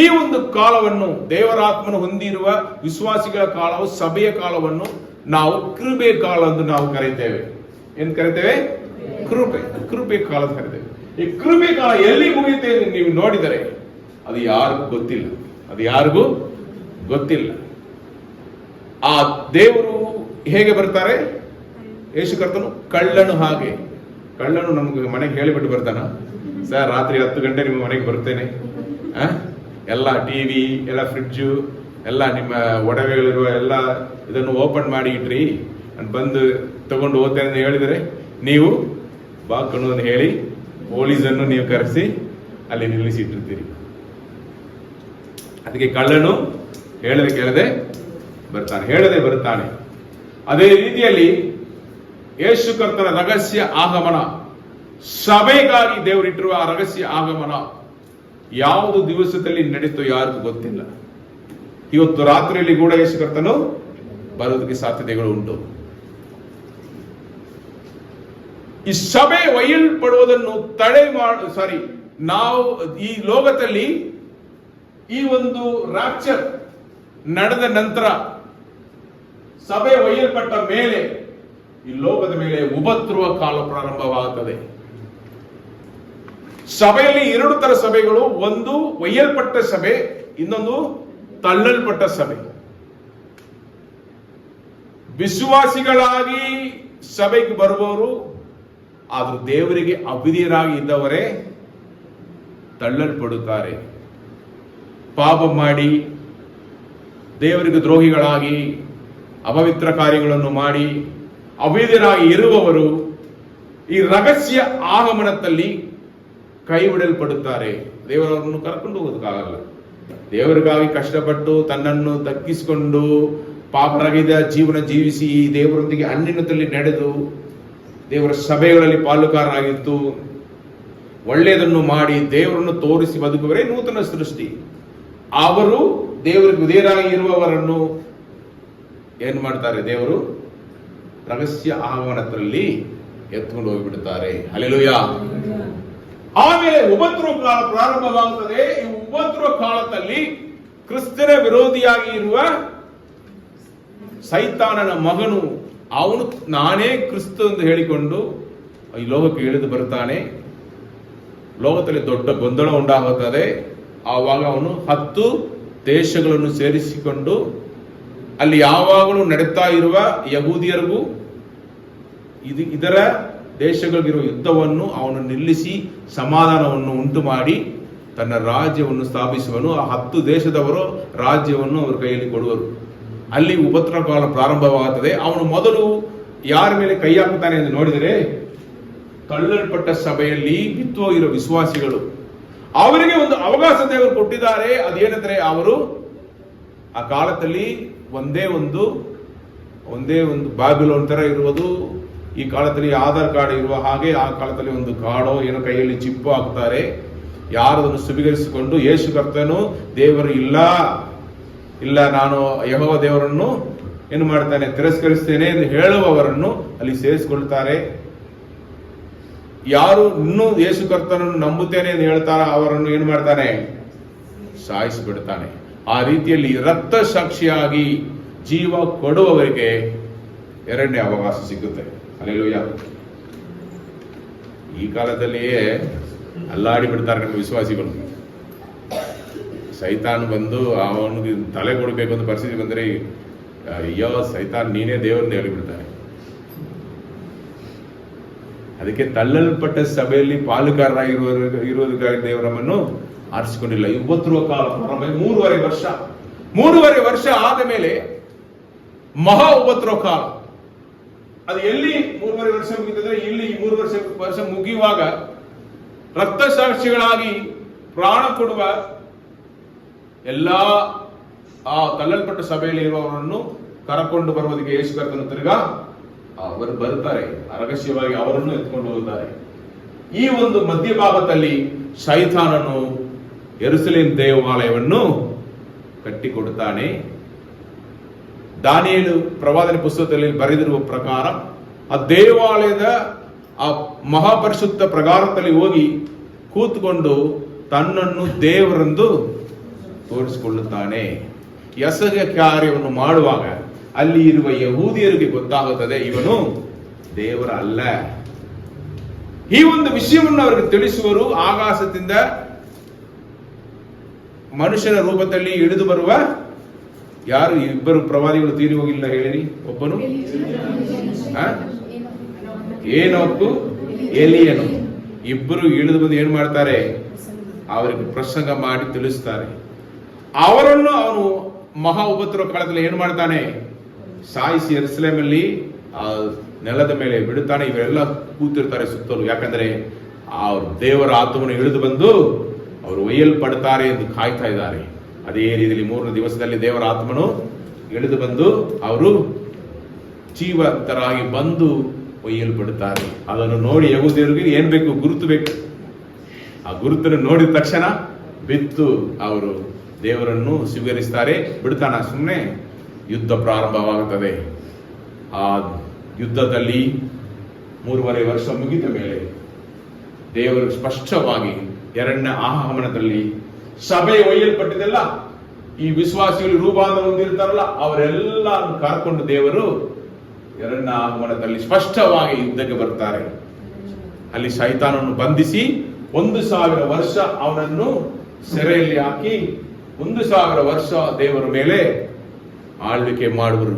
ಈ ಒಂದು ಕಾಲವನ್ನು, ದೇವರಾತ್ಮನು ಹೊಂದಿರುವ ವಿಶ್ವಾಸಿಗಳ ಕಾಲವು, ಸಭೆಯ ಕಾಲವನ್ನು ನಾವು ಕೃಪೆ ಕಾಲ ಎಂದು ನಾವು ಕರೀತೇವೆ. ಏನ್ ಕರಿತೇವೆ? ಕೃಪೆ ಕಾಲ ಕರಿತೇವೆ. ಈ ಕೃಪೆ ಕಾಲ ಎಲ್ಲಿ ಮುಗಿಯುತ್ತೆ ಎಂದು ನೀವು ನೋಡಿದರೆ ಅದು ಯಾರಿಗೂ ಗೊತ್ತಿಲ್ಲ. ಅದು ಯಾರಿಗೂ ಗೊತ್ತಿಲ್ಲ. ಆ ದೇವರು ಹೇಗೆ ಬರ್ತಾರೆ? ಯೇಸು ಕರ್ತನು ಕಳ್ಳನು ಹಾಗೆ. ಕಳ್ಳನು ನಮ್ಗೆ ಮನೆಗೆ ಹೇಳಿಬಿಟ್ಟು ಬರ್ತಾನ, ಸರ್ ರಾತ್ರಿ 10 ಗಂಟೆ ನಿಮ್ಮ ಮನೆಗೆ ಬರ್ತೇನೆ, ಎಲ್ಲ ಟಿವಿ ಎಲ್ಲ ಫ್ರಿಡ್ಜು ಎಲ್ಲ ನಿಮ್ಮ ಒಡವೆಗಳಿರುವ ಎಲ್ಲ ಇದನ್ನು ಓಪನ್ ಮಾಡಿ ಇಟ್ರಿ, ನಾನು ಬಂದು ತಗೊಂಡು ಹೋಗ್ತೇನೆ ಅಂತ ಹೇಳಿದರೆ ನೀವು ಬಾ ಕಣ್ಣು ಅಂತ ಹೇಳಿ ಪೊಲೀಸನ್ನು ನೀವು ಕರೆಸಿ ಅಲ್ಲಿ ನಿಲ್ಲಿಸಿಟ್ಟಿರ್ತೀರಿ. ಅದಕ್ಕೆ ಕಳ್ಳನು ಹೇಳದೆ ಕೇಳದೆ ಬರ್ತಾನೆ, ಹೇಳದೆ ಬರ್ತಾನೆ. ಅದೇ ರೀತಿಯಲ್ಲಿ ಯೇಸು ಕರ್ತನ ರಹಸ್ಯ ಆಗಮನ, ಸಭೆಗಾಗಿ ದೇವರಿಟ್ಟಿರುವ ಆ ರಹಸ್ಯ ಆಗಮನ ಯಾವುದು ದಿವಸದಲ್ಲಿ ನಡೀತೋ ಯಾರಿಗೂ ಗೊತ್ತಿಲ್ಲ. ಇವತ್ತು ರಾತ್ರಿಯಲ್ಲಿ ಕೂಡ ಯೇಸು ಕರ್ತನು ಬರೋದಕ್ಕೆ ಸಾಧ್ಯತೆಗಳು ಉಂಟು. ಈ ಸಭೆ ಒಯ್ಯಲ್ಪಡುವುದನ್ನು ನಾವು ಈ ಲೋಕದಲ್ಲಿ ಈ ಒಂದು ರಾಪ್ಚರ್ ನಡೆದ ನಂತರ ಸಭೆ ಒಯ್ಯಲ್ಪಟ್ಟ ಮೇಲೆ ಈ ಲೋಕದ ಮೇಲೆ ಉಪದ್ರವ ಕಾಲ ಪ್ರಾರಂಭವಾಗುತ್ತದೆ. ಸಭೆಯಲ್ಲಿ 2 ತರ ಸಭೆಗಳು, ಒಂದು ಒಯ್ಯಲ್ಪಟ್ಟ ಸಭೆ, ಇನ್ನೊಂದು ತಳ್ಳಲ್ಪಟ್ಟ ಸಭೆ. ವಿಶ್ವಾಸಿಗಳಾಗಿ ಸಭೆಗೆ ಬರುವವರು, ಆದರೂ ದೇವರಿಗೆ ಅವಿಧೇಯರಾಗಿ ಇದ್ದವರೇ ತಳ್ಳಲ್ಪಡುತ್ತಾರೆ. ಪಾಪ ಮಾಡಿ ದೇವರಿಗೆ ದ್ರೋಹಿಗಳಾಗಿ ಅಪವಿತ್ರ ಕಾರ್ಯಗಳನ್ನು ಮಾಡಿ ಅವಿಧೇಯರಾಗಿ ಇರುವವರು ಈ ರಹಸ್ಯ ಆಗಮನದಲ್ಲಿ ಕೈ ಬಿಡಲ್ಪಡುತ್ತಾರೆ. ದೇವರವರನ್ನು ಕರ್ಕೊಂಡು ಹೋಗೋದಕ್ಕಾಗಲ್ಲ. ದೇವರಿಗಾಗಿ ಕಷ್ಟಪಟ್ಟು ತನ್ನನ್ನು ದಕ್ಕಿಸಿಕೊಂಡು ಪಾಪರಹಿತ ಜೀವನ ಜೀವಿಸಿ ದೇವರೊಂದಿಗೆ ಅನ್ಯೋನ್ಯತೆಯಲ್ಲಿ ನಡೆದು ದೇವರ ಸಭೆಗಳಲ್ಲಿ ಪಾಲುಗಾರರಾಗಿದ್ದು ಒಳ್ಳೆಯದನ್ನು ಮಾಡಿ ದೇವರನ್ನು ತೋರಿಸಿ ಬದುಕುವರೇ ನೂತನ ಸೃಷ್ಟಿ. ಅವರು ದೇವರಿಗೆ ವಿಧೇಯರಾಗಿ ಇರುವವರನ್ನು ಏನ್ ಮಾಡ್ತಾರೆ? ದೇವರು ರಹಸ್ಯ ಆಗಮನದಲ್ಲಿ ಎತ್ಕೊಂಡು ಹೋಗಿಬಿಡುತ್ತಾರೆ. ಹಲ್ಲೆಲೂಯಾ. ಆಮೇಲೆ ಉಪದ್ರವ ಕಾಲ ಪ್ರಾರಂಭವಾಗುತ್ತದೆ. ಈ ಉಪದ್ರವ ಕಾಲದಲ್ಲಿ ಕ್ರಿಸ್ತನ ವಿರೋಧಿಯಾಗಿ ಇರುವ ಸೈತಾನನ ಮಗನು, ಅವನು ನಾನೇ ಕ್ರಿಸ್ತ ಎಂದು ಹೇಳಿಕೊಂಡು ಈ ಲೋಕಕ್ಕೆ ಇಳಿದು ಬರ್ತಾನೆ. ಲೋಕದಲ್ಲಿ ದೊಡ್ಡ ಗೊಂದಲ ಉಂಟಾಗುತ್ತದೆ. ಆವಾಗ ಅವನು 10 ದೇಶಗಳನ್ನು ಸೇರಿಸಿಕೊಂಡು ಅಲ್ಲಿ ಯಾವಾಗಲೂ ನಡೆತಾ ಇರುವ ಯಹೂದಿಯರಿಗೂ ಇದರ ದೇಶಗಳಿಗಿರುವ ಯುದ್ಧವನ್ನು ಅವನು ನಿಲ್ಲಿಸಿ ಸಮಾಧಾನವನ್ನು ಉಂಟು ಮಾಡಿ ತನ್ನ ರಾಜ್ಯವನ್ನು ಸ್ಥಾಪಿಸುವನು. ಆ 10 ದೇಶದವರು ರಾಜ್ಯವನ್ನು ಅವರ ಕೈಯಲ್ಲಿ ಕೊಡುವರು. ಅಲ್ಲಿ ಉಪದ್ರವ ಕಾಲ ಪ್ರಾರಂಭವಾಗುತ್ತದೆ. ಅವನು ಮೊದಲು ಯಾರ ಮೇಲೆ ಕೈ ಹಾಕುತ್ತಾನೆ ಎಂದು ನೋಡಿದರೆ ತಳ್ಳಲ್ಪಟ್ಟ ಸಭೆಯಲ್ಲಿ ಬಿತ್ತೋಗಿರುವ ವಿಶ್ವಾಸಿಗಳು. ಅವರಿಗೆ ಒಂದು ಅವಕಾಶ ದೇವರು ಕೊಟ್ಟಿದ್ದಾರೆ. ಅದೇನೆಂದರೆ ಅವರು ಆ ಕಾಲದಲ್ಲಿ ಒಂದೇ ಒಂದು ಬ್ಯಾಬಿಲೋನ್ ತರ ಇರುವುದು. ಈ ಕಾಲದಲ್ಲಿ ಆಧಾರ್ ಕಾರ್ಡ್ ಇರುವ ಹಾಗೆ ಆ ಕಾಲದಲ್ಲಿ ಒಂದು ಕಾರ್ಡೋ ಏನೋ ಕೈಯಲ್ಲಿ ಚಿಪ್ಪು ಹಾಕ್ತಾರೆ. ಯಾರದನ್ನು ಸ್ವೀಕರಿಸಿಕೊಂಡು ಯೇಸು ಕರ್ತನು ದೇವರು ಇಲ್ಲ ನಾನು ಯೆಹೋವ ದೇವರನ್ನು ಏನು ಮಾಡ್ತಾನೆ ತಿರಸ್ಕರಿಸ್ತೇನೆ ಎಂದು ಹೇಳುವವರನ್ನು ಅಲ್ಲಿ ಸೇರಿಸಿಕೊಳ್ತಾರೆ. ಯಾರು ಇನ್ನೂ ಯೇಸು ಕರ್ತನನ್ನು ನಂಬುತ್ತೇನೆ ಎಂದು ಹೇಳ್ತಾರ ಅವರನ್ನು ಏನು ಮಾಡ್ತಾನೆ? ಸಾಯಿಸಿಬಿಡ್ತಾನೆ. ಆ ರೀತಿಯಲ್ಲಿ ರಕ್ತ ಸಾಕ್ಷಿಯಾಗಿ ಜೀವ ಕೊಡುವವರಿಗೆ 2ನೇ ಅವಕಾಶ ಸಿಗುತ್ತೆ. ಹಲ್ಲೆಲೂಯಾ. ಈ ಕಾಲದಲ್ಲಿಯೇ ಅಲ್ಲಾಡಿ ಬಿಡ್ತಾರೆ ನಮ್ಮ ವಿಶ್ವಾಸಿಗಳು. ಸೈತಾನ್ ಬಂದು ಅವನಿಗೆ ತಲೆ ಕೊಡಬೇಕು ಅಂತ ಪರಿಸ್ಥಿತಿ ಬಂದರೆ ಅಯ್ಯೋ ಸೈತಾನ್ ನೀನೇ ದೇವರನ್ನ ಹೇಳಿಬಿಡ್ತಾನೆ. ಅದಕ್ಕೆ ತಳ್ಳಲ್ಪಟ್ಟ ಸಭೆಯಲ್ಲಿ ಪಾಲುಗಾರರಾಗಿರುವುದಕ್ಕಾಗಿ ದೇವರನ್ನು ಆರಿಸಿಕೊಂಡಿಲ್ಲ. ಉಪದ್ರವ ಕಾಲ ಪ್ರಾರಂಭ 3.5 ವರ್ಷ ಆದ ಮೇಲೆ ಮಹಾ ಉಪದ್ರವ ಕಾಲ. ಅದು ಎಲ್ಲಿ 3.5 ವರ್ಷ ಮುಗಿತಂದ್ರೆ ಇಲ್ಲಿ 3 ವರ್ಷ ಮುಗಿಯುವಾಗ ರಕ್ತ ಸಾಕ್ಷಿಗಳಾಗಿ ಪ್ರಾಣ ಕೊಡುವ ಎಲ್ಲಾ ಆ ತಳ್ಳಲ್ಪಟ್ಟ ಸಭೆಯಲ್ಲಿ ಇರುವವರನ್ನು ಕರಕೊಂಡು ಬರುವುದಕ್ಕೆ ಯೇಸು ಕರ್ತನು ತಿರುಗಾ ಅವರು ಬರ್ತಾರೆ. ರಹಸ್ಯವಾಗಿ ಅವರನ್ನು ಎತ್ಕೊಂಡು ಹೋಗುತ್ತಾರೆ. ಈ ಒಂದು ಮಧ್ಯಭಾಗದಲ್ಲಿ ಸೈತಾನನು ಯೆರೂಸಲೇಮ್ ದೇವಾಲಯವನ್ನು ಕಟ್ಟಿಕೊಡುತ್ತಾನೆ. ದಾನಿಯೇಲು ಪ್ರವಾದನೆ ಪುಸ್ತಕದಲ್ಲಿ ಬರೆದಿರುವ ಪ್ರಕಾರ ಆ ದೇವಾಲಯದ ಆ ಮಹಾಪರಿಶುದ್ಧ ಪ್ರಕಾರದಲ್ಲಿ ಹೋಗಿ ಕೂತ್ಕೊಂಡು ತನ್ನನ್ನು ದೇವರೆಂದು ತೋರಿಸಿಕೊಳ್ಳುತ್ತಾನೆ. ಎಸಗ ಕಾರ್ಯವನ್ನು ಮಾಡುವಾಗ ಅಲ್ಲಿ ಇರುವ ಯಹೂದಿಯರಿಗೆ ಗೊತ್ತಾಗುತ್ತದೆ ಇವನು ದೇವರ ಅಲ್ಲ. ಈ ಒಂದು ವಿಷಯವನ್ನು ಅವರಿಗೆ ತಿಳಿಸುವರು. ಆಕಾಶದಿಂದ ಮನುಷ್ಯನ ರೂಪದಲ್ಲಿ ಇಳಿದು ಬರುವ ಯಾರು? ಇಬ್ಬರು ಪ್ರವಾದಿಗಳು ತೀರಿ ಹೋಗಿಲ್ಲ ಹೇಳಿರಿ. ಒಬ್ಬನು ಏನೋಕು, ಎಲಿಯನು. ಇಬ್ಬರು ಇಳಿದು ಬಂದು ಏನ್ ಮಾಡ್ತಾರೆ? ಅವರಿಗೆ ಪ್ರಸಂಗ ಮಾಡಿ ತಿಳಿಸ್ತಾರೆ. ಅವರನ್ನು ಅವನು ಮಹಾ ಉಪದ್ರವ ಕಾಲದಲ್ಲಿ ಏನ್ ಮಾಡ್ತಾನೆ? ಸಾಯಿಸಿ ಯೆರೂಸಲೇಮಲ್ಲಿ ಆ ನೆಲದ ಮೇಲೆ ಬಿಡುತ್ತಾನೆ. ಇವರೆಲ್ಲ ಕೂತಿರ್ತಾರೆ ಸುತ್ತಲೂ. ಯಾಕಂದ್ರೆ ಆ ದೇವರ ಆತ್ಮವನ್ನು ಇಳಿದು ಬಂದು ಅವರು ಒಯ್ಯಲ್ಪಡ್ತಾರೆ ಎಂದು ಕಾಯ್ತಾ ಇದ್ದಾರೆ. ಅದೇ ರೀತಿಯಲ್ಲಿ 3ನೇ ದಿವಸದಲ್ಲಿ ದೇವರ ಆತ್ಮನು ಇಳಿದು ಬಂದು ಅವರು ಜೀವಂತರಾಗಿ ಬಂದು ಒಯ್ಯಲ್ಪಡುತ್ತಾರೆ. ಅದನ್ನು ನೋಡಿ ಯೆಹೂದ್ಯರಿಗೆ ಏನ್ ಬೇಕು? ಗುರುತು ಬೇಕು. ಆ ಗುರುತನ್ನು ನೋಡಿದ ತಕ್ಷಣ ಬಿತ್ತು ಅವರು ದೇವರನ್ನು ಸ್ವೀಕರಿಸ್ತಾರೆ. ಬಿಡ್ತಾನ ಸುಮ್ಮನೆ ಯುದ್ಧ ಪ್ರಾರಂಭವಾಗುತ್ತದೆ. ಆ ಯುದ್ಧದಲ್ಲಿ 3.5 ವರ್ಷ ಮುಗಿದ ಮೇಲೆ ದೇವರು ಸ್ಪಷ್ಟವಾಗಿ 2ನೇ ಆಗಮನದಲ್ಲಿ ಸಭೆ ಒಯ್ಯಲ್ಪಟ್ಟಿದ್ದೆಲ್ಲ ಈ ವಿಶ್ವಾಸಿಗಳು ರೂಪಾಂತರ ಹೊಂದಿರ್ತಾರಲ್ಲ ಅವರೆಲ್ಲ ಕರ್ಕೊಂಡು ದೇವರು 2ನೇ ಆಗಮನದಲ್ಲಿ ಸ್ಪಷ್ಟವಾಗಿ ಯುದ್ಧಕ್ಕೆ ಬರ್ತಾರೆ. ಅಲ್ಲಿ ಸೈತಾನನ್ನು ಬಂಧಿಸಿ 1,000 ವರ್ಷ ಅವನನ್ನು ಸೆರೆಯಲ್ಲಿ ಹಾಕಿ 1,000 ವರ್ಷ ದೇವರ ಮೇಲೆ ಆಳ್ವಿಕೆ ಮಾಡುವರು.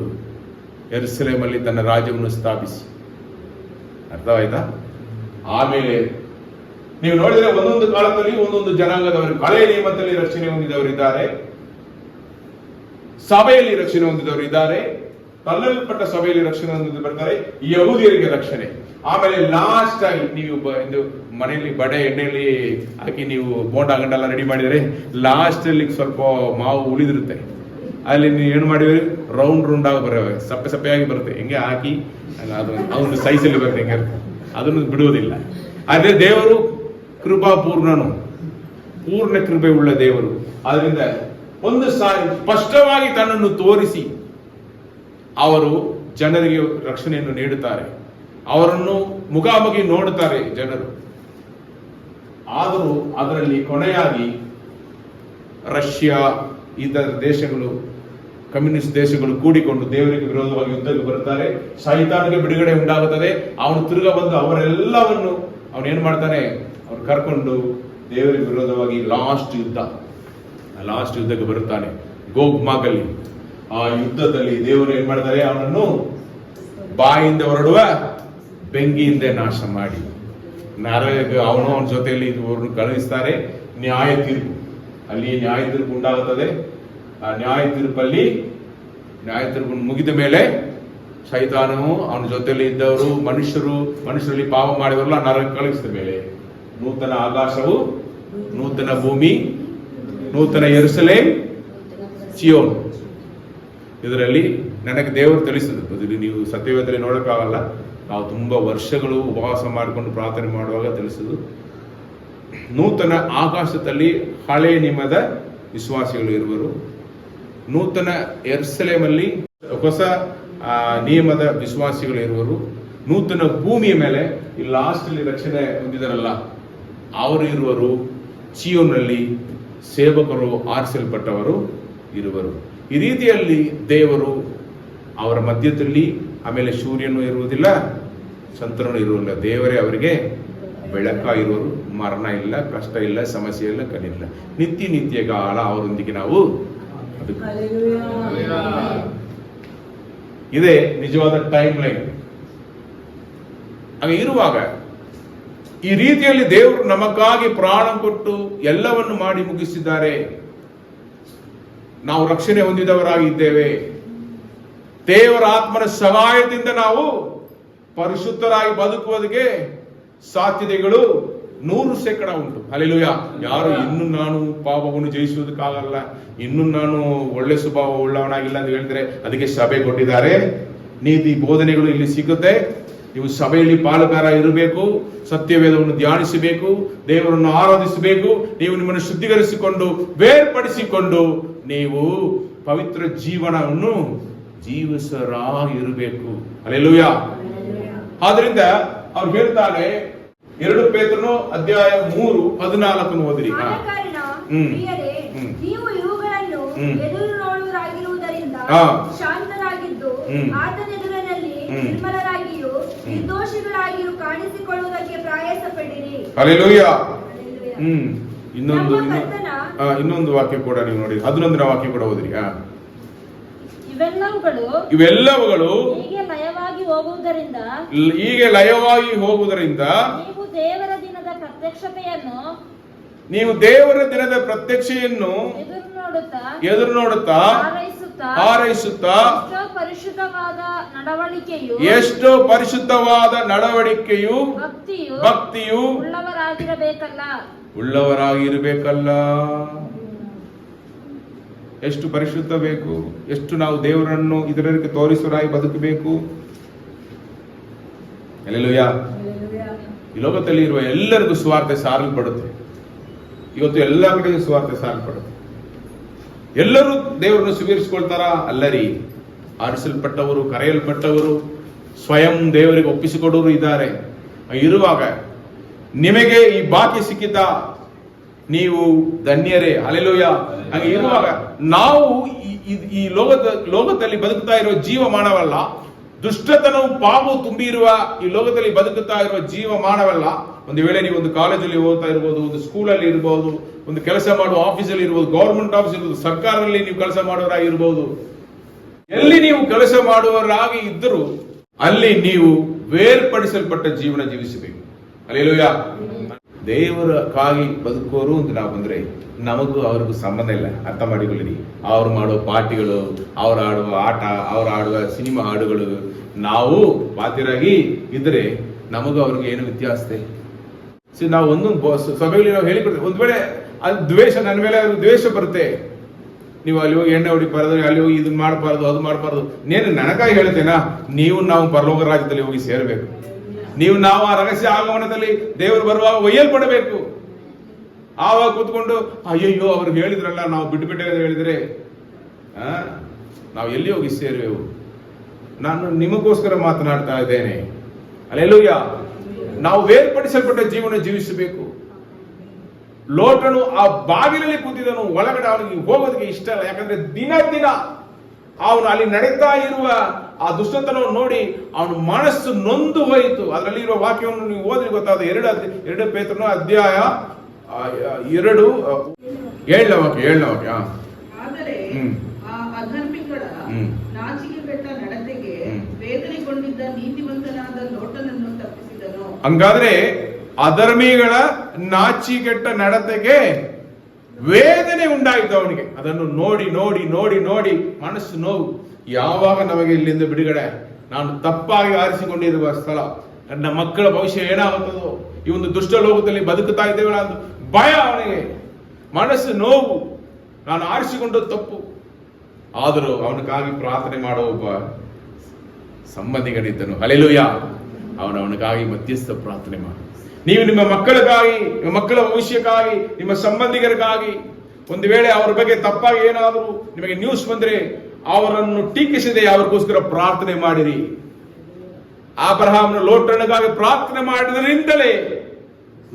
ಯೆರೂಸಲೇಮಲ್ಲಿ ತನ್ನ ರಾಜ್ಯವನ್ನು ಸ್ಥಾಪಿಸಿ. ಅರ್ಥವಾಯ್ತಾ? ಆಮೇಲೆ ನೀವು ನೋಡಿದ್ರೆ ಒಂದೊಂದು ಕಾಲದಲ್ಲಿ ಒಂದೊಂದು ಜನಾಂಗದವರು ಹಳೆಯ ನಿಯಮದಲ್ಲಿ ರಕ್ಷಣೆ ಹೊಂದಿದವರು ಇದ್ದಾರೆ, ಸಭೆಯಲ್ಲಿ ರಕ್ಷಣೆ ಹೊಂದಿದವರು ಇದ್ದಾರೆ, ತಳ್ಳಲ್ಪಟ್ಟ ಸಭೆಯಲ್ಲಿ ರಕ್ಷಣೆ ಹೊಂದಿದ್ದು ಬರ್ತಾರೆ. ಯಹೂದಿಯರಿಗೆ ರಕ್ಷಣೆ. ಆಮೇಲೆ ಲಾಸ್ಟ್ ಆಗಿ ನೀವು ಮನೆಯಲ್ಲಿ ಬಡೆ ಎಣ್ಣೆಯಲ್ಲಿ ಹಾಕಿ ನೀವು ಬೋಂಡ ಗಂಡೆಲ್ಲ ರೆಡಿ ಮಾಡಿದರೆ ಲಾಸ್ಟ್ ಅಲ್ಲಿ ಸ್ವಲ್ಪ ಮಾವು ಉಳಿದಿರುತ್ತೆ. ಅಲ್ಲಿ ನೀವು ಏನು ಮಾಡಿದ್ರಿ? ರೌಂಡ್ ಆಗಿ ಬರೋವೆ, ಸಪ್ಪೆ ಸಪ್ಪೆಯಾಗಿ ಬರುತ್ತೆ. ಹೆಂಗೆ ಹಾಕಿ ಅದೊಂದು ಸೈಜಲ್ಲಿ ಬರುತ್ತೆ. ಹೆಂಗೆ ಅದನ್ನು ಬಿಡುವುದಿಲ್ಲ. ಆದ್ರೆ ದೇವರು ಕೃಪಾಪೂರ್ಣನು, ಪೂರ್ಣ ಕೃಪೆ ಉಳ್ಳ ದೇವರು. ಆದ್ರಿಂದ ಒಂದು ಸಾರಿ ಸ್ಪಷ್ಟವಾಗಿ ತನ್ನನ್ನು ತೋರಿಸಿ ಅವರು ಜನರಿಗೆ ರಕ್ಷಣೆಯನ್ನು ನೀಡುತ್ತಾರೆ. ಅವರನ್ನು ಮುಖಾಮುಖಿ ನೋಡುತ್ತಾರೆ ಜನರು. ಆದರೂ ಅದರಲ್ಲಿ ಕೊನೆಯಾಗಿ ರಷ್ಯಾ ಇತರ ದೇಶಗಳು, ಕಮ್ಯುನಿಸ್ಟ್ ದೇಶಗಳು ಕೂಡಿಕೊಂಡು ದೇವರಿಗೆ ವಿರೋಧವಾಗಿ ಯುದ್ಧಕ್ಕೆ ಬರುತ್ತಾರೆ. ಸೈತಾನಿಗೆ ಬಿಡುಗಡೆ ಉಂಟಾಗುತ್ತದೆ. ಅವನು ತಿರುಗ ಬಂದು ಅವರೆಲ್ಲವನ್ನು ಅವನೇನ್ ಮಾಡ್ತಾನೆ? ಅವ್ರು ಕರ್ಕೊಂಡು ದೇವರಿಗೆ ವಿರೋಧವಾಗಿ ಲಾಸ್ಟ್ ಯುದ್ಧಕ್ಕೆ ಬರುತ್ತಾನೆ. ಗೋಗ್ ಮಾಗಲ್ಲಿ ಆ ಯುದ್ಧದಲ್ಲಿ ದೇವರು ಏನ್ ಮಾಡ್ತಾರೆ? ಅವನನ್ನು ಬಾಯಿಂದ ಹೊರಡುವ ಬೆಂಕಿಯಿಂದ ನಾಶ ಮಾಡಿ ಅವನ ಜೊತೆಯಲ್ಲಿ ಇವ್ರನ್ನು ಕಳುಹಿಸ್ತಾರೆ. ನ್ಯಾಯ ತೀರ್ಪು ಉಂಟಾಗುತ್ತದೆ. ಆ ನ್ಯಾಯ ತೀರ್ಪು ಮುಗಿದ ಮೇಲೆ ಸೈತಾನವು ಅವನ ಜೊತೆಯಲ್ಲಿ ಇದ್ದವರು ಮನುಷ್ಯರಲ್ಲಿ ಪಾಪ ಮಾಡಿದವರಲ್ಲ ನರಕ ಕಳುಹಿಸಿದ ಮೇಲೆ ನೂತನ ಆಕಾಶವು, ನೂತನ ಭೂಮಿ, ನೂತನ ಯೆರೂಸಲೇಮ್, ಚಿಯೋನ್. ಇದರಲ್ಲಿ ನನಗೆ ದೇವರು ತಿಳಿಸಿದ್ರು. ನೀವು ಸತ್ಯವೇದದಲ್ಲಿ ನೋಡಕ್ಕಾಗಲ್ಲ. ನಾವು ತುಂಬಾ ವರ್ಷಗಳು ಉಪವಾಸ ಮಾಡಿಕೊಂಡು ಪ್ರಾರ್ಥನೆ ಮಾಡುವಾಗ ತಿಳಿಸಿದ್ರು. ನೂತನ ಆಕಾಶದಲ್ಲಿ ಹಳೆಯ ನಿಯಮದ ವಿಶ್ವಾಸಿಗಳು ಇರುವರು, ನೂತನ ಯೆರೂಸಲೇಮಲ್ಲಿ ಹೊಸ ನಿಯಮದ ವಿಶ್ವಾಸಿಗಳು ಇರುವರು, ನೂತನ ಭೂಮಿಯ ಮೇಲೆ ಈ ಲಾಸ್ಟ್ ಅಲ್ಲಿ ರಕ್ಷಣೆ ಹೊಂದಿದರಲ್ಲ ಅವರು ಇರುವರು, ಚಿಯೋನಲ್ಲಿ ಸೇವಕರು ಆರಿಸಲ್ಪಟ್ಟವರು ಇರುವರು. ಈ ರೀತಿಯಲ್ಲಿ ದೇವರು ಅವರ ಮಧ್ಯದಲ್ಲಿ, ಆಮೇಲೆ ಸೂರ್ಯನು ಇರುವುದಿಲ್ಲ, ಚಂದ್ರನು ಇರುವುದಿಲ್ಲ. ದೇವರೇ ಅವರಿಗೆ ಬೆಳಕ ಇರುವರು. ಮರಣ ಇಲ್ಲ, ಕಷ್ಟ ಇಲ್ಲ, ಸಮಸ್ಯೆ ಇಲ್ಲ, ಕನಿಲ್ಲ. ನಿತ್ಯ ಕಾಲ ಅವರೊಂದಿಗೆ ನಾವು ಇದೇ ನಿಜವಾದ ಟೈಮ್ ಲೈನ್. ಹಾಗೆ ಇರುವಾಗ ಈ ರೀತಿಯಲ್ಲಿ ದೇವರು ನಮಗಾಗಿ ಪ್ರಾಣ ಕೊಟ್ಟು ಎಲ್ಲವನ್ನು ಮಾಡಿ ಮುಗಿಸಿದ್ದಾರೆ. ನಾವು ರಕ್ಷಣೆ ಹೊಂದಿದವರಾಗಿದ್ದೇವೆ. ದೇವರ ಆತ್ಮನ ಸಹಾಯದಿಂದ ನಾವು ಪರಿಶುದ್ಧರಾಗಿ ಬದುಕುವುದಕ್ಕೆ ಸಾಧ್ಯತೆಗಳು 100% ಉಂಟು. ಹಲ್ಲೆಲೂಯಾ. ಯಾರು ಇನ್ನು ನಾನು ಪಾಪವನ್ನು ಜಯಿಸುವುದಕ್ಕಾಗಲ್ಲ, ಇನ್ನು ನಾನು ಒಳ್ಳೆ ಸ್ವಭಾವ ಉಳ್ಳವನಾಗಿಲ್ಲ ಅಂತ ಹೇಳಿದ್ರೆ ಅದಕ್ಕೆ ಸಭೆ ಕೊಟ್ಟಿದ್ದಾರೆ. ನೀತಿ ಬೋಧನೆಗಳು ಇಲ್ಲಿ ಸಿಗುತ್ತೆ. ನೀವು ಸಭೆಯಲ್ಲಿ ಪಾಲುಗಾರ ಇರಬೇಕು, ಸತ್ಯವೇದವನ್ನು ಧ್ಯಾನಿಸಬೇಕು, ದೇವರನ್ನು ಆರಾಧಿಸಬೇಕು. ನೀವು ನಿಮ್ಮನ್ನು ಶುದ್ಧೀಕರಿಸಿಕೊಂಡು ಬೇರ್ಪಡಿಸಿಕೊಂಡು ನೀವು ಪವಿತ್ರ ಜೀವನವನ್ನು ಜೀವಿಸರಾಗಿರಬೇಕು. ಹಲ್ಲೆಲೂಯಾ. ಆದ್ರಿಂದ ಅವ್ರು ಹೇಳ್ತಾರೆ, 2 ಪೇತ್ರನು ಅಧ್ಯಾಯ 3:14 ಓದಿರಿ. ನೀವು ಇವುಗಳನ್ನು ಎದುರು ನೋಡುವರಾಗಿರುವುದರಿಂದ ಶಾಂತರಾಗಿದ್ದು ಆತನೆದುರಿನಲ್ಲಿ ನಿರ್ಮಲರಾಗಿಯೂ ನಿರ್ದೋಷಿಗಳಾಗಿಯೂ ಕಾಣಿಸಿಕೊಳ್ಳುವುದಕ್ಕೆ ಪ್ರಯಾಸ ಪಡಿರಿ. ಹಲ್ಲೆಲೂಯ. ಇನ್ನೊಂದು ವಾಕ್ಯ ಕೂಡ ನೀವು ನೋಡಿ, 11ನೇ ವಾಕ್ಯ ಕೂಡ ಓದ್ರಿ. ಇವೆಲ್ಲವುಗಳು ಹೀಗೆ ಲಯವಾಗಿ ಹೋಗುವುದರಿಂದ ನೀವು ದೇವರ ದಿನದ ಪ್ರತ್ಯಕ್ಷತೆಯನ್ನು ಎದುರು ನೋಡುತ್ತಾ ಹಾರೈಸುತ್ತಾ ಎಷ್ಟೋ ಪರಿಶುದ್ಧವಾದ ನಡವಳಿಕೆಯು ಭಕ್ತಿಯು ಉಳ್ಳವರಾಗಿರಬೇಕಲ್ಲ. ಎಷ್ಟು ಪರಿಶುದ್ಧ ಬೇಕು, ಎಷ್ಟು ನಾವು ದೇವರನ್ನು ಇದರಲ್ಲಿ ತೋರಿಸುವರಾಗಿ ಬದುಕಬೇಕು. ಹಲ್ಲೆಲೂಯ. ಈ ಲೋಕದಲ್ಲಿ ಇರುವ ಎಲ್ಲರಿಗೂ ಸ್ವಾರ್ಥ ಸಾರಲ್ಪಡುತ್ತೆ. ಇವತ್ತು ಎಲ್ಲ ಕಡೆಗೂ ಸ್ವಾರ್ಥ ಸಾರಲ್ಪಡುತ್ತೆ. ಎಲ್ಲರೂ ದೇವರನ್ನು ಸ್ವೀಕರಿಸಿಕೊಳ್ತಾರ? ಅಲ್ಲರಿ. ಆರಿಸಲ್ಪಟ್ಟವರು, ಕರೆಯಲ್ಪಟ್ಟವರು, ಸ್ವಯಂ ದೇವರಿಗೆ ಒಪ್ಪಿಸಿಕೊಡೋರು ಇದ್ದಾರೆ. ಇರುವಾಗ ನಿಮಗೆ ಈ ಬಾಕಿ ಸಿಕ್ಕಿದ್ದ, ನೀವು ಧನ್ಯರೇ. ಹಲ್ಲೆಲೂಯ. ಹಾಗೆ ಇರುವಾಗ ನಾವು ಈ ಲೋಕದಲ್ಲಿ ಬದುಕ್ತಾ ಇರುವ ಜೀವಮಾನವಲ್ಲ, ದುಷ್ಟತನವು ಪಾಪವು ತುಂಬಿರುವ ಈ ಲೋಕದಲ್ಲಿ ಬದುಕುತ್ತಾ ಇರುವ ಜೀವಮಾನವಲ್ಲ. ಒಂದು ವೇಳೆ ನೀವು ಒಂದು ಕಾಲೇಜಲ್ಲಿ ಓದ್ತಾ ಇರ್ಬೋದು, ಒಂದು ಸ್ಕೂಲಲ್ಲಿ ಇರ್ಬೋದು, ಒಂದು ಕೆಲಸ ಮಾಡುವ ಆಫೀಸಲ್ಲಿ ಇರ್ಬೋದು, ಗವರ್ಮೆಂಟ್ ಆಫೀಸ್ ಇರ್ಬೋದು, ಸರ್ಕಾರದಲ್ಲಿ ನೀವು ಕೆಲಸ ಮಾಡೋರಾಗಿರ್ಬೋದು, ಎಲ್ಲಿ ನೀವು ಕೆಲಸ ಮಾಡುವವರಾಗಿ ಇದ್ದರೂ ಅಲ್ಲಿ ನೀವು ಬೇರ್ಪಡಿಸಲ್ಪಟ್ಟ ಜೀವನ ಜೀವಿಸಬೇಕು. ಹಲ್ಲೆಲೂಯ. ದೇವರಕ್ಕಾಗಿ ಬದುಕೋರು ಅಂತ ನಾವು ಬಂದ್ರೆ ನಮಗೂ ಅವ್ರಿಗೂ ಸಂಬಂಧ ಇಲ್ಲ. ಅರ್ಥ ಮಾಡಿಕೊಳ್ಳಿರಿ. ಅವ್ರು ಮಾಡುವ ಪಾರ್ಟಿಗಳು, ಅವ್ರು ಆಡುವ ಆಟ, ಅವ್ರು ಆಡುವ ಸಿನಿಮಾ ಹಾಡುಗಳು, ನಾವು ಬಾಧ್ಯರಾಗಿ ಇದ್ರೆ ನಮಗೂ ಅವ್ರಿಗೆ ಏನು ವ್ಯತ್ಯಾಸ ಇದೆ? ನಾವು ಒಂದೊಂದು ಸಭೆಯಲ್ಲಿ ನಾವು ಹೇಳಿಕೊಡ್ತೇವೆ. ಒಂದ್ ವೇಳೆ ಅದು ದ್ವೇಷ, ನನ್ನ ಮೇಲೆ ದ್ವೇಷ ಬರುತ್ತೆ, ನೀವು ಅಲ್ಲಿ ಹೋಗಿ ಎಣ್ಣೆ ಹೊಡಿಬಾರ್ದು, ಅಲ್ಲಿ ಹೋಗಿ ಇದನ್ನ ಮಾಡಬಾರ್ದು, ಅದು ಮಾಡಬಾರ್ದು. ನೇನು ನನಗಾಗಿ ಹೇಳ್ತೇನಾ? ನಾವು ಪರಲೋಕ ರಾಜ್ಯದಲ್ಲಿ ಹೋಗಿ ಸೇರಬೇಕು. ನಾವು ಆ ರಹಸ್ಯ ಆಗಮನದಲ್ಲಿ ದೇವರು ಬರುವಾಗ ಒಯ್ಯಲ್ಪಡಬೇಕು. ಆವಾಗ ಕೂತ್ಕೊಂಡು ಅಯ್ಯಯ್ಯೋ ಅವ್ರು ಹೇಳಿದ್ರಲ್ಲ, ನಾವು ಬಿಟ್ಟು ಹೇಳಿದ್ರೆ ನಾವು ಎಲ್ಲಿ ಹೋಗಿ ಸೇರುವೆವು? ನಾನು ನಿಮಗೋಸ್ಕರ ಮಾತನಾಡ್ತಾ ಇದ್ದೇನೆ. ಹಲ್ಲೆಲೂಯ. ನಾವು ಬೇರ್ಪಡಿಸಲ್ಪಟ್ಟ ಜೀವನ ಜೀವಿಸಬೇಕು. ಲೋಟನು ಆ ಬಾಗಿಲಲ್ಲಿ ಕೂತಿದನು, ಒಳಗಡೆ ಅವನಿಗೆ ಹೋಗೋದಕ್ಕೆ ಇಷ್ಟ ಇಲ್ಲ. ಯಾಕಂದ್ರೆ ದಿನ ಅವನು ಅಲ್ಲಿ ನಡೀತಾ ಇರುವ ಆ ದುಷ್ಟತನವನ್ನು ನೋಡಿ ಅವನ ಮನಸ್ಸು ನೊಂದು ಹೋಯಿತು. ಅದರಲ್ಲಿ ಇರುವ ವಾಕ್ಯವನ್ನು ನೀವು ಓದಿ ಗೊತ್ತಾದ 2 ಪೇತ್ರನ ಅಧ್ಯಾಯ 2:7 ವಾಕ್ಯ. ಆದರೆ ಆ ಅಧರ್ಮಿಗಳ ನಾಚಿಕೆಗೆಟ್ಟ ನಡತೆಗೆ ವೇದನೆಗೊಂಡಿದ್ದ ನೀತಿವಂತನಾದ ಲೋಟನನ್ನು ತಪ್ಪಿಸಿದನು. ಹಂಗಾದ್ರೆ ಅಧರ್ಮಿಗಳ ನಾಚಿಕೆಟ್ಟ ನಡತೆಗೆ ವೇದನೆ ಉಂಟಾಯಿತು ಅವನಿಗೆ. ಅದನ್ನು ನೋಡಿ ನೋಡಿ ನೋಡಿ ನೋಡಿ ಮನಸ್ಸು ನೋವು. ಯಾವಾಗ ನಮಗೆ ಇಲ್ಲಿಂದ ಬಿಡುಗಡೆ? ನಾನು ತಪ್ಪಾಗಿ ಆರಿಸಿಕೊಂಡಿರುವ ಸ್ಥಳ, ನನ್ನ ಮಕ್ಕಳ ಭವಿಷ್ಯ ಏನಾಗುತ್ತದೋ, ಈ ಒಂದು ದುಷ್ಟ ಲೋಕದಲ್ಲಿ ಬದುಕುತ್ತಾ ಇದ್ದೇವಲ್ಲ ಅಂತ ಭಯ ಅವನಿಗೆ, ಮನಸ್ಸು ನೋವು. ನಾನು ಆರಿಸಿಕೊಂಡು ತಪ್ಪು. ಆದರೂ ಅವನಿಗಾಗಿ ಪ್ರಾರ್ಥನೆ ಮಾಡುವ ಒಬ್ಬ ಸಂಬಂಧಿಗನಿದ್ದನು. ಹಲ್ಲೆಲೂಯ. ಅವನಿಗಾಗಿ ಮಧ್ಯಸ್ಥ ಪ್ರಾರ್ಥನೆ ಮಾಡು. ನೀವು ನಿಮ್ಮ ಮಕ್ಕಳಿಗಾಗಿ, ನಿಮ್ಮ ಮಕ್ಕಳ ಭವಿಷ್ಯಕ್ಕಾಗಿ, ನಿಮ್ಮ ಸಂಬಂಧಿಕರಿಗಾಗಿ, ಒಂದು ವೇಳೆ ಅವರ ಬಗ್ಗೆ ತಪ್ಪಾಗಿ ಏನಾದರೂ ನಿಮಗೆ ನ್ಯೂಸ್ ಬಂದ್ರೆ ಅವರನ್ನು ಟೀಕಿಸದೆ ಅವ್ರಿಗೋಸ್ಕರ ಪ್ರಾರ್ಥನೆ ಮಾಡಿರಿ. ಅಬ್ರಹಾಮನ ಲೋಟನಿಗಾಗಿ ಪ್ರಾರ್ಥನೆ ಮಾಡಿದರಿಂದಲೇ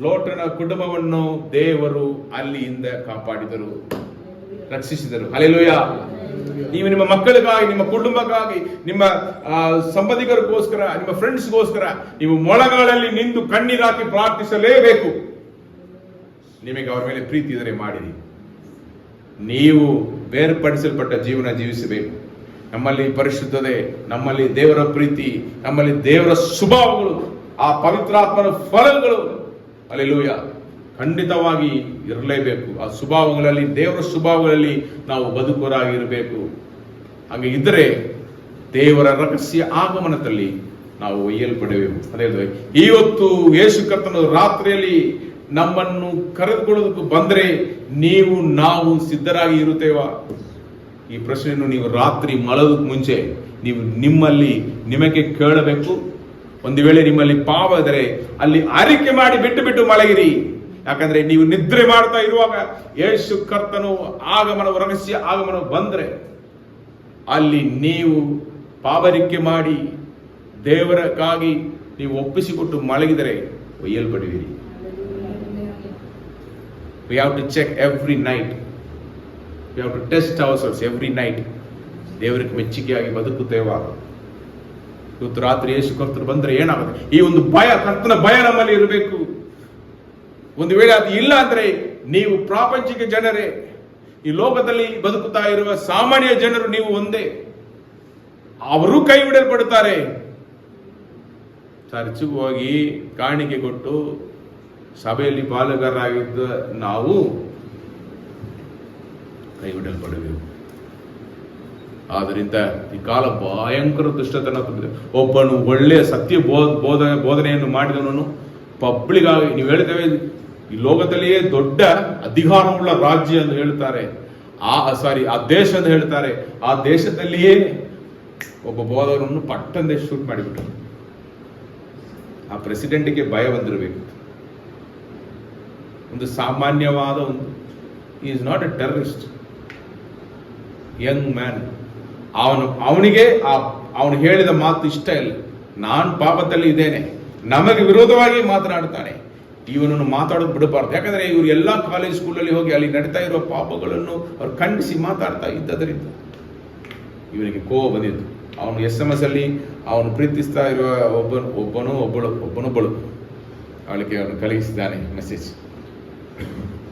ಲೋಟನ ಕುಟುಂಬವನ್ನು ದೇವರು ಅಲ್ಲಿಂದ ಕಾಪಾಡಿದರು, ರಕ್ಷಿಸಿದರು. ಹಲ್ಲೆಲೂಯ. ನೀವು ನಿಮ್ಮ ಮಕ್ಕಳಿಗಾಗಿ, ನಿಮ್ಮ ಕುಟುಂಬಕ್ಕಾಗಿ, ನಿಮ್ಮ ಸಂಬಂಧಿಕರಿಗೋಸ್ಕರ, ನಿಮ್ಮ ಫ್ರೆಂಡ್ಸ್ಗೋಸ್ಕರ ನೀವು ಮೊಳಗಳಲ್ಲಿ ನಿಂತು ಕಣ್ಣೀರಾಕಿ ಪ್ರಾರ್ಥಿಸಲೇಬೇಕು. ನಿಮಗೆ ಅವರ ಮೇಲೆ ಪ್ರೀತಿ ಇದ್ದರೆ ಮಾಡಿರಿ. ನೀವು ಬೇರ್ಪಡಿಸಲ್ಪಟ್ಟ ಜೀವನ ಜೀವಿಸಬೇಕು. ನಮ್ಮಲ್ಲಿ ಪರಿಶುದ್ಧತೆ, ನಮ್ಮಲ್ಲಿ ದೇವರ ಪ್ರೀತಿ, ನಮ್ಮಲ್ಲಿ ದೇವರ ಸ್ವಭಾವಗಳು, ಆ ಪವಿತ್ರಾತ್ಮನ ಫಲಗಳು ಹಲ್ಲೆಲೂಯ ಖಂಡಿತವಾಗಿ ಇರಲೇಬೇಕು. ಆ ಸ್ವಭಾವಗಳಲ್ಲಿ, ದೇವರ ಸ್ವಭಾವಗಳಲ್ಲಿ ನಾವು ಬದುಕುವರಾಗಿರಬೇಕು. ಹಾಗೆ ಇದ್ದರೆ ದೇವರ ರಹಸ್ಯ ಆಗಮನದಲ್ಲಿ ನಾವು ಒಯ್ಯಲ್ಪಡಬೇಕು. ಅದೇ ಇವತ್ತು ಯೇಸು ಕರ್ತನು ರಾತ್ರಿಯಲ್ಲಿ ನಮ್ಮನ್ನು ಕರೆದುಕೊಳ್ಳೋದಕ್ಕೆ ಬಂದರೆ ನಾವು ಸಿದ್ಧರಾಗಿ ಇರುತ್ತೇವಾ? ಈ ಪ್ರಶ್ನೆಯನ್ನು ನೀವು ರಾತ್ರಿ ಮಲಗೋದಕ್ಕೆ ಮುಂಚೆ ನೀವು ನಿಮಗೆ ಕೇಳಬೇಕು. ಒಂದು ವೇಳೆ ನಿಮ್ಮಲ್ಲಿ ಪಾಪ ಇದ್ದರೆ ಅಲ್ಲಿ ಅರಿಕೆ ಮಾಡಿ ಬಿಟ್ಟು ಮಲಗಿರಿ. ಯಾಕಂದ್ರೆ ನೀವು ನಿದ್ರೆ ಮಾಡ್ತಾ ಇರುವಾಗ ಯೇಸು ಕರ್ತನು ಆಗಮನ, ರಹಸ್ಯ ಆಗಮನ ಬಂದ್ರೆ ಅಲ್ಲಿ ನೀವು ಪಾಪರಿಕೆ ಮಾಡಿ ದೇವರಕ್ಕಾಗಿ ನೀವು ಒಪ್ಪಿಸಿಕೊಟ್ಟು ಮಲಗಿದರೆ ಒಯ್ಯಲ್ಪಡುವಿರಿ. We have to check every night. We have to test ourselves every night. ದೇವರಿಗೆ ಮೆಚ್ಚುಗೆಯಾಗಿ ಬದುಕುತ್ತೇವಾ? ಇವತ್ತು ರಾತ್ರಿ ಯೇಸು ಕರ್ತರು ಬಂದ್ರೆ ಏನಾಗುತ್ತೆ? ಈ ಒಂದು ಭಯ, ಕರ್ತನ ಭಯ ನಮ್ಮಲ್ಲಿ ಇರಬೇಕು. ಒಂದು ವೇಳೆ ಅದು ಇಲ್ಲ ಅಂದ್ರೆ ನೀವು ಪ್ರಾಪಂಚಿಕ ಜನರೇ, ಈ ಲೋಕದಲ್ಲಿ ಬದುಕುತ್ತಾ ಇರುವ ಸಾಮಾನ್ಯ ಜನರು ನೀವು ಒಂದೇ. ಅವರು ಕೈ ಬಿಡಲ್ಪಡುತ್ತಾರೆ. ಚರ್ಚ್ಗೆ ಹೋಗಿ ಕಾಣಿಕೆ ಕೊಟ್ಟು ಸಭೆಯಲ್ಲಿ ಪಾಲುಗಾರರಾಗಿದ್ದ ನಾವು ಕೈ ಬಿಡಲ್ಪಡಬೇಕು. ಆದ್ದರಿಂದ ಈ ಕಾಲ ಭಯಂಕರ ದುಷ್ಟತನ ತುಂಬಿದೆ. ಒಬ್ಬನು ಒಳ್ಳೆಯ ಸತ್ಯ ಬೋಧನೆಯನ್ನು ಮಾಡಿದವನು ಪಬ್ಲಿಕ್ ಆಗಿ, ನೀವು ಹೇಳ್ತೇವೆ ಈ ಲೋಕದಲ್ಲಿಯೇ ದೊಡ್ಡ ಅಧಿಕಾರವುಳ್ಳ ರಾಜ್ಯ ಎಂದು ಹೇಳ್ತಾರೆ, ಆ ದೇಶ ಎಂದು ಹೇಳ್ತಾರೆ. ಆ ದೇಶದಲ್ಲಿಯೇ ಒಬ್ಬ ಬೋಧಕರನ್ನು ಪಟ್ಟಂದೇ ಶೂಟ್ ಮಾಡಿಬಿಟ್ರು. ಆ ಪ್ರೆಸಿಡೆಂಟ್ಗೆ ಭಯ ಬಂದಿರಬೇಕು. ಒಂದು ಸಾಮಾನ್ಯವಾದ ಒಂದು, is not A terrorist, Young man. ಅವನಿಗೆ ಅವನು ಹೇಳಿದ ಮಾತು ಇಷ್ಟ ಇಲ್ಲ. ನಾನು ಪಾಪದಲ್ಲಿ ಇದ್ದೇನೆ, ನಮಗೆ ವಿರೋಧವಾಗಿ ಮಾತನಾಡ್ತಾನೆ, ಇವನನ್ನು ಮಾತಾಡೋದು ಬಿಡಬಾರ್ದು. ಯಾಕಂದ್ರೆ ಇವರು ಎಲ್ಲಾ ಕಾಲೇಜ್ ಸ್ಕೂಲಲ್ಲಿ ಹೋಗಿ ಅಲ್ಲಿ ನಡೀತಾ ಇರುವ ಪಾಪಗಳನ್ನು ಅವ್ರು ಖಂಡಿಸಿ ಮಾತಾಡ್ತಾ ಇದ್ದದರಿಂದ ಇವನಿಗೆ ಕೋಪ ಬಂದಿತ್ತು. ಅವನು SMS ಅಲ್ಲಿ ಅವನು ಪ್ರೀತಿಸ್ತಾ ಇರುವ ಒಬ್ಬನೊಬ್ಬಳು ಅವಳಿಗೆ ಅವನು ಕಳುಹಿಸಿದ್ದಾನೆ ಮೆಸೇಜ್.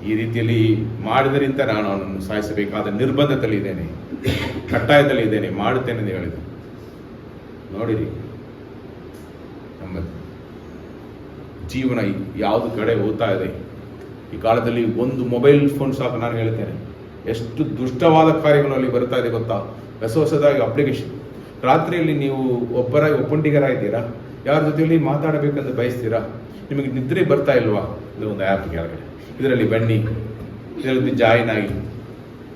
ಈ ರೀತಿಯಲ್ಲಿ ಮಾಡಿದರಿಂದ ನಾನು ಅವನನ್ನು ಸಾಯಿಸಬೇಕಾದ ನಿರ್ಬಂಧದಲ್ಲಿ ಇದ್ದೇನೆ, ಕಟ್ಟಾಯದಲ್ಲಿ ಇದ್ದೇನೆ, ಮಾಡುತ್ತೇನೆ ಎಂದು ಹೇಳಿದ. ನೋಡಿರಿ, ನಮ್ಮ ಜೀವನ ಯಾವುದು ಕಡೆ ಹೋಗ್ತಾ ಇದೆ. ಈ ಕಾಲದಲ್ಲಿ ಒಂದು ಮೊಬೈಲ್ ಫೋನ್ ಸಾಕು. ನಾನು ಹೇಳ್ತೇನೆ, ಎಷ್ಟು ದುಷ್ಟವಾದ ಕಾರ್ಯಗಳು ಅಲ್ಲಿ ಬರ್ತಾ ಇದೆ ಗೊತ್ತಾ? ಹೊಸದಾಗಿ ಅಪ್ಲಿಕೇಶನ್. ರಾತ್ರಿಯಲ್ಲಿ ನೀವು ಒಪ್ಪಂಡಿಗರಾಗಿದ್ದೀರಾ, ಯಾರ ಜೊತೆಯಲ್ಲಿ ಮಾತಾಡಬೇಕಂತ ಬಯಸ್ತೀರಾ, ನಿಮಗೆ ನಿದ್ರೆ ಬರ್ತಾ ಇಲ್ವಾ? ಇದು ಒಂದು ಆ್ಯಪ್ ಕೆಳಗಡೆ, ಇದರಲ್ಲಿ ಬನ್ನಿ, ಇದರಲ್ಲಿ ಜಾಯಿನ್ ಆಗಿ,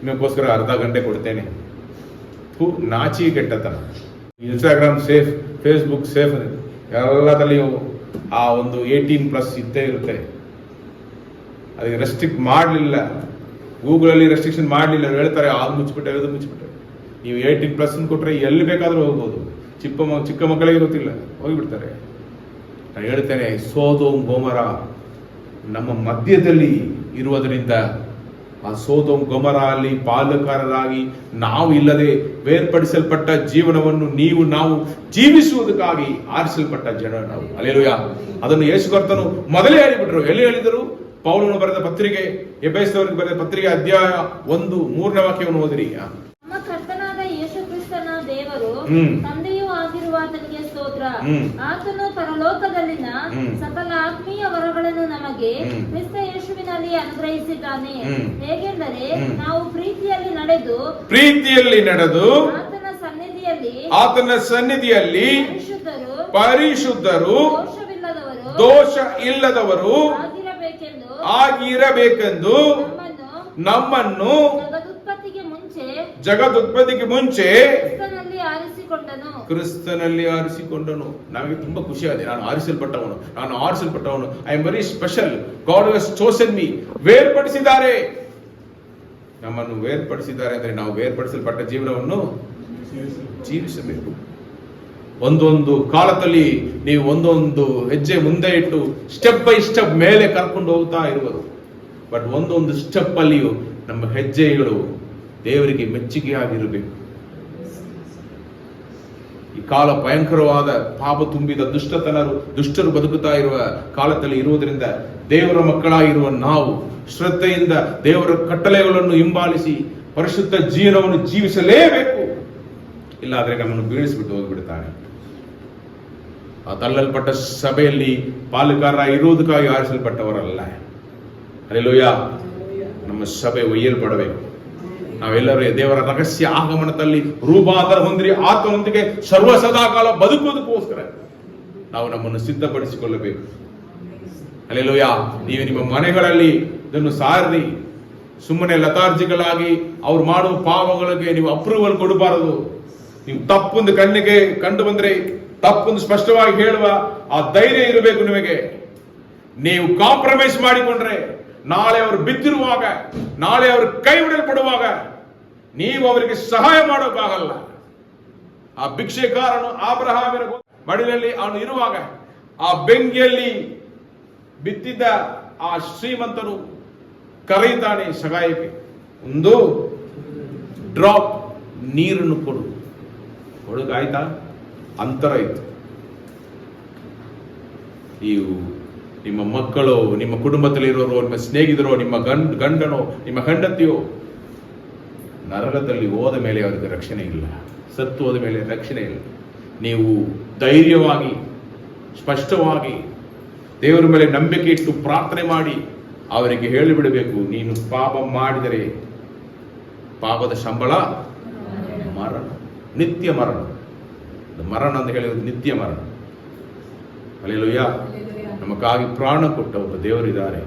ನಿಮಗೋಸ್ಕರ ಅರ್ಧ ಗಂಟೆ ಕೊಡ್ತೇನೆ. ನಾಚಿ ಕೆಟ್ಟತನ. ಇನ್ಸ್ಟಾಗ್ರಾಮ್ ಸೇಫ್, ಫೇಸ್ಬುಕ್ ಸೇಫ್, ಎಲ್ಲದಲ್ಲಿ ಆ ಒಂದು 18+ ಇದ್ದೇ ಇರುತ್ತೆ. ಅದಕ್ಕೆ ರೆಸ್ಟ್ರಿಕ್ಟ್ ಮಾಡಲಿಲ್ಲ, ಗೂಗಲಲ್ಲಿ ರೆಸ್ಟ್ರಿಕ್ಷನ್ ಮಾಡಲಿಲ್ಲ. ಹೇಳ್ತಾರೆ ಅದು ಮುಚ್ಚಿಬಿಟ್ಟೆ. ನೀವು 18+ ಕೊಟ್ಟರೆ ಎಲ್ಲಿ ಬೇಕಾದರೂ ಹೋಗ್ಬೋದು. ಚಿಕ್ಕ ಮಕ್ಕಳಿಗೆ ಗೊತ್ತಿಲ್ಲ, ಹೋಗಿಬಿಡ್ತಾರೆ. ನಾನು ಹೇಳ್ತೇನೆ, ಸೋದೋಮ್ ಗೊಮರ ನಮ್ಮ ಮಧ್ಯದಲ್ಲಿ ಇರುವುದರಿಂದ ಆ ಸೋದೋಮ್ ಗೊಮರ ಅಲ್ಲಿ ಪಾಲುಗಾರರಾಗಿ ನಾವು ಇಲ್ಲದೆ ಬೇರ್ಪಡಿಸಲ್ಪಟ್ಟ ಜೀವನವನ್ನು ನಾವು ಜೀವಿಸುವುದಕ್ಕಾಗಿ ಆರಿಸಲ್ಪಟ್ಟ ಜನ ನಾವು. ಹಲ್ಲೆಲೂಯಾ. ಅದನ್ನು ಯೇಸು ಕರ್ತನು ಮೊದಲೇ ಹೇಳಿಬಿಟ್ರು. ಎಲ್ಲಿ ಹೇಳಿದರು? ಪೌಲನು ಬರೆದ ಪತ್ರಿಕೆ, ಎಫೆಸದವರಿಗೆ ಬರೆದ ಪತ್ರಿಕೆ ಅಧ್ಯಾಯ 1:3 ವಾಕ್ಯವನ್ನು ಓದಿರಿ. ನಮ್ಮ ಕರ್ತನಾದ ಯೇಸು ಕ್ರಿಸ್ತನ ದೇವರು ತಂದೆಯೂ ಆಗಿರುವ ಆತನಿಗೆ ಸ್ತೋತ್ರ. ಆತನು ಪರಲೋಕದಲ್ಲಿನ ಸಕಲ ಆತ್ಮೀಯ ವರಗಳನ್ನು ನಮಗೆ ಕ್ರಿಸ್ತ ಯೇಸುವಿನಲ್ಲಿ ಅನುಗ್ರಹಿಸಿದ್ದಾನೆ. ಹೇಗೆಂದರೆ ನಾವು ಪ್ರೀತಿಯಲ್ಲಿ ನಡೆದು ಆತನ ಸನ್ನಿಧಿಯಲ್ಲಿ ಪರಿಶುದ್ಧರು ದೋಷ ಇಲ್ಲದವರು ಆಗಿರಬೇಕೆಂದು ನಮ್ಮನ್ನು ಜಗದುತ್ಪತ್ತಿಗೆ ಮುಂಚೆ ಕ್ರಿಸ್ತನಲ್ಲಿ ಆರಿಸಿಕೊಂಡನು. ನಮಗೆ ತುಂಬಾ ಖುಷಿ ಆಗಿದೆ. ನಾನು ಆರಿಸಲ್ಪಟ್ಟವನು. I am very special. God has chosen me. ವೇರ್ಪಡಿಸಿದ್ದಾರೆ, ನಮ್ಮನ್ನು ವೇರ್ಪಡಿಸಿದ್ದಾರೆ ಅಂದ್ರೆ ನಾವು ಬೇರ್ಪಡಿಸಲ್ಪಟ್ಟ ಜೀವನವನ್ನು ಜೀವಿಸಬೇಕು. ಒಂದೊಂದು ಕಾಲದಲ್ಲಿ ನೀವು ಒಂದೊಂದು ಹೆಜ್ಜೆ ಮುಂದೆ ಇಟ್ಟು ಸ್ಟೆಪ್ ಬೈ ಸ್ಟೆಪ್ ಮೇಲೆ ಕರ್ಕೊಂಡು ಹೋಗ್ತಾ ಇರುವರು. ಬಟ್ ಒಂದೊಂದು ಸ್ಟೆಪ್ ಅಲ್ಲಿಯೂ ನಮ್ಮ ಹೆಜ್ಜೆಗಳು ದೇವರಿಗೆ ಮೆಚ್ಚುಗೆಯಾಗಿರಬೇಕು. ಈ ಕಾಲ ಭಯಂಕರವಾದ ಪಾಪ ತುಂಬಿದ ದುಷ್ಟರು ಬದುಕುತ್ತಾ ಇರುವ ಕಾಲದಲ್ಲಿ ಇರುವುದರಿಂದ ದೇವರ ಮಕ್ಕಳಾಗಿರುವ ನಾವು ಶ್ರದ್ಧೆಯಿಂದ ದೇವರ ಕಟ್ಟಳೆಗಳನ್ನು ಹಿಂಬಾಲಿಸಿ ಪರಿಶುದ್ಧ ಜೀವನವನ್ನು ಜೀವಿಸಲೇಬೇಕು. ಇಲ್ಲಾದ್ರೆ ನಮ್ಮನ್ನು ಬೀಳಿಸಿಬಿಟ್ಟು ಹೋಗಿಬಿಡ್ತಾನೆ. ಆ ತಳ್ಳಲ್ಪಟ್ಟ ಸಭೆಯಲ್ಲಿ ಪಾಲುಗಾರ ಇರುವುದಕ್ಕಾಗಿ ಆರಿಸಲ್ಪಟ್ಟವರಲ್ಲ. ಹಲ್ಲೆಲೂಯಾ. ನಮ್ಮ ಸಭೆ ಒಯ್ಯಲ್ಪಡಬೇಕು. ನಾವೆಲ್ಲರೂ ದೇವರ ರಹಸ್ಯ ಆಗಮನದಲ್ಲಿ ರೂಪಾಂತರ ಹೊಂದಿ ಆತನೊಂದಿಗೆ ಸರ್ವ ಸದಾಕಾಲ ಬದುಕುವುದಕ್ಕೋಸ್ಕರ ನಾವು ನಮ್ಮನ್ನು ಸಿದ್ಧಪಡಿಸಿಕೊಳ್ಳಬೇಕು. ಹಲ್ಲೆಲೂಯಾ. ನೀವು ನಿಮ್ಮ ಮನೆಗಳಲ್ಲಿ ಇದನ್ನು ಸಾರಿ ಸುಮ್ಮನೆ ಲತಾರ್ಜಿಗಳಾಗಿ ಅವ್ರು ಮಾಡುವ ಪಾಪಗಳಿಗೆ ನೀವು ಅಪ್ರೂವಲ್ ಕೊಡಬಾರದು. ನೀವು ತಪ್ಪೊಂದು ಕಣ್ಣಿಗೆ ಕಂಡು ಬಂದ್ರೆ ತಪ್ಪೊಂದು ಸ್ಪಷ್ಟವಾಗಿ ಹೇಳುವ ಆ ಧೈರ್ಯ ಇರಬೇಕು ನಿಮಗೆ. ನೀವು ಕಾಂಪ್ರಮೈಸ್ ಮಾಡಿಕೊಂಡ್ರೆ ನಾಳೆ ಅವರು ಬಿದ್ದಿರುವಾಗ, ನಾಳೆ ಅವರು ಕೈ ಬಿಡಲ್ಪಡುವಾಗ ನೀವು ಅವರಿಗೆ ಸಹಾಯ ಮಾಡೋಕ್ಕಾಗಲ್ಲ. ಆ ಭಿಕ್ಷೆಕಾರನು ಅಬ್ರಹಾಮನ ಮಡಿಲಲ್ಲಿ ಅವನು ಇರುವಾಗ ಆ ಬೆಂಕಿಯಲ್ಲಿ ಬಿದ್ದಿದ್ದ ಆ ಶ್ರೀಮಂತನು ಕರೆಯುತ್ತಾನೆ ಸಹಾಯಕ್ಕೆ, ಒಂದು ಡ್ರಾಪ್ ನೀರನ್ನು ಕೊಡು. ಆಯ್ತಾ? ಅಂತರ ಇತ್ತು. ನೀವು ನಿಮ್ಮ ಮಕ್ಕಳು, ನಿಮ್ಮ ಕುಟುಂಬದಲ್ಲಿರೋರು, ನಿಮ್ಮ ಸ್ನೇಹಿತರು, ನಿಮ್ಮ ಗಂಡನೋ ನಿಮ್ಮ ಹೆಂಡತಿಯೋ ನರಕದಲ್ಲಿ ಹೋದ ಮೇಲೆ ಅವರಿಗೆ ರಕ್ಷಣೆ ಇಲ್ಲ, ಸತ್ತು ಹೋದ ಮೇಲೆ ರಕ್ಷಣೆ ಇಲ್ಲ. ನೀವು ಧೈರ್ಯವಾಗಿ ಸ್ಪಷ್ಟವಾಗಿ ದೇವರ ಮೇಲೆ ನಂಬಿಕೆ ಇಟ್ಟು ಪ್ರಾರ್ಥನೆ ಮಾಡಿ ಅವರಿಗೆ ಹೇಳಿಬಿಡಬೇಕು, ನೀನು ಪಾಪ ಮಾಡಿದರೆ ಪಾಪದ ಸಂಬಳ ಮರಣ, ನಿತ್ಯ ಮರಣ. ಮರಣ ಅಂತ ಹೇಳಿದ್ರೆ ನಿತ್ಯ ಮರಣ. ಹಲ್ಲೆಲೂಯ. ನಮಗಾಗಿ ಪ್ರಾಣ ಕೊಟ್ಟ ಒಬ್ಬ ದೇವರಿದ್ದಾರೆ.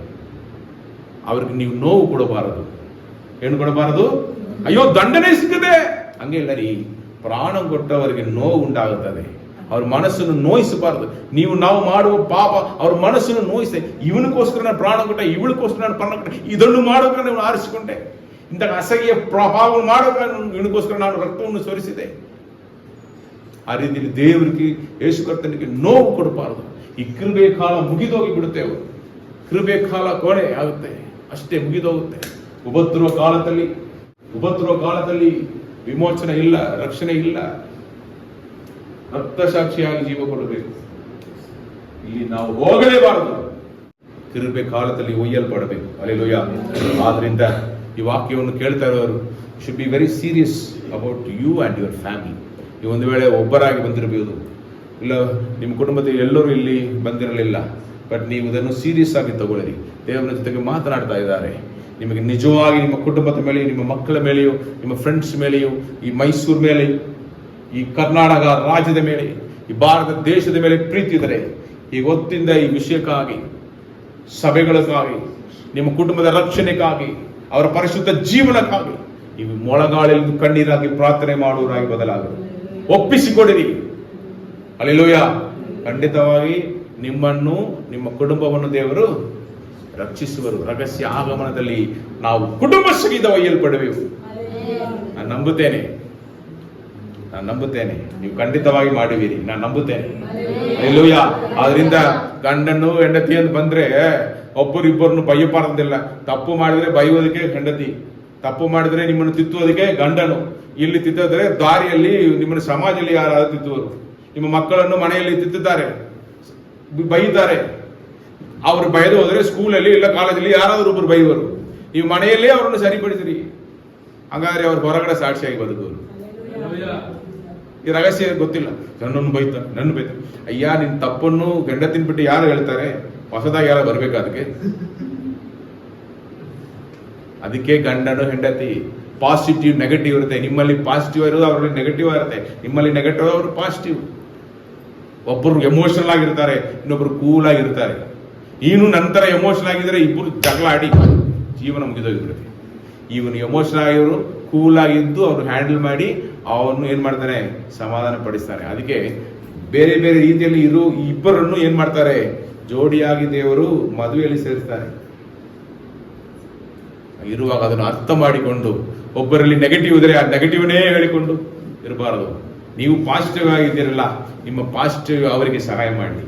ಅವ್ರಿಗೆ ನೀವು ನೋವು ಕೊಡಬಾರದು. ಏನು ಕೊಡಬಾರದು? ಅಯ್ಯೋ ದಂಡನೆ ಸಿಕ್ಕದೆ ಹಂಗೆ ಇಲ್ಲ ರೀ. ಪ್ರಾಣ ಕೊಟ್ಟವರಿಗೆ ನೋವು ಉಂಟಾಗುತ್ತದೆ. ಅವ್ರ ಮನಸ್ಸನ್ನು ನೋಯಿಸಬಾರದು. ನಾವು ಮಾಡುವ ಪಾಪ ಅವ್ರ ಮನಸ್ಸನ್ನು ನೋಯಿಸಿದೆ. ಇವನಿಗೋಸ್ಕರ ನಾನು ಪ್ರಾಣ ಕೊಟ್ಟೆ, ಇವಳಿಗೋಸ್ಕರ ನಾನು ಪ್ರಾಣ ಕೊಟ್ಟೆ, ಇದನ್ನು ಮಾಡೋಕೆ ನೀವು ಆರಿಸಿಕೊಂಡೆ, ಇಂಥ ಅಸಹ್ಯ ಪಾಪ ಮಾಡೋಕೆ ಇವನಿಗೋಸ್ಕರ ನಾನು ರಕ್ತವನ್ನು ಸುರಿಸಿದೆ. ಆ ರೀತಿಯಲ್ಲಿ ದೇವರಿಗೆ, ಯೇಸು ಕರ್ತನಿಗೆ ನೋವು ಕೊಡಬಾರದು. ಈ ಕೃಪೆ ಕಾಲ ಮುಗಿದೋಗಿ ಬಿಡುತ್ತೇವೆ. ಕೃಪೆ ಕಾಲ ಕೊನೆ ಆಗುತ್ತೆ, ಅಷ್ಟೇ ಮುಗಿದೋಗುತ್ತೆ. ಉಪದ್ರವ ಕಾಲದಲ್ಲಿ ವಿಮೋಚನೆ ಇಲ್ಲ, ರಕ್ಷಣೆ ಇಲ್ಲ. ರಕ್ತಸಾಕ್ಷಿಯಾಗಿ ಜೀವ ಕೊಡಬೇಕು. ಇಲ್ಲಿ ನಾವು ಹೋಗಲೇಬಾರದು. ಕೃಪೆ ಕಾಲದಲ್ಲಿ ಒಯ್ಯಲ್ಪಡಬೇಕು. ಹಲ್ಲೆಲೂಯಾ. ಆದ್ರಿಂದ ಈ ವಾಕ್ಯವನ್ನು ಕೇಳ್ತಾ ಇರೋರು should be very serious about you and your family. ನೀವು ಒಂದು ವೇಳೆ ಒಬ್ಬರಾಗಿ ಬಂದಿರಬಹುದು, ಇಲ್ಲ ನಿಮ್ಮ ಕುಟುಂಬದಲ್ಲಿ ಎಲ್ಲರೂ ಇಲ್ಲಿ ಬಂದಿರಲಿಲ್ಲ, ಬಟ್ ನೀವು ಇದನ್ನು ಸೀರಿಯಸ್ ಆಗಿ ತಗೊಳ್ಳಿರಿ. ದೇವರ ಜೊತೆಗೆ ಮಾತನಾಡ್ತಾ ಇದ್ದಾರೆ. ನಿಮಗೆ ನಿಜವಾಗಿ ನಿಮ್ಮ ಕುಟುಂಬದ ಮೇಲೆಯೂ, ನಿಮ್ಮ ಮಕ್ಕಳ ಮೇಲೆಯೂ, ನಿಮ್ಮ ಫ್ರೆಂಡ್ಸ್ ಮೇಲೆಯೂ, ಈ ಮೈಸೂರು ಮೇಲೆ, ಈ ಕರ್ನಾಟಕ ರಾಜ್ಯದ ಮೇಲೆ, ಈ ಭಾರತ ದೇಶದ ಮೇಲೆ ಪ್ರೀತಿ ಇದ್ದರೆ ಈ ಹೊತ್ತಿಂದ ಈ ವಿಷಯಕ್ಕಾಗಿ, ಸಭೆಗಳಿಗಾಗಿ, ನಿಮ್ಮ ಕುಟುಂಬದ ರಕ್ಷಣೆಗಾಗಿ, ಅವರ ಪರಿಶುದ್ಧ ಜೀವನಕ್ಕಾಗಿ ನೀವು ಮೊಳಗಾಳಿಯಲ್ಲಿ ಕಣ್ಣೀರಾಗಿ ಪ್ರಾರ್ಥನೆ ಮಾಡುವರಾಗಿ ಬದಲಾಗದು. ಒಪ್ಪಿಸಿಕೊಡಿರಿ. ಹಲ್ಲೆಲೂಯಾ. ಖಂಡಿತವಾಗಿ ನಿಮ್ಮನ್ನು, ನಿಮ್ಮ ಕುಟುಂಬವನ್ನು ದೇವರು ರಕ್ಷಿಸುವರು. ರಹಸ್ಯ ಆಗಮನದಲ್ಲಿ ನಾವು ಕುಟುಂಬ ಸಹಿತ ಒಯ್ಯಲ್ಪಡಬೇಕು. ನಾನು ನಂಬುತ್ತೇನೆ. ನೀವು ಖಂಡಿತವಾಗಿ ಮಾಡುವಿರಿ, ನಾನು ನಂಬುತ್ತೇನೆ. ಹಲ್ಲೆಲೂಯಾ. ಆದ್ರಿಂದ ಗಂಡನ್ನು ಹೆಂಡತಿ ಅಂತ ಬಂದ್ರೆ ಒಬ್ಬರಿಬ್ಬರನ್ನು ಬೈಯಬಾರದಿಲ್ಲ. ತಪ್ಪು ಮಾಡಿದ್ರೆ ಬೈಯೋದಕ್ಕೆ ಹೆಂಡತಿ, ತಪ್ಪು ಮಾಡಿದ್ರೆ ನಿಮ್ಮನ್ನು ತಿತ್ತುವುದಕ್ಕೆ ಗಂಡನು. ಇಲ್ಲಿ ತಿತ್ತಿದ್ರೆ ದಾರಿಯಲ್ಲಿ ನಿಮ್ಮನ್ನು ಸಮಾಜದಲ್ಲಿ ಯಾರಾದ್ರೂ ತಿತ್ತುವರು. ನಿಮ್ಮ ಮಕ್ಕಳನ್ನು ಮನೆಯಲ್ಲಿ ತಿದ್ದುತ್ತಾರೆ, ಬೈತಾರೆ. ಅವರು ಬೈದು ಹೋದ್ರೆ ಸ್ಕೂಲಲ್ಲಿ ಇಲ್ಲ ಕಾಲೇಜಲ್ಲಿ ಯಾರಾದ್ರೂ ಒಬ್ರು ಬೈವರು. ನೀವು ಮನೆಯಲ್ಲೇ ಅವರನ್ನು ಸರಿಪಡಿಸಿರಿ. ಹಾಗಾದ್ರೆ ಅವ್ರು ಹೊರಗಡೆ ಸಾಕ್ಷಿಯಾಗಿ ಬದುಕುವರು. ಈ ರಹಸ್ಯ ಗೊತ್ತಿಲ್ಲ. ನನ್ನ ಬೈತ. ಅಯ್ಯ, ನಿನ್ ತಪ್ಪನ್ನು ಗಂಡತಿನ ಬಿಟ್ಟು ಯಾರು ಹೇಳ್ತಾರೆ? ಹೊಸದಾಗಿ ಯಾರು ಬರ್ಬೇಕು ಅದಕ್ಕೆ ಗಂಡನು ಹೆಂಡತಿ ಪಾಸಿಟಿವ್ ನೆಗೆಟಿವ್ ಇರುತ್ತೆ. ನಿಮ್ಮಲ್ಲಿ ಪಾಸಿಟಿವ್ ಇರೋದು ಅವರಲ್ಲಿ ನೆಗೆಟಿವ್ ಇರುತ್ತೆ. ನಿಮ್ಮಲ್ಲಿ ನೆಗೆಟಿವ್ ಅವರು ಪಾಸಿಟಿವ್. ಒಬ್ಬರು ಎಮೋಷನಲ್ ಆಗಿರ್ತಾರೆ, ಇನ್ನೊಬ್ರು ಕೂಲ್ ಆಗಿರ್ತಾರೆ. ನೀನು ನಂತರ ಎಮೋಷನಲ್ ಆಗಿದ್ರೆ ಇಬ್ಬರು ಜಗಳ ಆಡಿ ಜೀವನ ಮುಗಿದೋಗಿಬಿಡುತ್ತೆ. ಇವನು ಎಮೋಷನಲ್ ಆಗಿರೋರು ಕೂಲ್ ಆಗಿದ್ದು ಅವ್ರು ಹ್ಯಾಂಡಲ್ ಮಾಡಿ ಅವನು ಏನ್ ಮಾಡ್ತಾನೆ, ಸಮಾಧಾನ ಪಡಿಸ್ತಾನೆ. ಅದಕ್ಕೆ ಬೇರೆ ಬೇರೆ ರೀತಿಯಲ್ಲಿ ಇರೋ ಇಬ್ಬರನ್ನು ಏನ್ ಮಾಡ್ತಾರೆ, ಜೋಡಿಯಾಗಿ ದೇವರು ಮದುವೆಯಲ್ಲಿ ಸೇರಿಸ್ತಾರೆ. ಇರುವಾಗ ಅದನ್ನು ಅರ್ಥ ಮಾಡಿಕೊಂಡು, ಒಬ್ಬರಲ್ಲಿ ನೆಗೆಟಿವ್ ಇದ್ರೆ ಆ ನೆಗೆಟಿವ್ನೇ ಹೇಳಿಕೊಂಡು ಇರಬಾರದು. ನೀವು ಪಾಸಿಟಿವ್ ಆಗಿದ್ದೀರಲ್ಲ, ನಿಮ್ಮ ಪಾಸಿಟಿವ್ ಅವರಿಗೆ ಸಹಾಯ ಮಾಡಲಿ.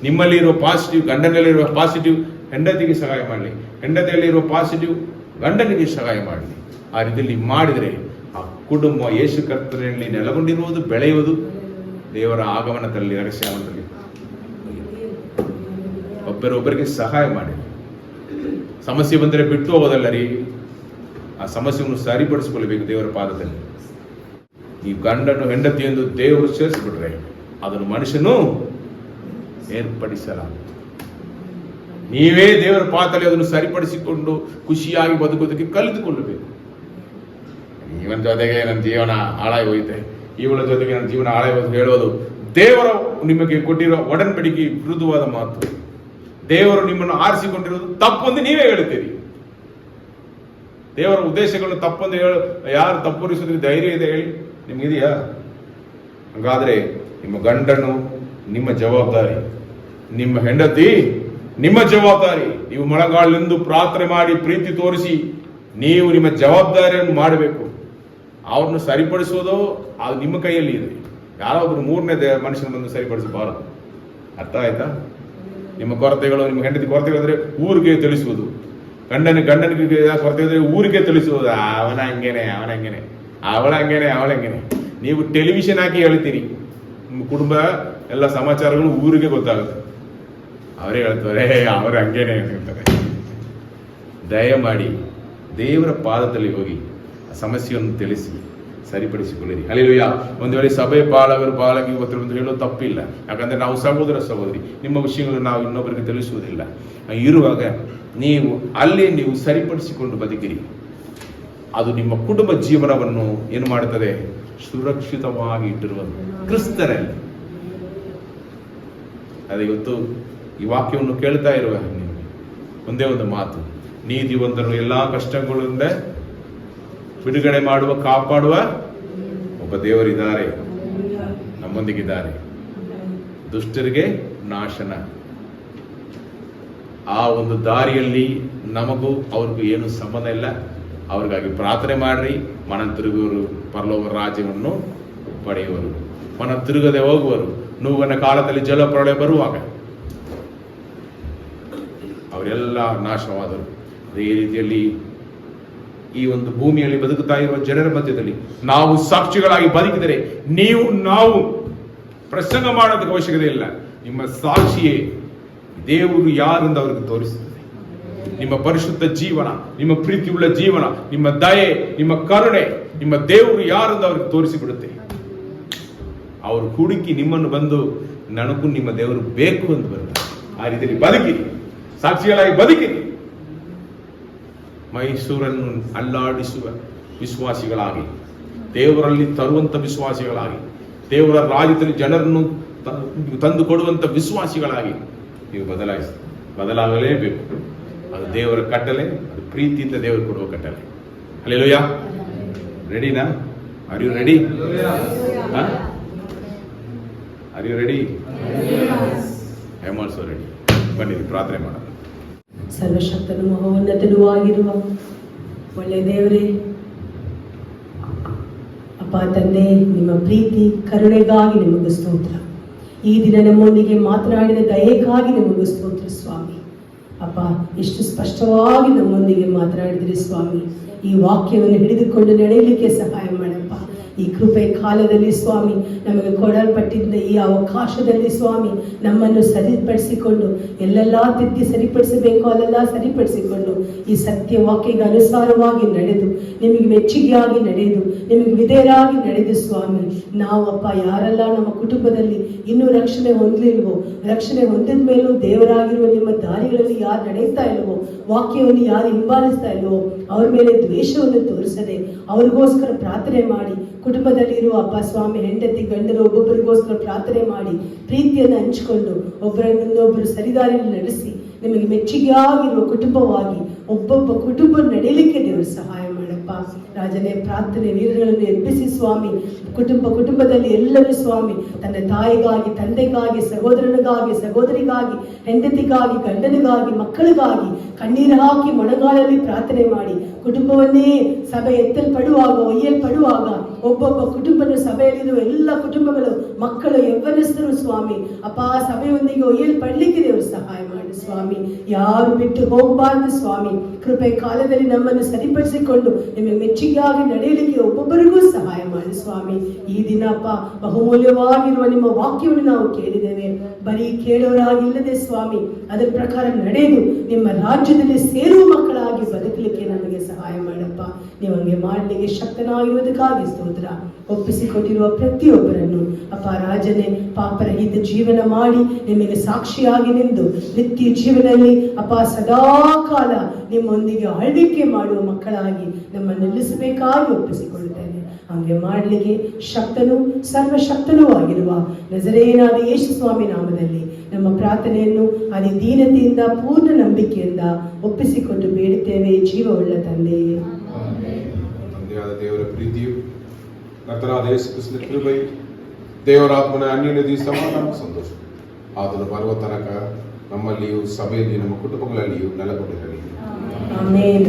ನಿಮ್ಮಲ್ಲಿರುವ ಪಾಸಿಟಿವ್, ಗಂಡನಲ್ಲಿರುವ ಪಾಸಿಟಿವ್ ಹೆಂಡತಿಗೆ ಸಹಾಯ ಮಾಡಲಿ. ಹೆಂಡತಿಯಲ್ಲಿರುವ ಪಾಸಿಟಿವ್ ಗಂಡನಿಗೆ ಸಹಾಯ ಮಾಡಲಿ. ಆ ರೀತಿಯಲ್ಲಿ ಮಾಡಿದರೆ ಆ ಕುಟುಂಬ ಯೇಸು ಕರ್ತನಲ್ಲಿ ನೆಲೆಗೊಂಡಿರುವುದು, ಬೆಳೆಯುವುದು ದೇವರ ಆಗಮನದಲ್ಲಿ, ರಹಸ್ಯಾಮದಲ್ಲಿ ಒಬ್ಬರೊಬ್ಬರಿಗೆ ಸಹಾಯ ಮಾಡಿ. ಸಮಸ್ಯೆ ಬಂದರೆ ಬಿಟ್ಟು ಹೋಗೋದಲ್ಲ ರೀ, ಆ ಸಮಸ್ಯೆಯನ್ನು ಸರಿಪಡಿಸಿಕೊಳ್ಳಬೇಕು ದೇವರ ಪಾದದಲ್ಲಿ. ಈ ಗಂಡನು ಹೆಂಡತಿ ಎಂದು ದೇವರು ಸೇರಿಸಿಬಿಟ್ರೆ ಅದನ್ನು ಮನುಷ್ಯನು ಏರ್ಪಡಿಸಲ್ಲ. ನೀವೇ ದೇವರ ಪಾದದಲ್ಲಿ ಅದನ್ನು ಸರಿಪಡಿಸಿಕೊಂಡು ಖುಷಿಯಾಗಿ ಬದುಕೋದಕ್ಕೆ ಕಲಿತುಕೊಳ್ಳಬೇಕು. ಇವನ ಜೊತೆಗೆ ನನ್ನ ಜೀವನ ಹಾಳಾಗಿ ಹೋಯ್ತೆ, ಇವಳ ಜೊತೆಗೆ ನನ್ನ ಜೀವನ ಹಾಳಾಗಿ ಹೋಯ್ತು ಹೇಳೋದು ದೇವರು ನಿಮಗೆ ಕೊಟ್ಟಿರೋ ಒಡನ್ಬಡಿಕೆ ವಿರುದ್ಧವಾದ ಮಾತು. ದೇವರು ನಿಮ್ಮನ್ನು ಆರಿಸಿಕೊಂಡಿರೋದು ತಪ್ಪೊಂದು ನೀವೇ ಹೇಳುತ್ತೀರಿ. ದೇವರ ಉದ್ದೇಶಗಳನ್ನು ತಪ್ಪೊಂದು ಯಾರು ತಪ್ಪುರಿಸೋದಕ್ಕೆ ಧೈರ್ಯ ಇದೆ ಹೇಳಿ? ನಿಮ್ಗಿದೆಯಾ? ಹಾಗಾದ್ರೆ ನಿಮ್ಮ ಗಂಡನು ನಿಮ್ಮ ಜವಾಬ್ದಾರಿ, ನಿಮ್ಮ ಹೆಂಡತಿ ನಿಮ್ಮ ಜವಾಬ್ದಾರಿ. ನೀವು ಮೊಳಗಾಳಿನಿಂದ ಪ್ರಾರ್ಥನೆ ಮಾಡಿ ಪ್ರೀತಿ ತೋರಿಸಿ ನೀವು ನಿಮ್ಮ ಜವಾಬ್ದಾರಿಯನ್ನು ಮಾಡಬೇಕು. ಅವ್ರನ್ನು ಸರಿಪಡಿಸೋದು ಅದು ನಿಮ್ಮ ಕೈಯಲ್ಲಿ ಇದೆ. ಯಾರಾದ್ರೂ ಮೂರನೇ ಮನುಷ್ಯನ ಬಂದು ಸರಿಪಡಿಸಬಾರದು. ಅರ್ಥ ಆಯ್ತಾ? ನಿಮ್ಮ ಕೊರತೆಗಳು, ನಿಮ್ಮ ಹೆಂಡತಿ ಕೊರತೆಗಳಿದ್ರೆ ಊರಿಗೆ ತಿಳಿಸುವುದು, ಗಂಡನಿಗೆ ಕೊರತೆ ಇದ್ರೆ ಊರಿಗೆ ತಿಳಿಸುವುದು. ಅವನ ಹಂಗೇನೆ, ಅವಳ ಹಂಗೇನೆ. ನೀವು ಟೆಲಿವಿಷನ್ ಹಾಕಿ ಹೇಳ್ತೀರಿ, ನಿಮ್ಮ ಕುಟುಂಬ ಎಲ್ಲ ಸಮಾಚಾರಗಳು ಊರಿಗೆ ಗೊತ್ತಾಗುತ್ತೆ. ಅವರೇ ಹೇಳ್ತಾರೆ ಅವ್ರು ಹಂಗೇನೆ ಹೇಳ್ತಾರೆ. ದಯಮಾಡಿ ದೇವರ ಪಾದದಲ್ಲಿ ಹೋಗಿ ಆ ಸಮಸ್ಯೆಯನ್ನು ತಿಳಿಸಿ ಸರಿಪಡಿಸಿಕೊಳ್ಳಿರಿ. ಹಲ್ಲೆಲೂಯಾ. ಒಂದು ವೇಳೆ ಸಭೆ ಪಾಲಕರು ಗೊತ್ತಿರೋ ಅಂತ ಹೇಳೋದು ತಪ್ಪಿಲ್ಲ. ಯಾಕಂದ್ರೆ ನಾವು ಸಹೋದರ ಸಹೋದರಿ, ನಿಮ್ಮ ವಿಷಯಗಳನ್ನು ನಾವು ಇನ್ನೊಬ್ಬರಿಗೆ ತಿಳಿಸುವುದಿಲ್ಲ. ಇರುವಾಗ ನೀವು ಸರಿಪಡಿಸಿಕೊಂಡು ಬದುಕಿರಿ. ಅದು ನಿಮ್ಮ ಕುಟುಂಬ ಜೀವನವನ್ನು ಏನು ಮಾಡುತ್ತದೆ? ಸುರಕ್ಷಿತವಾಗಿ ಇಟ್ಟಿರುವ ಕ್ರಿಸ್ತರಲ್ಲಿ. ಅದೇ ಇವತ್ತು ಈ ವಾಕ್ಯವನ್ನು ಕೇಳ್ತಾ ಇರುವ ನಿಮಗೆ ಒಂದೇ ಒಂದು ಮಾತು, ನೀತಿವಂತರು ಎಲ್ಲಾ ಕಷ್ಟಗಳಿಂದ ಬಿಡುಗಡೆ ಮಾಡುವ, ಕಾಪಾಡುವ ಒಬ್ಬ ದೇವರಿದ್ದಾರೆ, ನಮ್ಮೊಂದಿಗಿದ್ದಾರೆ. ದುಷ್ಟರಿಗೆ ನಾಶನ. ಆ ಒಂದು ದಾರಿಯಲ್ಲಿ ನಮಗೂ ಅವ್ರಿಗೂ ಏನು ಸಂಬಂಧ ಇಲ್ಲ. ಅವ್ರಿಗಾಗಿ ಪ್ರಾರ್ಥನೆ ಮಾಡ್ರಿ. ಮನ ತಿರುಗುವರು ಪರಲೋಕ ರಾಜ್ಯವನ್ನು ಪಡೆಯುವರು. ಮನ ತಿರುಗದೆ ಹೋಗುವರು. ನೋವಿನ ಕಾಲದಲ್ಲಿ ಜಲಪ್ರಳಯ ಬರುವಾಗ ಅವರೆಲ್ಲ ನಾಶವಾದರು. ಅದೇ ರೀತಿಯಲ್ಲಿ ಈ ಒಂದು ಭೂಮಿಯಲ್ಲಿ ಬದುಕುತ್ತಾ ಇರುವ ಜನರ ಮಧ್ಯದಲ್ಲಿ ನಾವು ಸಾಕ್ಷಿಗಳಾಗಿ ಬದುಕಿದರೆ, ನಾವು ಪ್ರಸಂಗ ಮಾಡೋದಕ್ಕೆ ಅವಶ್ಯಕತೆ ಇಲ್ಲ. ನಿಮ್ಮ ಸಾಕ್ಷಿಯೇ ದೇವರು ಯಾರೆಂದು ಅವರಿಗೆ ತೋರಿಸುತ್ತದೆ. ನಿಮ್ಮ ಪರಿಶುದ್ಧ ಜೀವನ, ನಿಮ್ಮ ಪ್ರೀತಿಯುಳ್ಳ ಜೀವನ, ನಿಮ್ಮ ದಯೆ, ನಿಮ್ಮ ಕರುಣೆ, ನಿಮ್ಮ ದೇವರು ಯಾರೆಂದು ಅವರಿಗೆ ತೋರಿಸಿಬಿಡುತ್ತೆ. ಅವರು ಹುಡುಕಿ ನಿಮ್ಮನ್ನು ಬಂದು ನನಗೂ ನಿಮ್ಮ ದೇವರು ಬೇಕು ಎಂದು ಬರುತ್ತಾರೆ. ಆ ರೀತಿಯಲ್ಲಿ ಬದುಕಿರಿ, ಸಾಕ್ಷಿಗಳಾಗಿ ಬದುಕಿರಿ. ಮೈಸೂರನ್ನು ಅಲ್ಲಾಡಿಸುವ ವಿಶ್ವಾಸಿಗಳಾಗಿ, ದೇವರಲ್ಲಿ ತರುವಂತ ವಿಶ್ವಾಸಿಗಳಾಗಿ, ದೇವರ ರಾಜ್ಯದಲ್ಲಿ ಜನರನ್ನು ತಂದು ಕೊಡುವಂತ ವಿಶ್ವಾಸಿಗಳಾಗಿ ನೀವು ಬದಲಾಗಲೇಬೇಕು. ಅದು ದೇವರ ಕಟ್ಟಲೆ, ಅದು ಪ್ರೀತಿಯಿಂದ ದೇವರು ಕೊಡುವ ಕಟ್ಟಲೆ. ಹಲ್ಲೆಲೂಯಾ. ರೆಡಿನಾ? Are you ready? Are you ready? I am also ready. ಬನ್ನಿರಿ, ಪ್ರಾರ್ಥನೆ ಮಾಡೋಣ. ಸರ್ವಶಕ್ತನು ಮಹೋನ್ನತನೂ ಆಗಿರುವ ಒಳ್ಳೆಯ ದೇವರೇ, ಅಪ್ಪ ತಂದೆ, ನಿಮ್ಮ ಪ್ರೀತಿ ಕರುಣೆಗಾಗಿ ನಿಮಗೆ ಸ್ತೋತ್ರ. ಈ ದಿನ ನಮ್ಮೊಂದಿಗೆ ಮಾತನಾಡಿದ ದಯೆಗಾಗಿ ನಿಮಗೆ ಸ್ತೋತ್ರ ಸ್ವಾಮಿ. ಅಪ್ಪ, ಎಷ್ಟು ಸ್ಪಷ್ಟವಾಗಿ ನಮ್ಮೊಂದಿಗೆ ಮಾತನಾಡಿದ್ರಿ ಸ್ವಾಮಿ. ಈ ವಾಕ್ಯವನ್ನು ಹಿಡಿದುಕೊಂಡು ನಡೆಯಲಿಕ್ಕೆ ಸಹಾಯ ಮಾಡಪ್ಪ. ಈ ಕೃಪೆ ಕಾಲದಲ್ಲಿ ಸ್ವಾಮಿ ನಮಗೆ ಕೊಡಲ್ಪಟ್ಟಿದ್ದ ಈ ಅವಕಾಶದಲ್ಲಿ ಸ್ವಾಮಿ ನಮ್ಮನ್ನು ಸರಿಪಡಿಸಿಕೊಂಡು ಎಲ್ಲೆಲ್ಲ ತಿದ್ದಿ ಸರಿಪಡಿಸಬೇಕು ಅಲ್ಲೆಲ್ಲ ಸರಿಪಡಿಸಿಕೊಂಡು ಈ ಸತ್ಯ ವಾಕ್ಯಕ್ಕೆ ಅನುಸಾರವಾಗಿ ನಡೆದು ನಿಮಗೆ ಮೆಚ್ಚುಗೆಯಾಗಿ ನಡೆದು ನಿಮಗೆ ವಿಧೇಯರಾಗಿ ನಡೆದು ಸ್ವಾಮಿ, ನಾವಪ್ಪ ಯಾರೆಲ್ಲ ನಮ್ಮ ಕುಟುಂಬದಲ್ಲಿ ಇನ್ನೂ ರಕ್ಷಣೆ ಹೊಂದಲಿಲ್ವೋ, ರಕ್ಷಣೆ ಹೊಂದಿದ ಮೇಲೂ ದೇವರಾಗಿರುವ ನಿಮ್ಮ ದಾರಿಗಳಲ್ಲಿ ಯಾರು ನಡೆಯುತ್ತಾ ಇಲ್ವೋ, ವಾಕ್ಯವನ್ನು ಯಾರು ಹಿಂಬಾಲಿಸ್ತಾ ಇಲ್ವೋ ಅವ್ರ ಮೇಲೆ ದ್ವೇಷವನ್ನು ತೋರಿಸದೆ ಅವ್ರಿಗೋಸ್ಕರ ಪ್ರಾರ್ಥನೆ ಮಾಡಿ, ಕುಟುಂಬದಲ್ಲಿ ಇರುವ ಅಪ್ಪ ಸ್ವಾಮಿ ಹೆಂಡತಿ ಗಂಡರು ಒಬ್ಬೊಬ್ಬರಿಗೋಸ್ಕರ ಪ್ರಾರ್ಥನೆ ಮಾಡಿ ಪ್ರೀತಿಯನ್ನು ಹಂಚಿಕೊಂಡು ಒಬ್ಬರನ್ನೊಬ್ಬರು ಸರಿದಾರಿಯಲ್ಲಿ ನಡೆಸಿ ನಿಮಗೆ ಮೆಚ್ಚುಗೆಯಾಗಿರುವ ಕುಟುಂಬವಾಗಿ ಒಬ್ಬೊಬ್ಬ ಕುಟುಂಬ ನಡೆಯಲಿಕ್ಕೆ ದೇವರು ಸಹಾಯ ಮಾಡಪ್ಪ. ರಾಜನೇ, ಪ್ರಾರ್ಥನೆ ವೀರಗಳನ್ನು ಎಬ್ಬಿಸಿ ಸ್ವಾಮಿ, ಕುಟುಂಬದಲ್ಲಿ ಎಲ್ಲರೂ ಸ್ವಾಮಿ ತನ್ನ ತಾಯಿಗಾಗಿ, ತಂದೆಗಾಗಿ, ಸಹೋದರನಿಗಾಗಿ, ಸಹೋದರಿಗಾಗಿ, ಹೆಂಡತಿಗಾಗಿ, ಗಂಡನಿಗಾಗಿ, ಮಕ್ಕಳಿಗಾಗಿ ಕಣ್ಣೀರು ಹಾಕಿ ಮೊಣಗಾಲಲ್ಲಿ ಪ್ರಾರ್ಥನೆ ಮಾಡಿ ಕುಟುಂಬವನ್ನೇ ಸಭೆ ಎತ್ತಲ್ಪಡುವಾಗ, ಒಯ್ಯಲ್ಪಡುವಾಗ ಒಬ್ಬೊಬ್ಬ ಕುಟುಂಬನ ಸಭೆಯಲ್ಲಿರುವ ಎಲ್ಲ ಕುಟುಂಬಗಳು, ಮಕ್ಕಳು, ಯೌವನಸ್ಥರು ಸ್ವಾಮಿ ಅಪ್ಪ ಸಭೆಯೊಂದಿಗೆ ಒಯ್ಯಲ್ಪಡಲಿಕ್ಕೆ ದೇವರು ಸಹಾಯ ಮಾಡಿ ಸ್ವಾಮಿ. ಯಾರು ಬಿಟ್ಟು ಹೋಗಬಾರದು ಸ್ವಾಮಿ. ಕೃಪೆ ಕಾಲದಲ್ಲಿ ನಮ್ಮನ್ನು ಸರಿಪಡಿಸಿಕೊಂಡು ನಿಮಗೆ ಮೆಚ್ಚುಗೆಯಾಗಿ ನಡೆಯಲಿಕ್ಕೆ ಒಬ್ಬೊಬ್ಬರಿಗೂ ಸಹಾಯ ಮಾಡಿ ಸ್ವಾಮಿ. ಈ ದಿನ ಅಪ್ಪ ಬಹುಮೂಲ್ಯವಾಗಿರುವ ನಿಮ್ಮ ವಾಕ್ಯವನ್ನು ನಾವು ಕೇಳಿದ್ದೇವೆ. ಬರೀ ಕೇಳೋರಾಗಿಲ್ಲದೆ ಸ್ವಾಮಿ ಅದರ ಪ್ರಕಾರ ನಡೆದು ನಿಮ್ಮ ರಾಜ್ಯದಲ್ಲಿ ಸೇರುವ ಮಕ್ಕಳಾಗಿ ಬದುಕಲಿಕ್ಕೆ ನಮಗೆ ಸಹಾಯ ಮಾಡಪ್ಪ. ನೀವು ಹಂಗೆ ಮಾಡಲಿಕ್ಕೆ ಶಕ್ತನಾಗಿರುವುದಕ್ಕಾಗಿ ಸ್ತೋತ್ರ. ಒಪ್ಪಿಸಿಕೊಟ್ಟಿರುವ ಪ್ರತಿಯೊಬ್ಬರನ್ನು ಅಪ್ಪ ರಾಜನೇ ಪಾಪರಹಿತ ಜೀವನ ಮಾಡಿ ನಿಮಗೆ ಸಾಕ್ಷಿಯಾಗಿ ನಿಂತು ನಿತ್ಯ ಜೀವನದಲ್ಲಿ ಅಪ್ಪ ಸದಾಕಾಲ ನಿಮ್ಮೊಂದಿಗೆ ಆಳ್ವಿಕೆ ಮಾಡುವ ಮಕ್ಕಳಾಗಿ ನಮ್ಮನ್ನು ನಿಲ್ಲಿಸಬೇಕಾಗಿ ಒಪ್ಪಿಸಿಕೊಳ್ಳುತ್ತೇನೆ. ಹಾಗೆ ಮಾಡಲಿಕ್ಕೆ ಶಕ್ತನೂ ಸರ್ವಶಕ್ತನೂ ಆಗಿರುವ ನಜರೇಯನಾದ ಯೇಸು ಸ್ವಾಮಿ ನಾಮದಲ್ಲಿ ನಮ್ಮ ಪ್ರಾರ್ಥನೆಯನ್ನು ಅತಿ ದೀನತೆಯಿಂದ ಪೂರ್ಣ ನಂಬಿಕೆಯಿಂದ ಒಪ್ಪಿಸಿಕೊಂಡು ಬೇಡುತ್ತೇವೆ, ಜೀವವುಳ್ಳ ತಂದೆ. ತಂದೆಯಾದ ದೇವರ ಪ್ರೀತಿಯು, ಕರ್ತನಾದ ಯೇಸು ಕ್ರಿಸ್ತನ ಕೃಪೆಯು, ದೇವರಾತ್ಮನ ಅನ್ಯೋನ್ಯತೆ, ಸಮಾಧಾನ, ಸಂತೋಷ ಆದರೂ ಬರುವ ತನಕ ನಮ್ಮಲ್ಲಿಯೂ ಸಭೆಯಲ್ಲಿ ನಮ್ಮ ಕುಟುಂಬಗಳಲ್ಲಿಯೂ ನೆಲೆಗೊಂಡಿರಲಿ. ಆಮೆನ್.